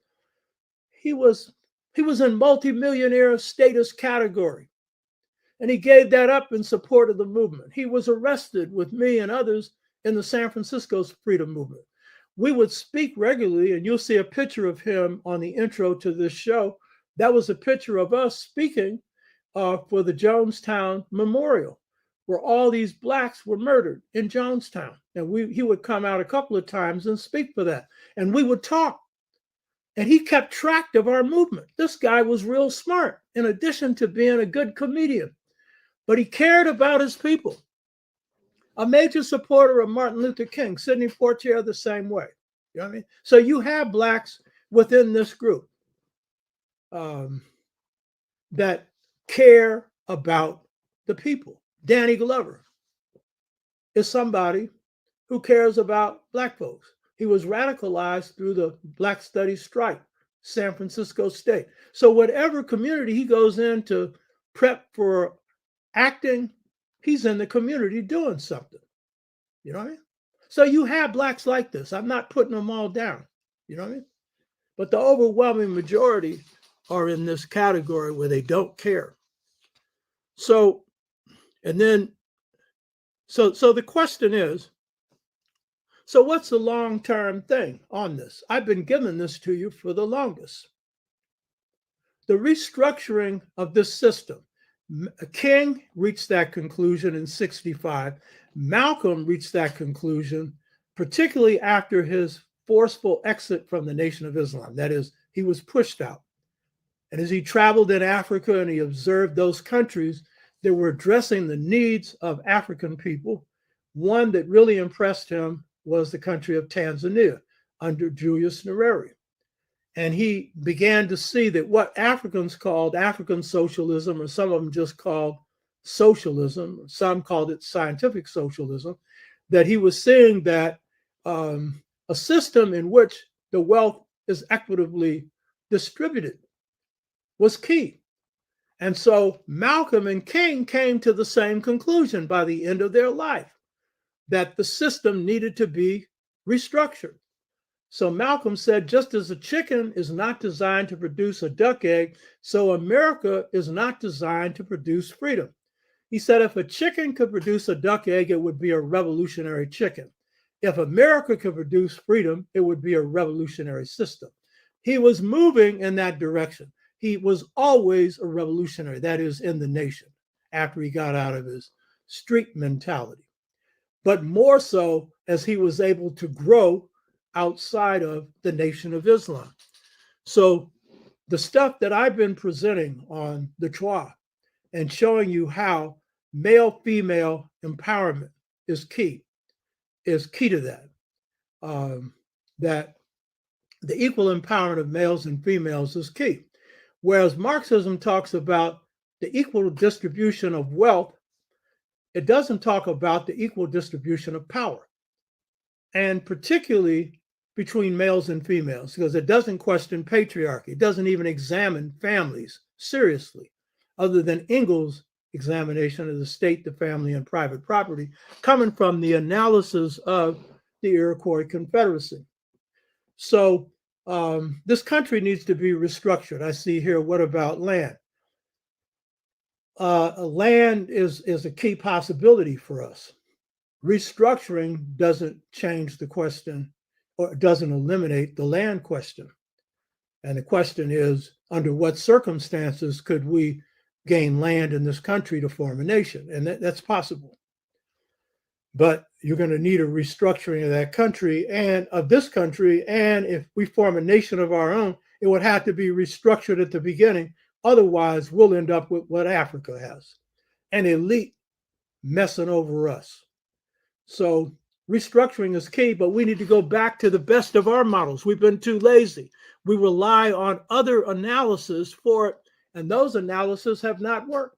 He was in multimillionaire status category. And he gave that up in support of the movement. He was arrested with me and others in the San Francisco Freedom Movement. We would speak regularly, and you'll see a picture of him on the intro to this show. That was a picture of us speaking for the Jonestown Memorial, where all these Blacks were murdered in Jonestown. And he would come out a couple of times and speak for that. And we would talk. And he kept track of our movement. This guy was real smart, in addition to being a good comedian. But he cared about his people. A major supporter of Martin Luther King, Sidney Poitier, the same way. You know what I mean? So you have Blacks within this group that care about the people. Danny Glover is somebody who cares about Black folks. He was radicalized through the Black Studies strike, San Francisco State. So whatever community he goes in to prep for acting, he's in the community doing something. You know what I mean? So you have Blacks like this. I'm not putting them all down. You know what I mean? But the overwhelming majority are in this category where they don't care. So, and then, so the question is, so what's the long-term thing on this? I've been giving this to you for the longest. The restructuring of this system. King reached that conclusion in 1965. Malcolm reached that conclusion, particularly after his forceful exit from the Nation of Islam. That is, he was pushed out. And as he traveled in Africa and he observed those countries that were addressing the needs of African people, one that really impressed him was the country of Tanzania under Julius Nyerere. And he began to see that what Africans called African socialism, or some of them just called socialism, some called it scientific socialism, that he was seeing that a system in which the wealth is equitably distributed was key. And so Malcolm and King came to the same conclusion by the end of their life, that the system needed to be restructured. So Malcolm said, just as a chicken is not designed to produce a duck egg, so America is not designed to produce freedom. He said, if a chicken could produce a duck egg, it would be a revolutionary chicken. If America could produce freedom, it would be a revolutionary system. He was moving in that direction. He was always a revolutionary, that is, in the nation, after he got out of his street mentality. But more so as he was able to grow outside of the Nation of Islam. So the stuff that I've been presenting on the Twa and showing you how male-female empowerment is key to that. That the equal empowerment of males and females is key. Whereas Marxism talks about the equal distribution of wealth, it doesn't talk about the equal distribution of power, and particularly between males and females, because it doesn't question patriarchy. It doesn't even examine families seriously, other than Engels' examination of the state, the family, and private property, coming from the analysis of the Iroquois Confederacy. So this country needs to be restructured. I see here, what about land? Land is a key possibility for us. Restructuring doesn't change the question, or doesn't eliminate the land question. And the question is, under what circumstances could we gain land in this country to form a nation? And that's possible. But you're going to need a restructuring of that country and of this country. And if we form a nation of our own, it would have to be restructured at the beginning. Otherwise, we'll end up with what Africa has, an elite messing over us. So restructuring is key, but we need to go back to the best of our models. We've been too lazy. We rely on other analysis for it, and those analyses have not worked.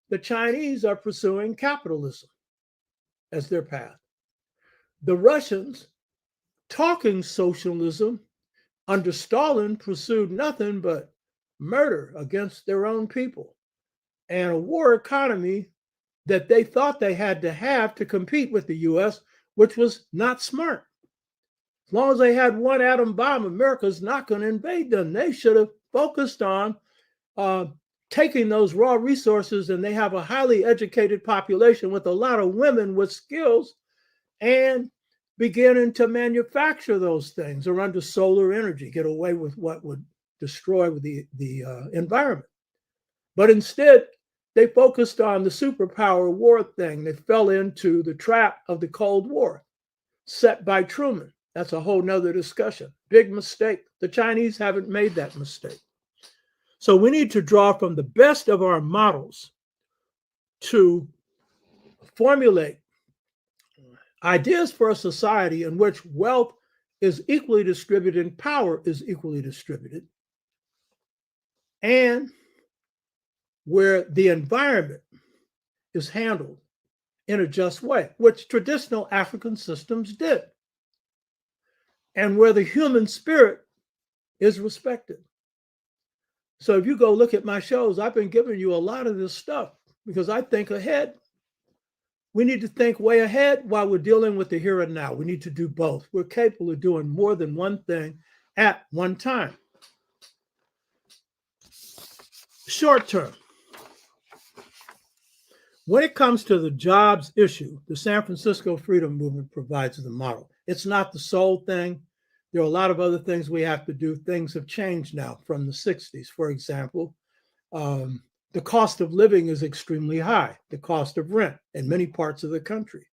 The Chinese are pursuing capitalism as their path. The Russians, talking socialism under Stalin, pursued nothing but murder against their own people and a war economy that they thought they had to have to compete with the US, which was not smart. As long as they had one atom bomb, America's not going to invade them. They should have focused on taking those raw resources, and they have a highly educated population with a lot of women with skills, and beginning to manufacture those things or under solar energy, get away with what would destroy the environment. But instead, they focused on the superpower war thing. They fell into the trap of the Cold War set by Truman. That's a whole nother discussion. Big mistake. The Chinese haven't made that mistake. So we need to draw from the best of our models to formulate ideas for a society in which wealth is equally distributed and power is equally distributed, and where the environment is handled in a just way, which traditional African systems did, and where the human spirit is respected. So if you go look at my shows, I've been giving you a lot of this stuff because I think ahead. We need to think way ahead while we're dealing with the here and now. We need to do both. We're capable of doing more than one thing at one time. Short term. When it comes to the jobs issue, the San Francisco Freedom Movement provides the model. It's not the sole thing. There are a lot of other things we have to do. Things have changed now from the 60s. For example, the cost of living is extremely high, the cost of rent in many parts of the country.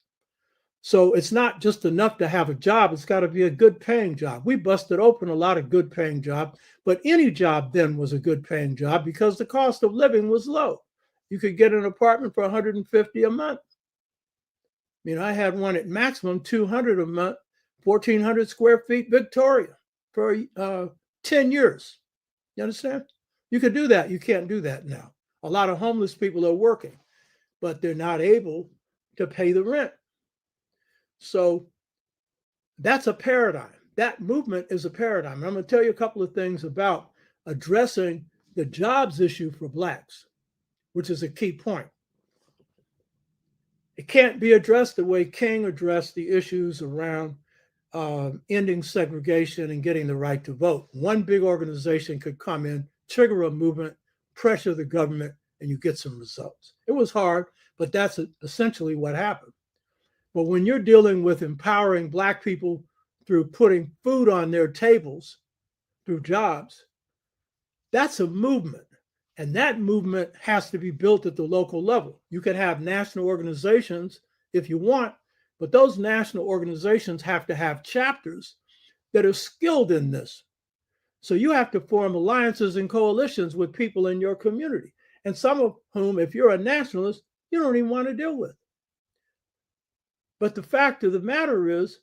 So it's not just enough to have a job. It's got to be a good paying job. We busted open a lot of good paying jobs, but any job then was a good paying job because the cost of living was low. You could get an apartment for $150 a month. I mean, I had one at maximum $200 a month, 1,400 square feet, Victoria, for 10 years. You understand? You could do that. You can't do that now. A lot of homeless people are working, but they're not able to pay the rent. So that's a paradigm. That movement is a paradigm. I'm going to tell you a couple of things about addressing the jobs issue for Blacks, which is a key point. It can't be addressed the way King addressed the issues around ending segregation and getting the right to vote. One big organization could come in, trigger a movement, pressure the government, and you get some results. It was hard, but that's essentially what happened. But when you're dealing with empowering Black people through putting food on their tables, through jobs, that's a movement. And that movement has to be built at the local level. You can have national organizations if you want, but those national organizations have to have chapters that are skilled in this. So you have to form alliances and coalitions with people in your community, and some of whom, if you're a nationalist, you don't even want to deal with. But the fact of the matter is,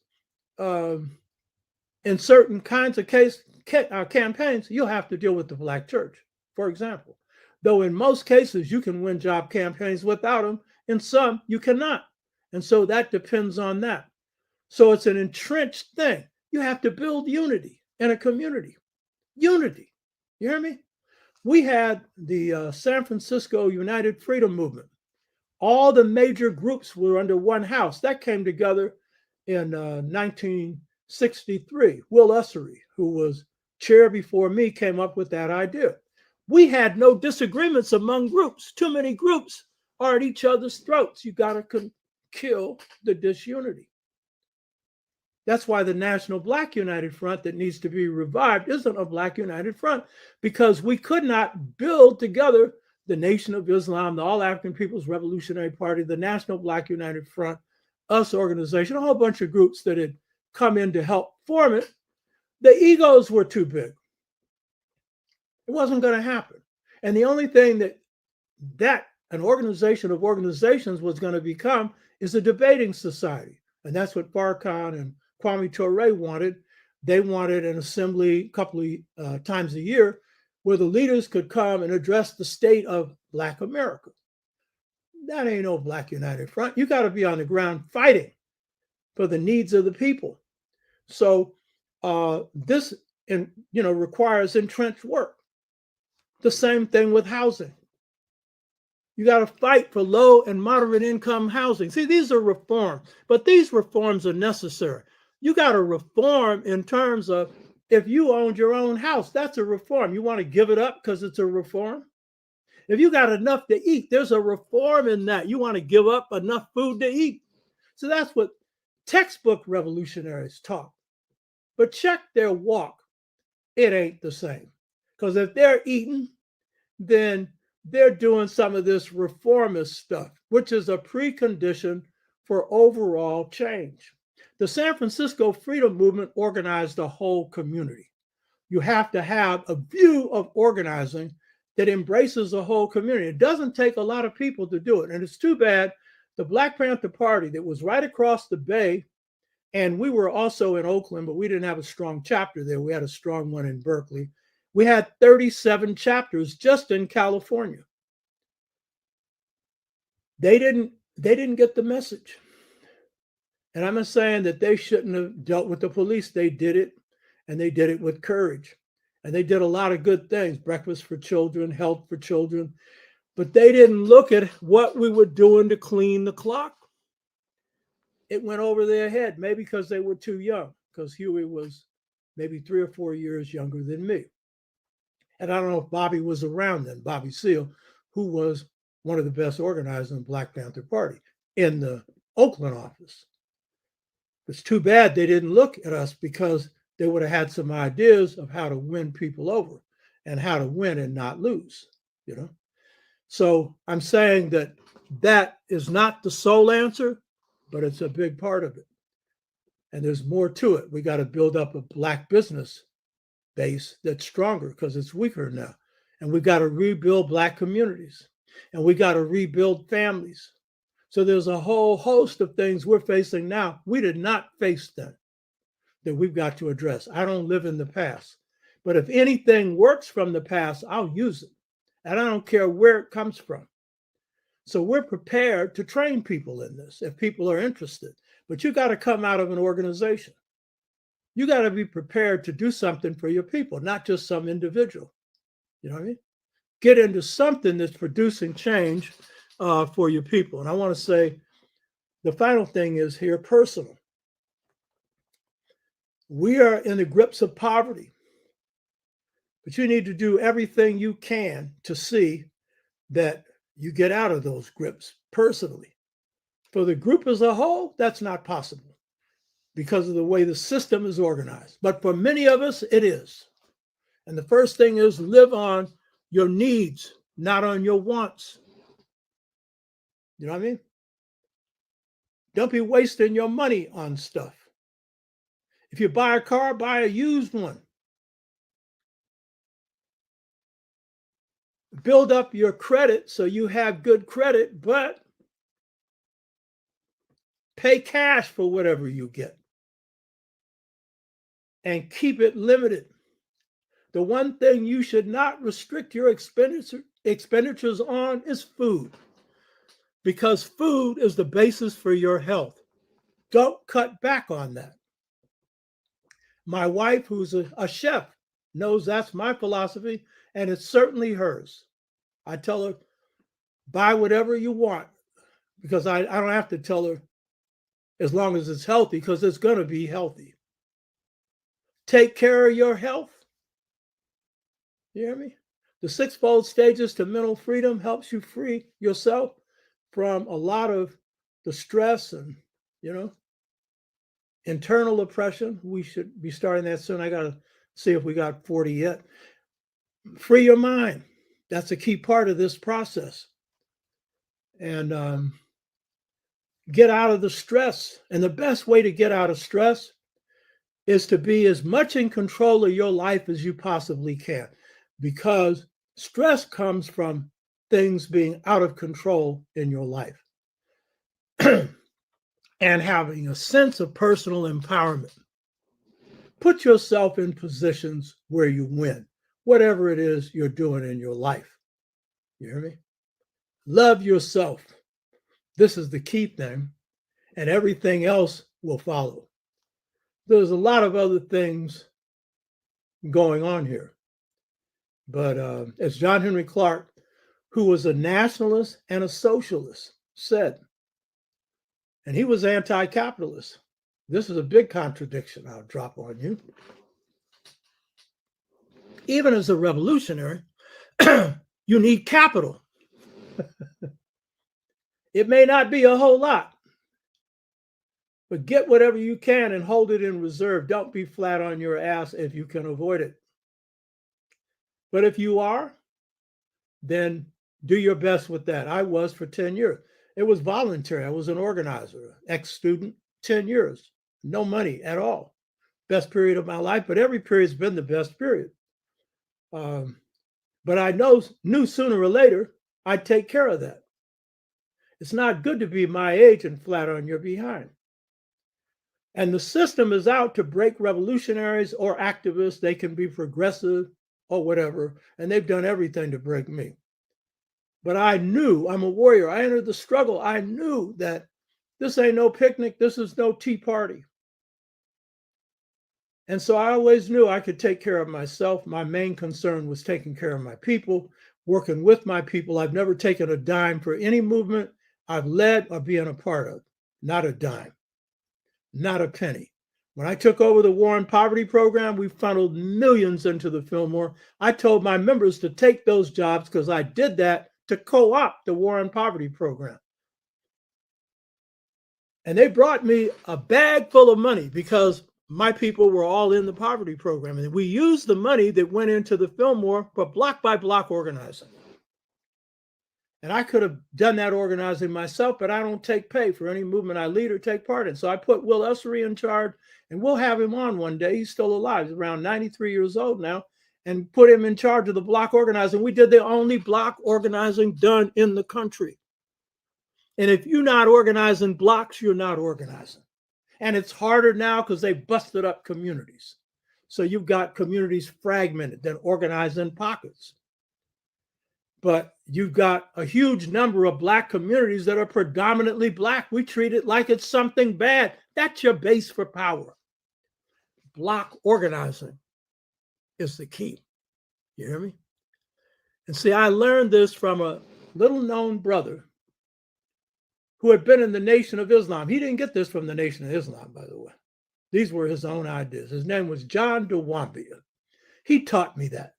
in certain kinds of campaigns, you'll have to deal with the Black church, for example. Though in most cases, you can win job campaigns without them. In some, you cannot. And so that depends on that. So it's an entrenched thing. You have to build unity in a community. Unity. You hear me? We had the San Francisco United Freedom Movement. All the major groups were under one house. That came together in 1963. Will Ussery, who was chair before me, came up with that idea. We had no disagreements among groups. Too many groups are at each other's throats. You got to kill the disunity. That's why the National Black United Front that needs to be revived isn't a Black United Front, because we could not build together the Nation of Islam, the All African People's Revolutionary Party, the National Black United Front, US organization, a whole bunch of groups that had come in to help form it. The egos were too big. It wasn't going to happen. And the only thing that an organization of organizations was going to become is a debating society. And that's what Farrakhan and Kwame Ture wanted. They wanted an assembly a couple of times a year where the leaders could come and address the state of Black America. That ain't no Black United Front. You got to be on the ground fighting for the needs of the people. So this requires entrenched work. The same thing with housing. You got to fight for low and moderate income housing. See, these are reforms, but these reforms are necessary. You got to reform in terms of, if you owned your own house, that's a reform. You want to give it up because it's a reform? If you got enough to eat, there's a reform in that. You want to give up enough food to eat. So that's what textbook revolutionaries talk. But check their walk. It ain't the same. Because if they're eating, then they're doing some of this reformist stuff, which is a precondition for overall change. The San Francisco Freedom Movement organized a whole community. You have to have a view of organizing that embraces the whole community. It doesn't take a lot of people to do it. And it's too bad the Black Panther Party that was right across the bay, and we were also in Oakland, but we didn't have a strong chapter there. We had a strong one in Berkeley. We had 37 chapters just in California. They didn't get the message. And I'm not saying that they shouldn't have dealt with the police. They did it, and they did it with courage. And they did a lot of good things, breakfast for children, health for children. But they didn't look at what we were doing to clean the clock. It went over their head, maybe because they were too young, because Huey was maybe 3 or 4 years younger than me. And I don't know if Bobby was around then, Bobby Seale, who was one of the best organizers in the Black Panther Party in the Oakland office. It's too bad they didn't look at us, because they would have had some ideas of how to win people over and how to win and not lose, you know? So I'm saying that is not the sole answer, but it's a big part of it. And there's more to it. We got to build up a Black business base that's stronger because it's weaker now. And we got to rebuild Black communities, and we got to rebuild families. So there's a whole host of things we're facing now we did not face then that we've got to address. I don't live in the past, but if anything works from the past, I'll use it. And I don't care where it comes from. So we're prepared to train people in this if people are interested. But you got to come out of an organization. You got to be prepared to do something for your people, not just some individual. You know what I mean? Get into something that's producing change for your people. And I want to say the final thing is here personal. We are in the grips of poverty, but you need to do everything you can to see that you get out of those grips personally. For the group as a whole, that's not possible because of the way the system is organized. But for many of us, it is. And the first thing is live on your needs, not on your wants. You know what I mean? Don't be wasting your money on stuff. If you buy a car, buy a used one. Build up your credit so you have good credit, but pay cash for whatever you get. And keep it limited. The one thing you should not restrict your expenditures on is food, because food is the basis for your health. Don't cut back on that. My wife, who's a chef, knows that's my philosophy, and it's certainly hers. I tell her, buy whatever you want, because I don't have to tell her as long as it's healthy, because it's going to be healthy. Take care of your health. You hear me? The 6-fold stages to mental freedom helps you free yourself from a lot of the stress and, internal oppression. We should be starting that soon. I got to see if we got 40 yet. Free your mind. That's a key part of this process. And get out of the stress. And the best way to get out of stress is to be as much in control of your life as you possibly can, because stress comes from things being out of control in your life. And having a sense of personal empowerment. Put yourself in positions where you win, whatever it is you're doing in your life. You hear me? Love yourself. This is the key thing, and everything else will follow. There's a lot of other things going on here. But as John Henry Clark, who was a nationalist and a socialist, said, and he was anti-capitalist. This is a big contradiction I'll drop on you. Even as a revolutionary, you need capital. It may not be a whole lot, but get whatever you can and hold it in reserve. Don't be flat on your ass if you can avoid it. But if you are, then do your best with that. I was for 10 years. It was voluntary. I was an organizer, ex-student, 10 years, no money at all. Best period of my life, but every period's been the best period. But I knew sooner or later I'd take care of that. It's not good to be my age and flat on your behind. And the system is out to break revolutionaries or activists. They can be progressive or whatever, and they've done everything to break me. But I knew, I'm a warrior. I entered the struggle. I knew that this ain't no picnic. This is no tea party. And so I always knew I could take care of myself. My main concern was taking care of my people, working with my people. I've never taken a dime for any movement I've led or been a part of. Not a dime, not a penny. When I took over the War on Poverty program, we funneled millions into the Fillmore. I told my members to take those jobs because I did that to co-opt the War on Poverty program. And they brought me a bag full of money because my people were all in the poverty program. And we used the money that went into the Fillmore for block by block organizing. And I could have done that organizing myself, but I don't take pay for any movement I lead or take part in. So I put Will Ussery in charge, and we'll have him on one day. He's still alive. He's around 93 years old now, and put him in charge of the block organizing. We did the only block organizing done in the country. And if you're not organizing blocks, you're not organizing. And it's harder now because they busted up communities. So you've got communities fragmented, then organized in pockets. But you've got a huge number of Black communities that are predominantly Black. We treat it like it's something bad. That's your base for power. Block organizing is the key. You hear me? And see, I learned this from a little known brother who had been in the Nation of Islam. He didn't get this from the Nation of Islam, by the way. These were his own ideas. His name was John Dewambia. He taught me that.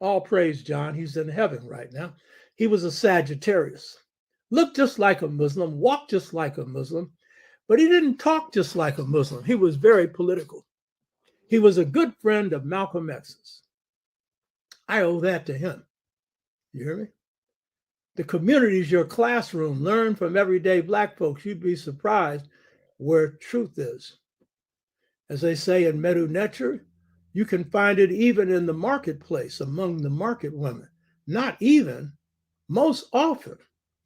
All praise John. He's in heaven right now. He was a Sagittarius. Looked just like a Muslim, walked just like a Muslim, but he didn't talk just like a Muslim. He was very political. He was a good friend of Malcolm X's. I owe that to him. You hear me? The community is your classroom. Learn from everyday Black folks. You'd be surprised where truth is. As they say in Medu Neter, you can find it even in the marketplace among the market women. Not even, most often.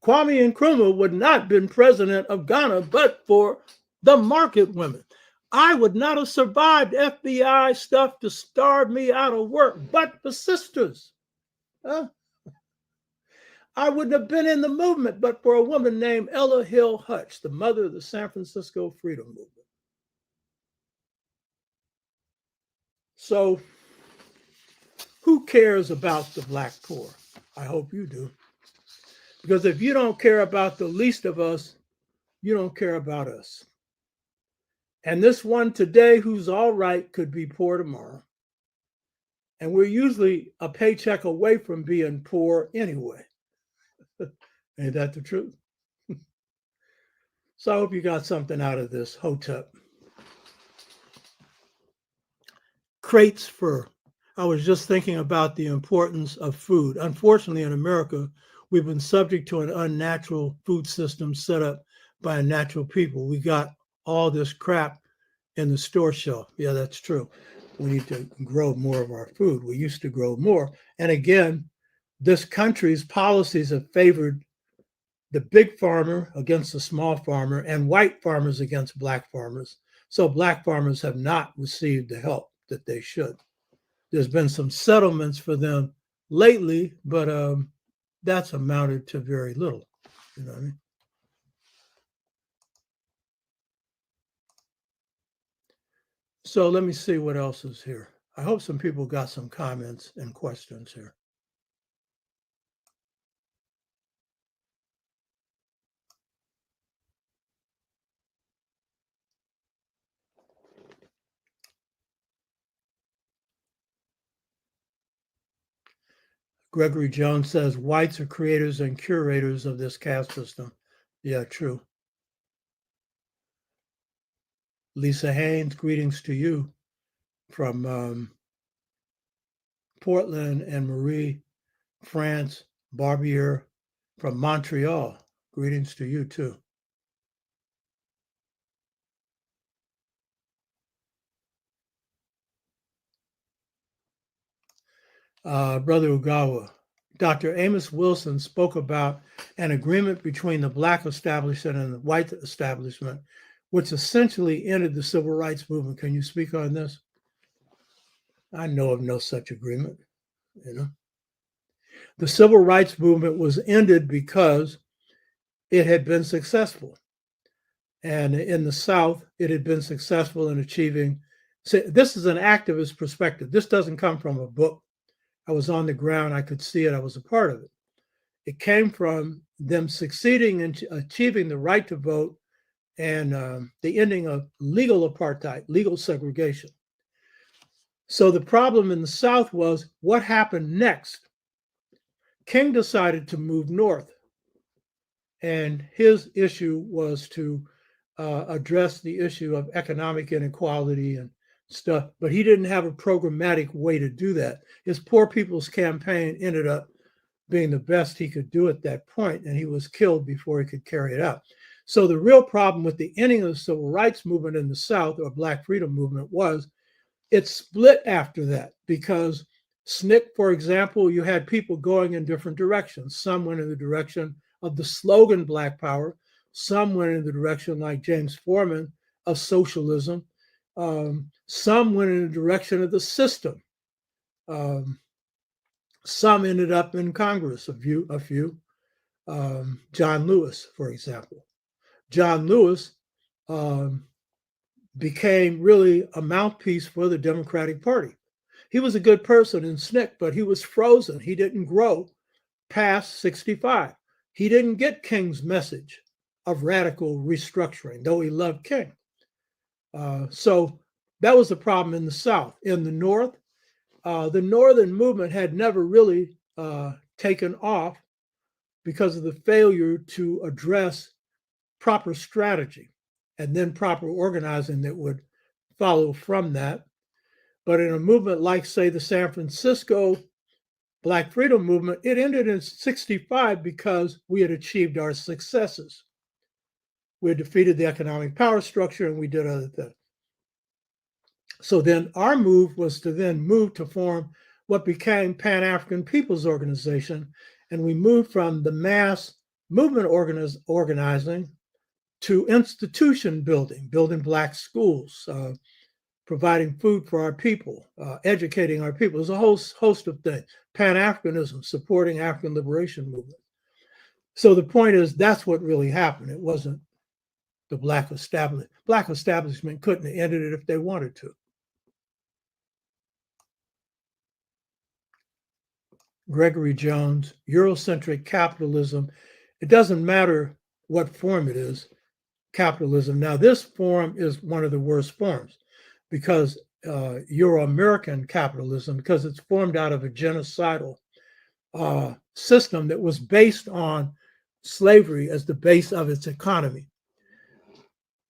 Kwame Nkrumah would not have been president of Ghana but for the market women. I would not have survived FBI stuff to starve me out of work but for sisters. I wouldn't have been in the movement but for a woman named Ella Hill Hutch, the mother of the San Francisco Freedom Movement. So who cares about the Black poor? I hope you do. Because if you don't care about the least of us, you don't care about us. And this one today who's all right could be poor tomorrow. And we're usually a paycheck away from being poor anyway. Ain't that the truth? So I hope you got something out of this. Hotep. Crates fur. I was just thinking about the importance of food. Unfortunately, in America, we've been subject to an unnatural food system set up by unnatural people. We got all this crap in the store shelf. Yeah, that's true. We need to grow more of our food. We used to grow more. And again, this country's policies have favored the big farmer against the small farmer and white farmers against Black farmers. So Black farmers have not received the help that they should. There's been some settlements for them lately, but that's amounted to very little. You know what I mean? So let me see what else is here. I hope some people got some comments and questions here. Gregory Jones says whites are creators and curators of this caste system. Yeah, true. Lisa Haynes, greetings to you from Portland, and Marie France Barbier from Montreal. Greetings to you too. Brother Ugawa, Dr. Amos Wilson spoke about an agreement between the Black establishment and the white establishment, which essentially ended the civil rights movement. Can you speak on this? I know of no such agreement. You know, the civil rights movement was ended because it had been successful. And in the South, it had been successful in achieving. This is an activist perspective. This doesn't come from a book. I was on the ground. I could see it. I was a part of it. It came from them succeeding in achieving the right to vote and the ending of legal apartheid, legal segregation. So the problem in the South was what happened next. King decided to move north, and his issue was to address the issue of economic inequality and stuff, but he didn't have a programmatic way to do that. His Poor People's Campaign ended up being the best he could do at that point, and he was killed before he could carry it out. So the real problem with the ending of the civil rights movement in the South, or Black freedom movement, was it split after that because SNCC, for example, you had people going in different directions. Some went in the direction of the slogan Black Power. Some went in the direction, like James Forman, of socialism. Some went in the direction of the system. Some ended up in Congress, a few. John Lewis, for example. John Lewis became really a mouthpiece for the Democratic Party. He was a good person in SNCC, but he was frozen. He didn't grow past 65. He didn't get King's message of radical restructuring, though he loved King. So that was the problem in the South. In the North, the Northern movement had never really taken off because of the failure to address proper strategy and then proper organizing that would follow from that. But in a movement like, say, the San Francisco Black Freedom Movement, it ended in 65 because we had achieved our successes. We had defeated the economic power structure and we did other things. So then our move was to then move to form what became Pan-African People's Organization. And we moved from the mass movement organizing to institution building Black schools, providing food for our people, educating our people. There's a whole host of things. Pan-Africanism, supporting African liberation movement. So the point is, that's what really happened. It wasn't the Black establishment. Black establishment couldn't have ended it if they wanted to. Gregory Jones, Eurocentric capitalism. It doesn't matter what form it is, capitalism. Now, this form is one of the worst forms because Euro-American capitalism, because it's formed out of a genocidal system that was based on slavery as the base of its economy.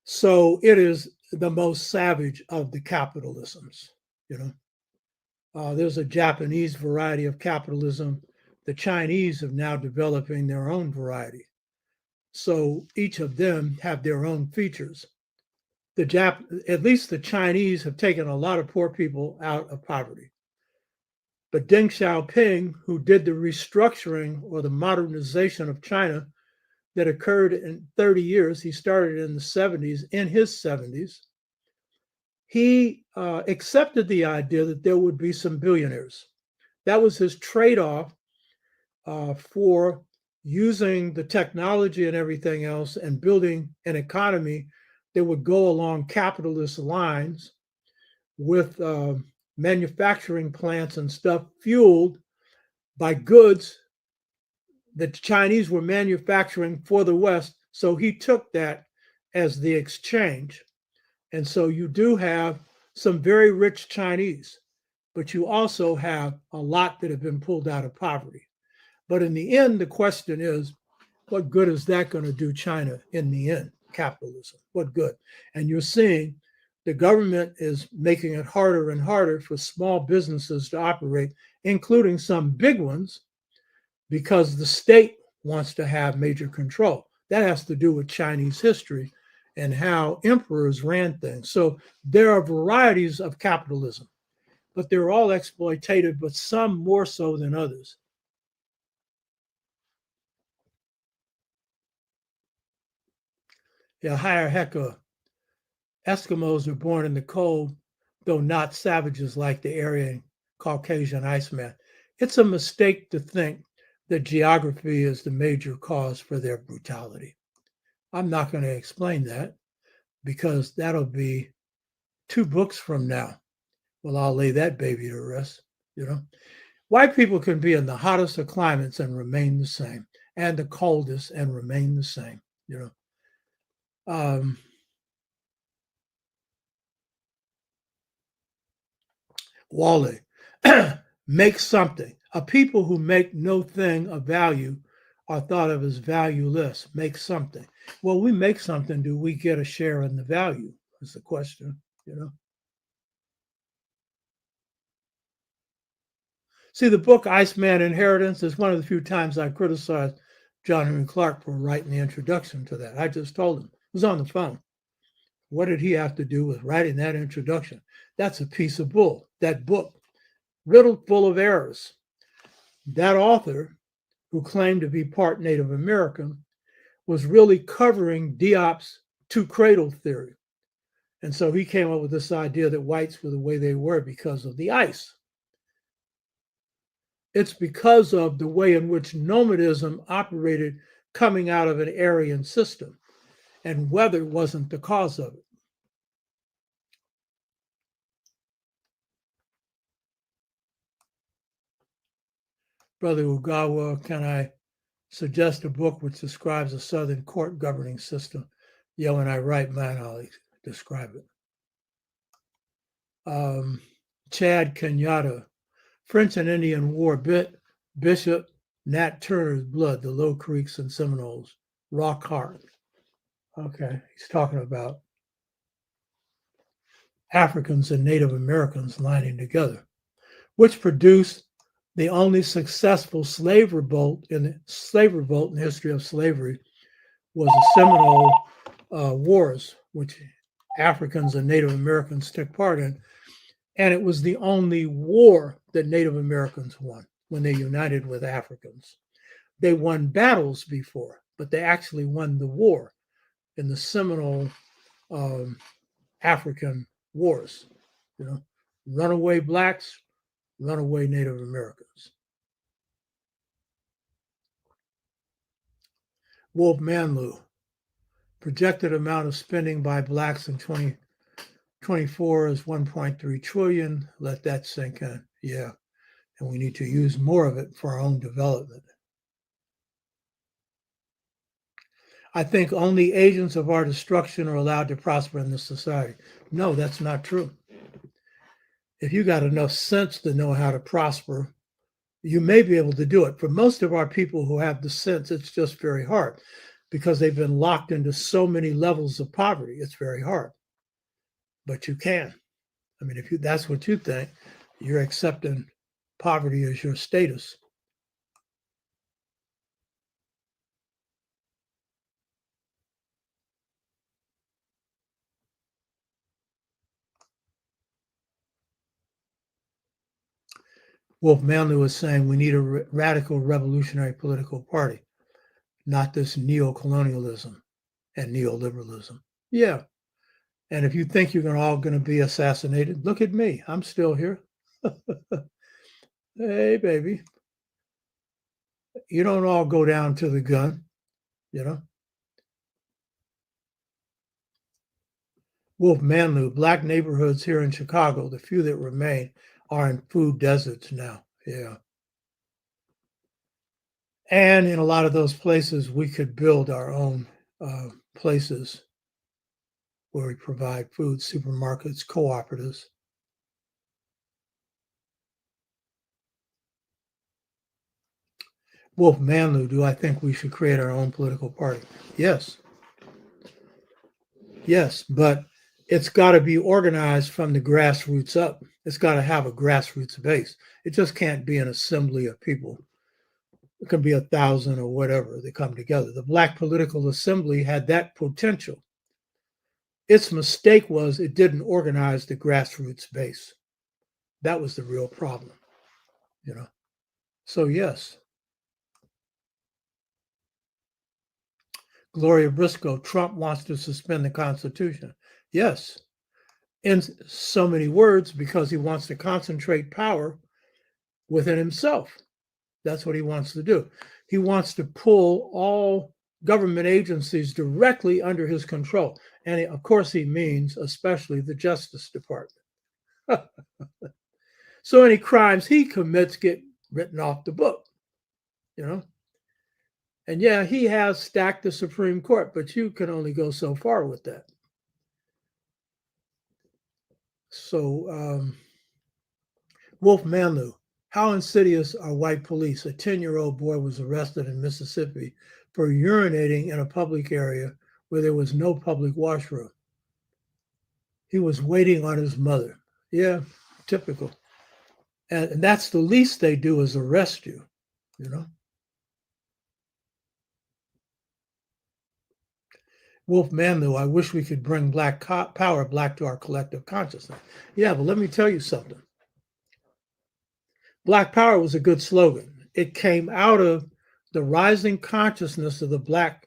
So it is the most savage of the capitalisms, you know. There's a Japanese variety of capitalism. The Chinese are now developing their own variety. So each of them have their own features. At least the Chinese have taken a lot of poor people out of poverty. But Deng Xiaoping, who did the restructuring or the modernization of China that occurred in 30 years, he started in the 70s, in his 70s, he accepted the idea that there would be some billionaires. That was his trade-off for using the technology and everything else and building an economy that would go along capitalist lines with manufacturing plants and stuff fueled by goods that the Chinese were manufacturing for the West. So he took that as the exchange. And so you do have some very rich Chinese, but you also have a lot that have been pulled out of poverty. But in the end, the question is, what good is that going to do China in the end? Capitalism, what good? And you're seeing the government is making it harder and harder for small businesses to operate, including some big ones, because the state wants to have major control. That has to do with Chinese history and how emperors ran things. So there are varieties of capitalism, but they're all exploitative, but some more so than others. Yeah, higher hecker. Eskimos are born in the cold, though not savages like the Aryan Caucasian Iceman. It's a mistake to think that geography is the major cause for their brutality. I'm not going to explain that because that'll be 2 books from now. Well, I'll lay that baby to rest, you know. White people can be in the hottest of climates and remain the same, and the coldest and remain the same, you know. Wally, make something. A people who make no thing of value are thought of as valueless. Make something. Well, we make something. Do we get a share in the value? Is the question, you know. See, the book Iceman Inheritance is one of the few times I criticized John Henry Clark for writing the introduction to that. I just told him, it was on the phone. What did he have to do with writing that introduction? That's a piece of bull. That book, riddled full of errors. That author, who claimed to be part Native American, was really covering Diop's two-cradle theory. And so he came up with this idea that whites were the way they were because of the ice. It's because of the way in which nomadism operated coming out of an Aryan system, and weather wasn't the cause of it. Brother Ugawa, can I suggest a book which describes a Southern court governing system? Yeah, when I write mine, I'll describe it. Chad Kenyatta, French and Indian War, Bishop Nat Turner's Blood, the Low Creeks and Seminoles, Rock Hard. Okay, he's talking about Africans and Native Americans lining together, which produced the only successful slave revolt in the history of slavery was the Seminole Wars, which Africans and Native Americans took part in. And it was the only war that Native Americans won when they united with Africans. They won battles before, but they actually won the war in the Seminole African wars. You know, runaway blacks, runaway Native Americans. Wolf Manlou, projected amount of spending by blacks in 2024 is 1.3 trillion. Let that sink in. Yeah. And we need to use more of it for our own development. I think only agents of our destruction are allowed to prosper in this society. No, that's not true. If you got enough sense to know how to prosper, you may be able to do it. For most of our people who have the sense, it's just very hard because they've been locked into so many levels of poverty. It's very hard. But you can. I mean, if that's what you think, you're accepting poverty as your status. Wolf Manlou was saying we need a radical revolutionary political party, not this neo-colonialism and neoliberalism. Yeah. And if you think you're all going to be assassinated, look at me. I'm still here. Hey, baby. You don't all go down to the gun, you know. Wolf Manlou, black neighborhoods here in Chicago, the few that remain, are in food deserts now. Yeah. And in a lot of those places, we could build our own places where we provide food, supermarkets, cooperatives. Wolf Manlou, do I think we should create our own political party? Yes. Yes, but it's got to be organized from the grassroots up. It's got to have a grassroots base. It just can't be an assembly of people. It can be 1,000 or whatever that come together. The Black Political Assembly had that potential. Its mistake was it didn't organize the grassroots base. That was the real problem, you know. So yes. Gloria Briscoe, Trump wants to suspend the Constitution. Yes, in so many words, because he wants to concentrate power within himself. That's what he wants to do. He wants to pull all government agencies directly under his control. And of course, he means especially the Justice Department. So any crimes he commits get written off the book, you know. And yeah, he has stacked the Supreme Court, but you can only go so far with that. So, Wolf Manlou, how insidious are white police? A 10-year-old boy was arrested in Mississippi for urinating in a public area where there was no public washroom. He was waiting on his mother. Yeah, typical. And that's the least they do is arrest you, you know. Wolf Manlu, I wish we could bring black power back to our collective consciousness. Yeah, but let me tell you something. Black power was a good slogan. It came out of the rising consciousness of the Black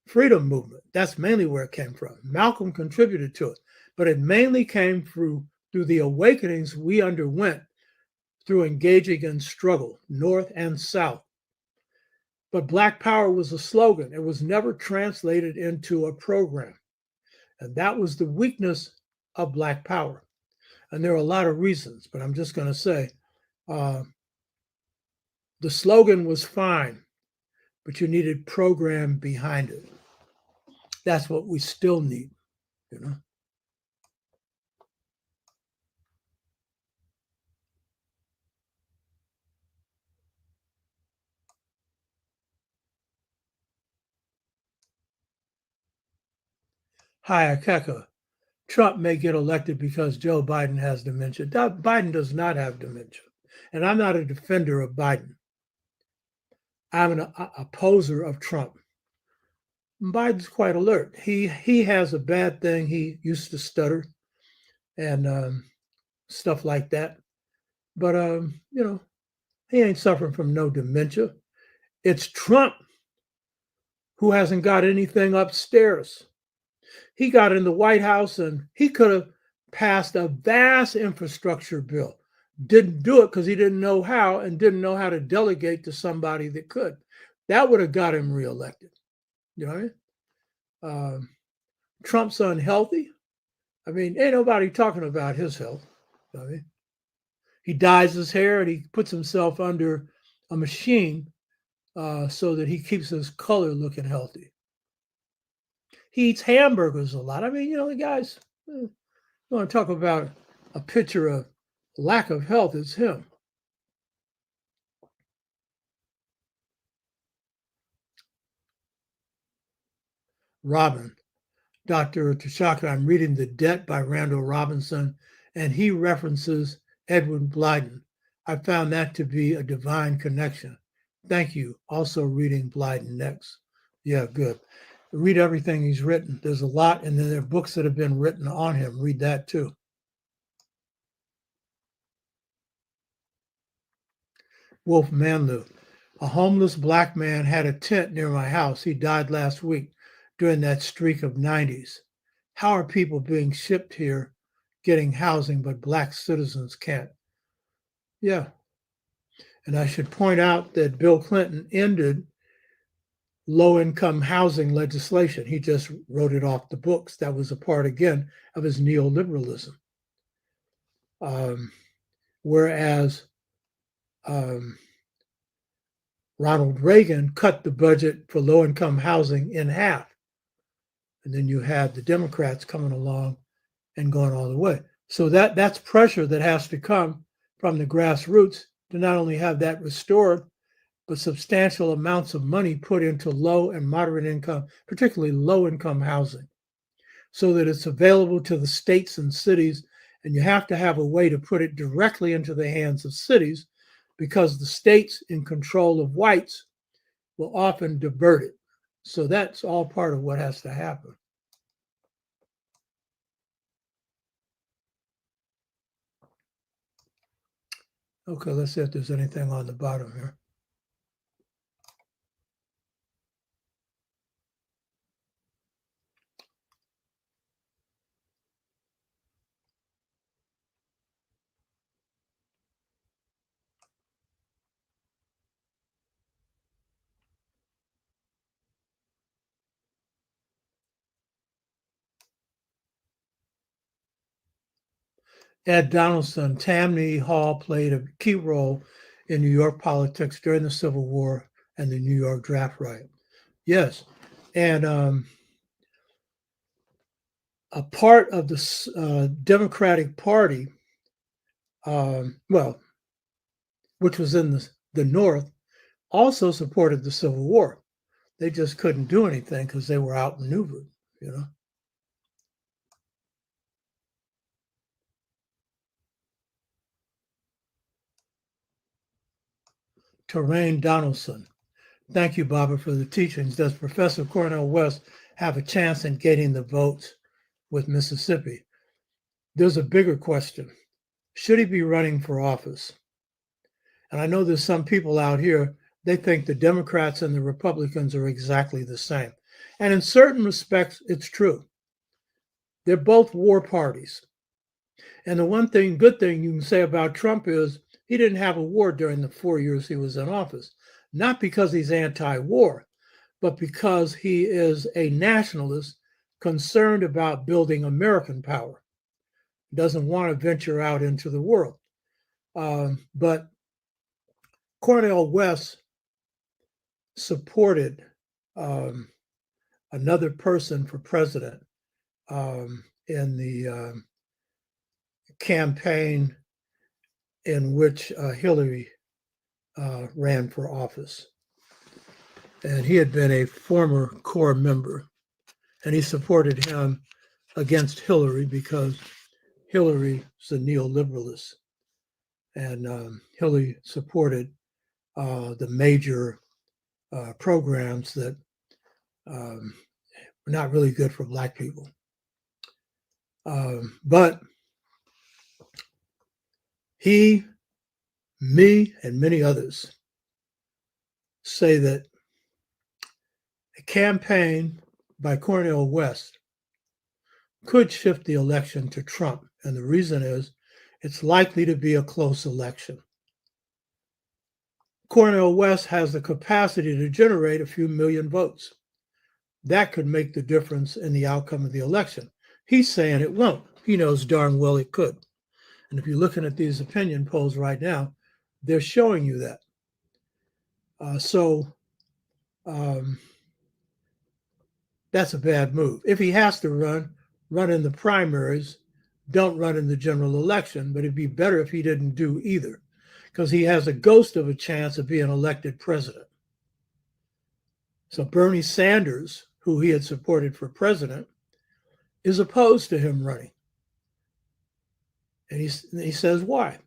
freedom movement. That's mainly where it came from. Malcolm contributed to it, but it mainly came through the awakenings we underwent through engaging in struggle, North and South. But Black power was a slogan. It was never translated into a program. And that was the weakness of Black power. And there are a lot of reasons, but I'm just going to say the slogan was fine, but you needed program behind it. That's what we still need, you know. Hi, Akeka. Trump may get elected because Joe Biden has dementia. Biden does not have dementia. And I'm not a defender of Biden. I'm an opposer of Trump. Biden's quite alert. He has a bad thing. He used to stutter and stuff like that. But, you know, he ain't suffering from no dementia. It's Trump who hasn't got anything upstairs. He got in the White House and he could have passed a vast infrastructure bill. Didn't do it because he didn't know how and didn't know how to delegate to somebody that could. That would have got him reelected. You know what I mean? Trump's unhealthy. I mean, ain't nobody talking about his health. You know what I mean? He dyes his hair and he puts himself under a machine so that he keeps his color looking healthy. He eats hamburgers a lot. I mean, you know, the guys, you want to talk about a picture of lack of health, it's him. Robin, Dr. Tashaka, I'm reading The Debt by Randall Robinson, and he references Edwin Blyden. I found that to be a divine connection. Thank you. Also reading Blyden next. Yeah, good. Read everything he's written. There's a lot, and then there are books that have been written on him. Read that too. Wolf Manlu. A homeless black man had a tent near my house. He died last week during that streak of 90s. How are people being shipped here getting housing, but black citizens can't? Yeah. And I should point out that Bill Clinton ended low-income housing legislation. He just wrote it off the books. That was a part, again, of his neoliberalism. Whereas Ronald Reagan cut the budget for low-income housing in half. And then you had the Democrats coming along and going all the way. So that's pressure that has to come from the grassroots to not only have that restored, but substantial amounts of money put into low and moderate income, particularly low income housing, so that it's available to the states and cities. And you have to have a way to put it directly into the hands of cities, because the states in control of whites will often divert it. So that's all part of what has to happen. Okay, let's see if there's anything on the bottom here. Ed Donaldson, Tammany Hall played a key role in New York politics during the Civil War and the New York draft riot. Yes. And a part of the Democratic Party, which was in the North, also supported the Civil War. They just couldn't do anything because they were outmaneuvered, you know. Terrain Donaldson. Thank you, Barbara, for the teachings. Does Professor Cornel West have a chance in getting the votes with Mississippi? There's a bigger question. Should he be running for office? And I know there's some people out here, they think the Democrats and the Republicans are exactly the same. And in certain respects, it's true. They're both war parties. And the one thing, good thing you can say about Trump is he didn't have a war during the 4 years he was in office. Not because he's anti-war, but because he is a nationalist concerned about building American power. Doesn't want to venture out into the world. But Cornel West supported another person for president in the campaign in which Hillary ran for office. And he had been a former core member, and he supported him against Hillary because Hillary's a neoliberalist, and Hillary supported the major programs that were not really good for Black people. But he, me, and many others say that a campaign by Cornel West could shift the election to Trump. And the reason is it's likely to be a close election. Cornel West has the capacity to generate a few million votes. That could make the difference in the outcome of the election. He's saying it won't. He knows darn well it could. And if you're looking at these opinion polls right now, they're showing you that. That's a bad move. If he has to run in the primaries, don't run in the general election, but it'd be better if he didn't do either, because he has a ghost of a chance of being elected president. So Bernie Sanders, who he had supported for president, is opposed to him running. And he says, why?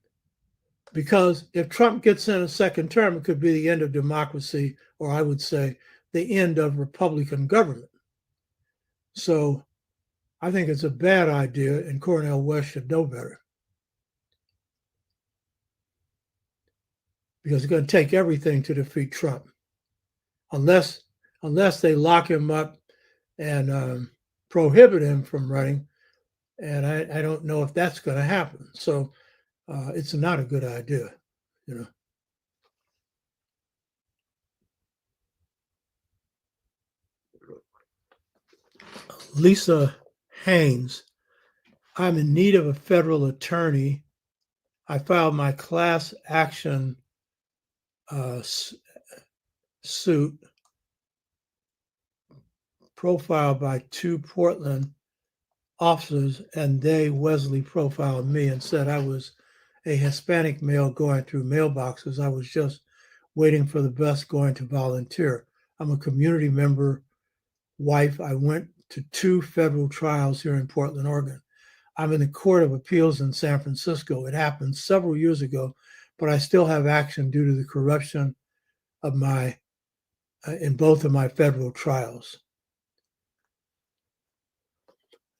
Because if Trump gets in a second term, it could be the end of democracy, or I would say the end of Republican government. So I think it's a bad idea, and Cornel West should know better. Because it's going to take everything to defeat Trump. Unless they lock him up and prohibit him from running. And I don't know if that's going to happen. So it's not a good idea, you know. Lisa Haynes, I'm in need of a federal attorney. I filed my class action suit profiled by 2 Portland officers, and Wesley profiled me and said I was a Hispanic male going through mailboxes. I was just waiting for the bus going to volunteer. I'm a community member wife. I went to 2 federal trials here in Portland, Oregon. I'm in the Court of Appeals in San Francisco. It happened several years ago, but I still have action due to the corruption of in both of my federal trials.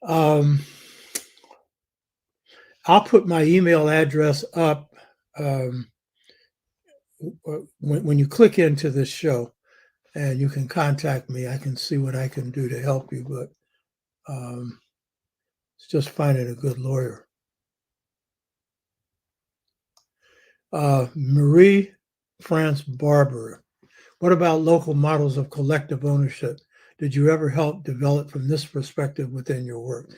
I'll put my email address up when you click into this show, and you can contact me. I can see what I can do to help you, but it's just finding a good lawyer. Marie France Barber, what about local models of collective ownership? Did you ever help develop from this perspective within your work?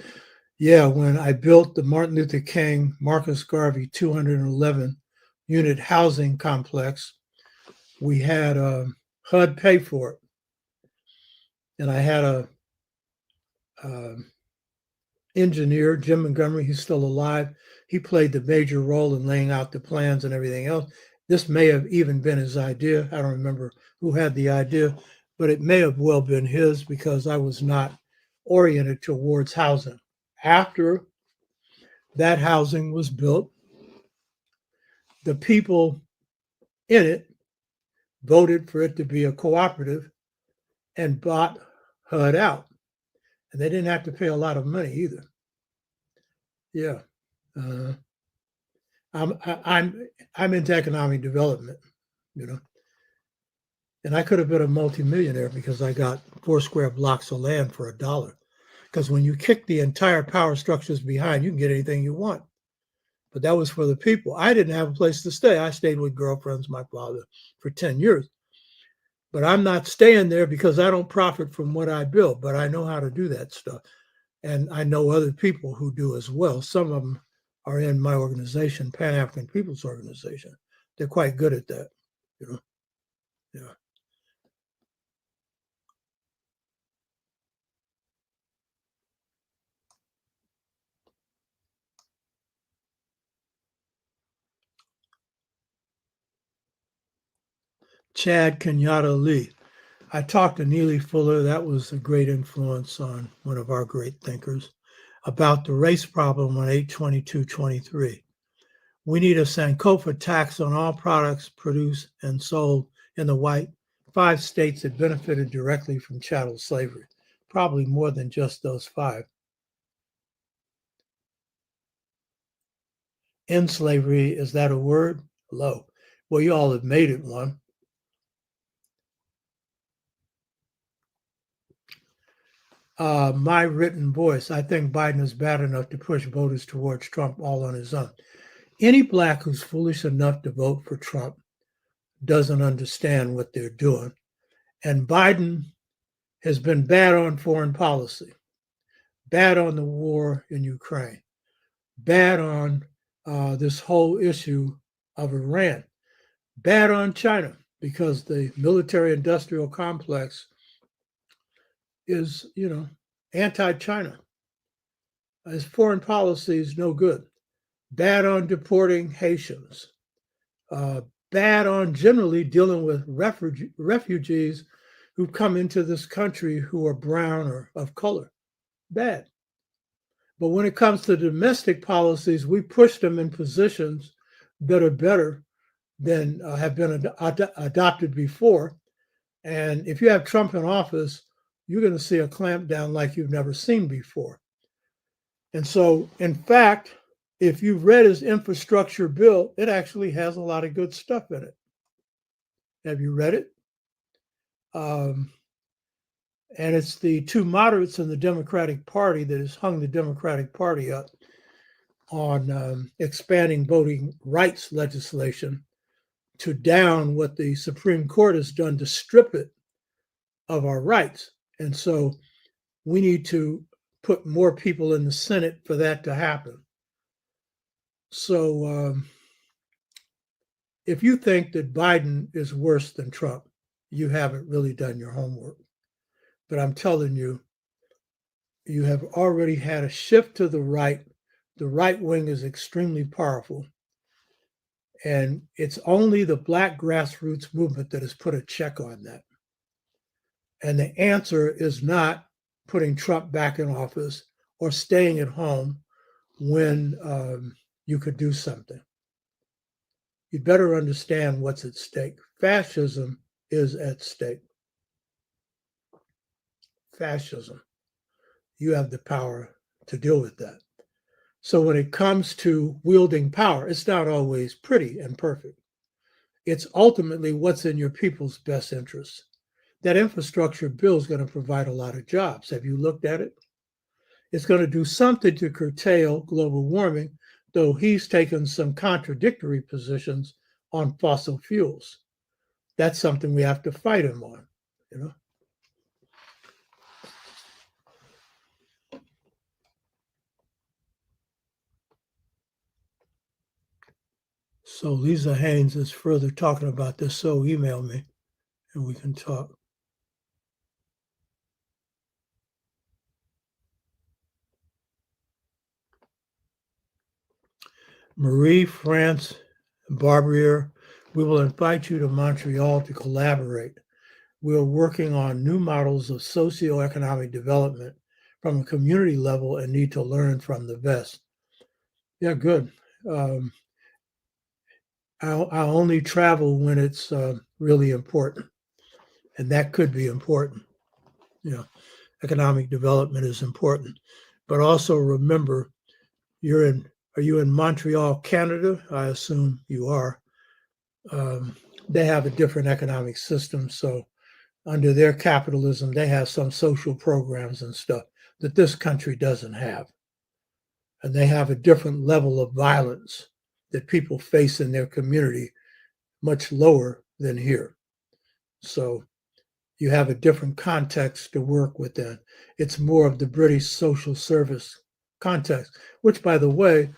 Yeah, when I built the Martin Luther King, Marcus Garvey 211 unit housing complex, we had HUD pay for it. And I had a engineer, Jim Montgomery, he's still alive. He played the major role in laying out the plans and everything else. This may have even been his idea. I don't remember who had the idea, but it may have well been his, because I was not oriented towards housing. After that housing was built, the people in it voted for it to be a cooperative and bought HUD out. And they didn't have to pay a lot of money either. Yeah. I'm into economic development, you know. And I could have been a multimillionaire because I got 4 square blocks of land for $1. Because when you kick the entire power structures behind, you can get anything you want. But that was for the people. I didn't have a place to stay. I stayed with girlfriends, my father, for 10 years. But I'm not staying there because I don't profit from what I build, but I know how to do that stuff. And I know other people who do as well. Some of them are in my organization, Pan African People's Organization. They're quite good at that, you know. Yeah. Chad Kenyatta Lee. I talked to Neely Fuller. That was a great influence on one of our great thinkers about the race problem on 8/22/23. We need a Sankofa tax on all products produced and sold in the white 5 states that benefited directly from chattel slavery. Probably more than just those 5. End slavery, is that a word? Low. Well, you all have made it one. My written voice. I think Biden is bad enough to push voters towards Trump all on his own. Any black who's foolish enough to vote for Trump doesn't understand what they're doing. And Biden has been bad on foreign policy, bad on the war in Ukraine, bad on this whole issue of Iran, bad on China, because the military-industrial complex is, you know, anti-China. His foreign policy is no good. Bad on deporting Haitians. Bad on generally dealing with refugees who come into this country who are brown or of color. Bad. But when it comes to domestic policies, we push them in positions that are better than have been adopted before. And if you have Trump in office, you're going to see a clampdown like you've never seen before. And so, in fact, if you've read his infrastructure bill, it actually has a lot of good stuff in it. Have you read it? And it's the 2 moderates in the Democratic Party that has hung the Democratic Party up on expanding voting rights legislation to down what the Supreme Court has done to strip it of our rights. And so we need to put more people in the Senate for that to happen. So if you think that Biden is worse than Trump, you haven't really done your homework. But I'm telling you, you have already had a shift to the right. The right wing is extremely powerful. And it's only the black grassroots movement that has put a check on that. And the answer is not putting Trump back in office or staying at home when you could do something. You better understand what's at stake. Fascism is at stake. Fascism. You have the power to deal with that. So when it comes to wielding power, it's not always pretty and perfect. It's ultimately what's in your people's best interests. That infrastructure bill is going to provide a lot of jobs. Have you looked at it? It's going to do something to curtail global warming, though he's taken some contradictory positions on fossil fuels. That's something we have to fight him on, you know. So Lisa Haynes is further talking about this, so email me and we can talk. Marie France Barbier, we will invite you to Montreal to collaborate. We are working on new models of socioeconomic development from a community level and need to learn from the best. Yeah, good. I only travel when it's really important, and that could be important. You know, economic development is important, but also remember, are you in Montreal, Canada? I assume you are. They have a different economic system, so under their capitalism, they have some social programs and stuff that this country doesn't have, and they have a different level of violence that people face in their community, much lower than here. So you have a different context to work within. It's more of the British social service context, which, by the way,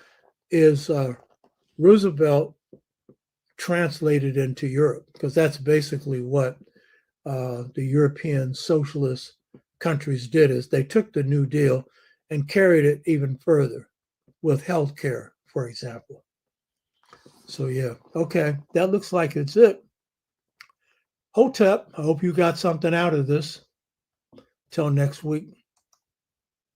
is Roosevelt translated into Europe, because that's basically what the European socialist countries did, is they took the New Deal and carried it even further with healthcare, for example. So yeah, okay, that looks like it's it. Hotep, I hope you got something out of this. Till next week.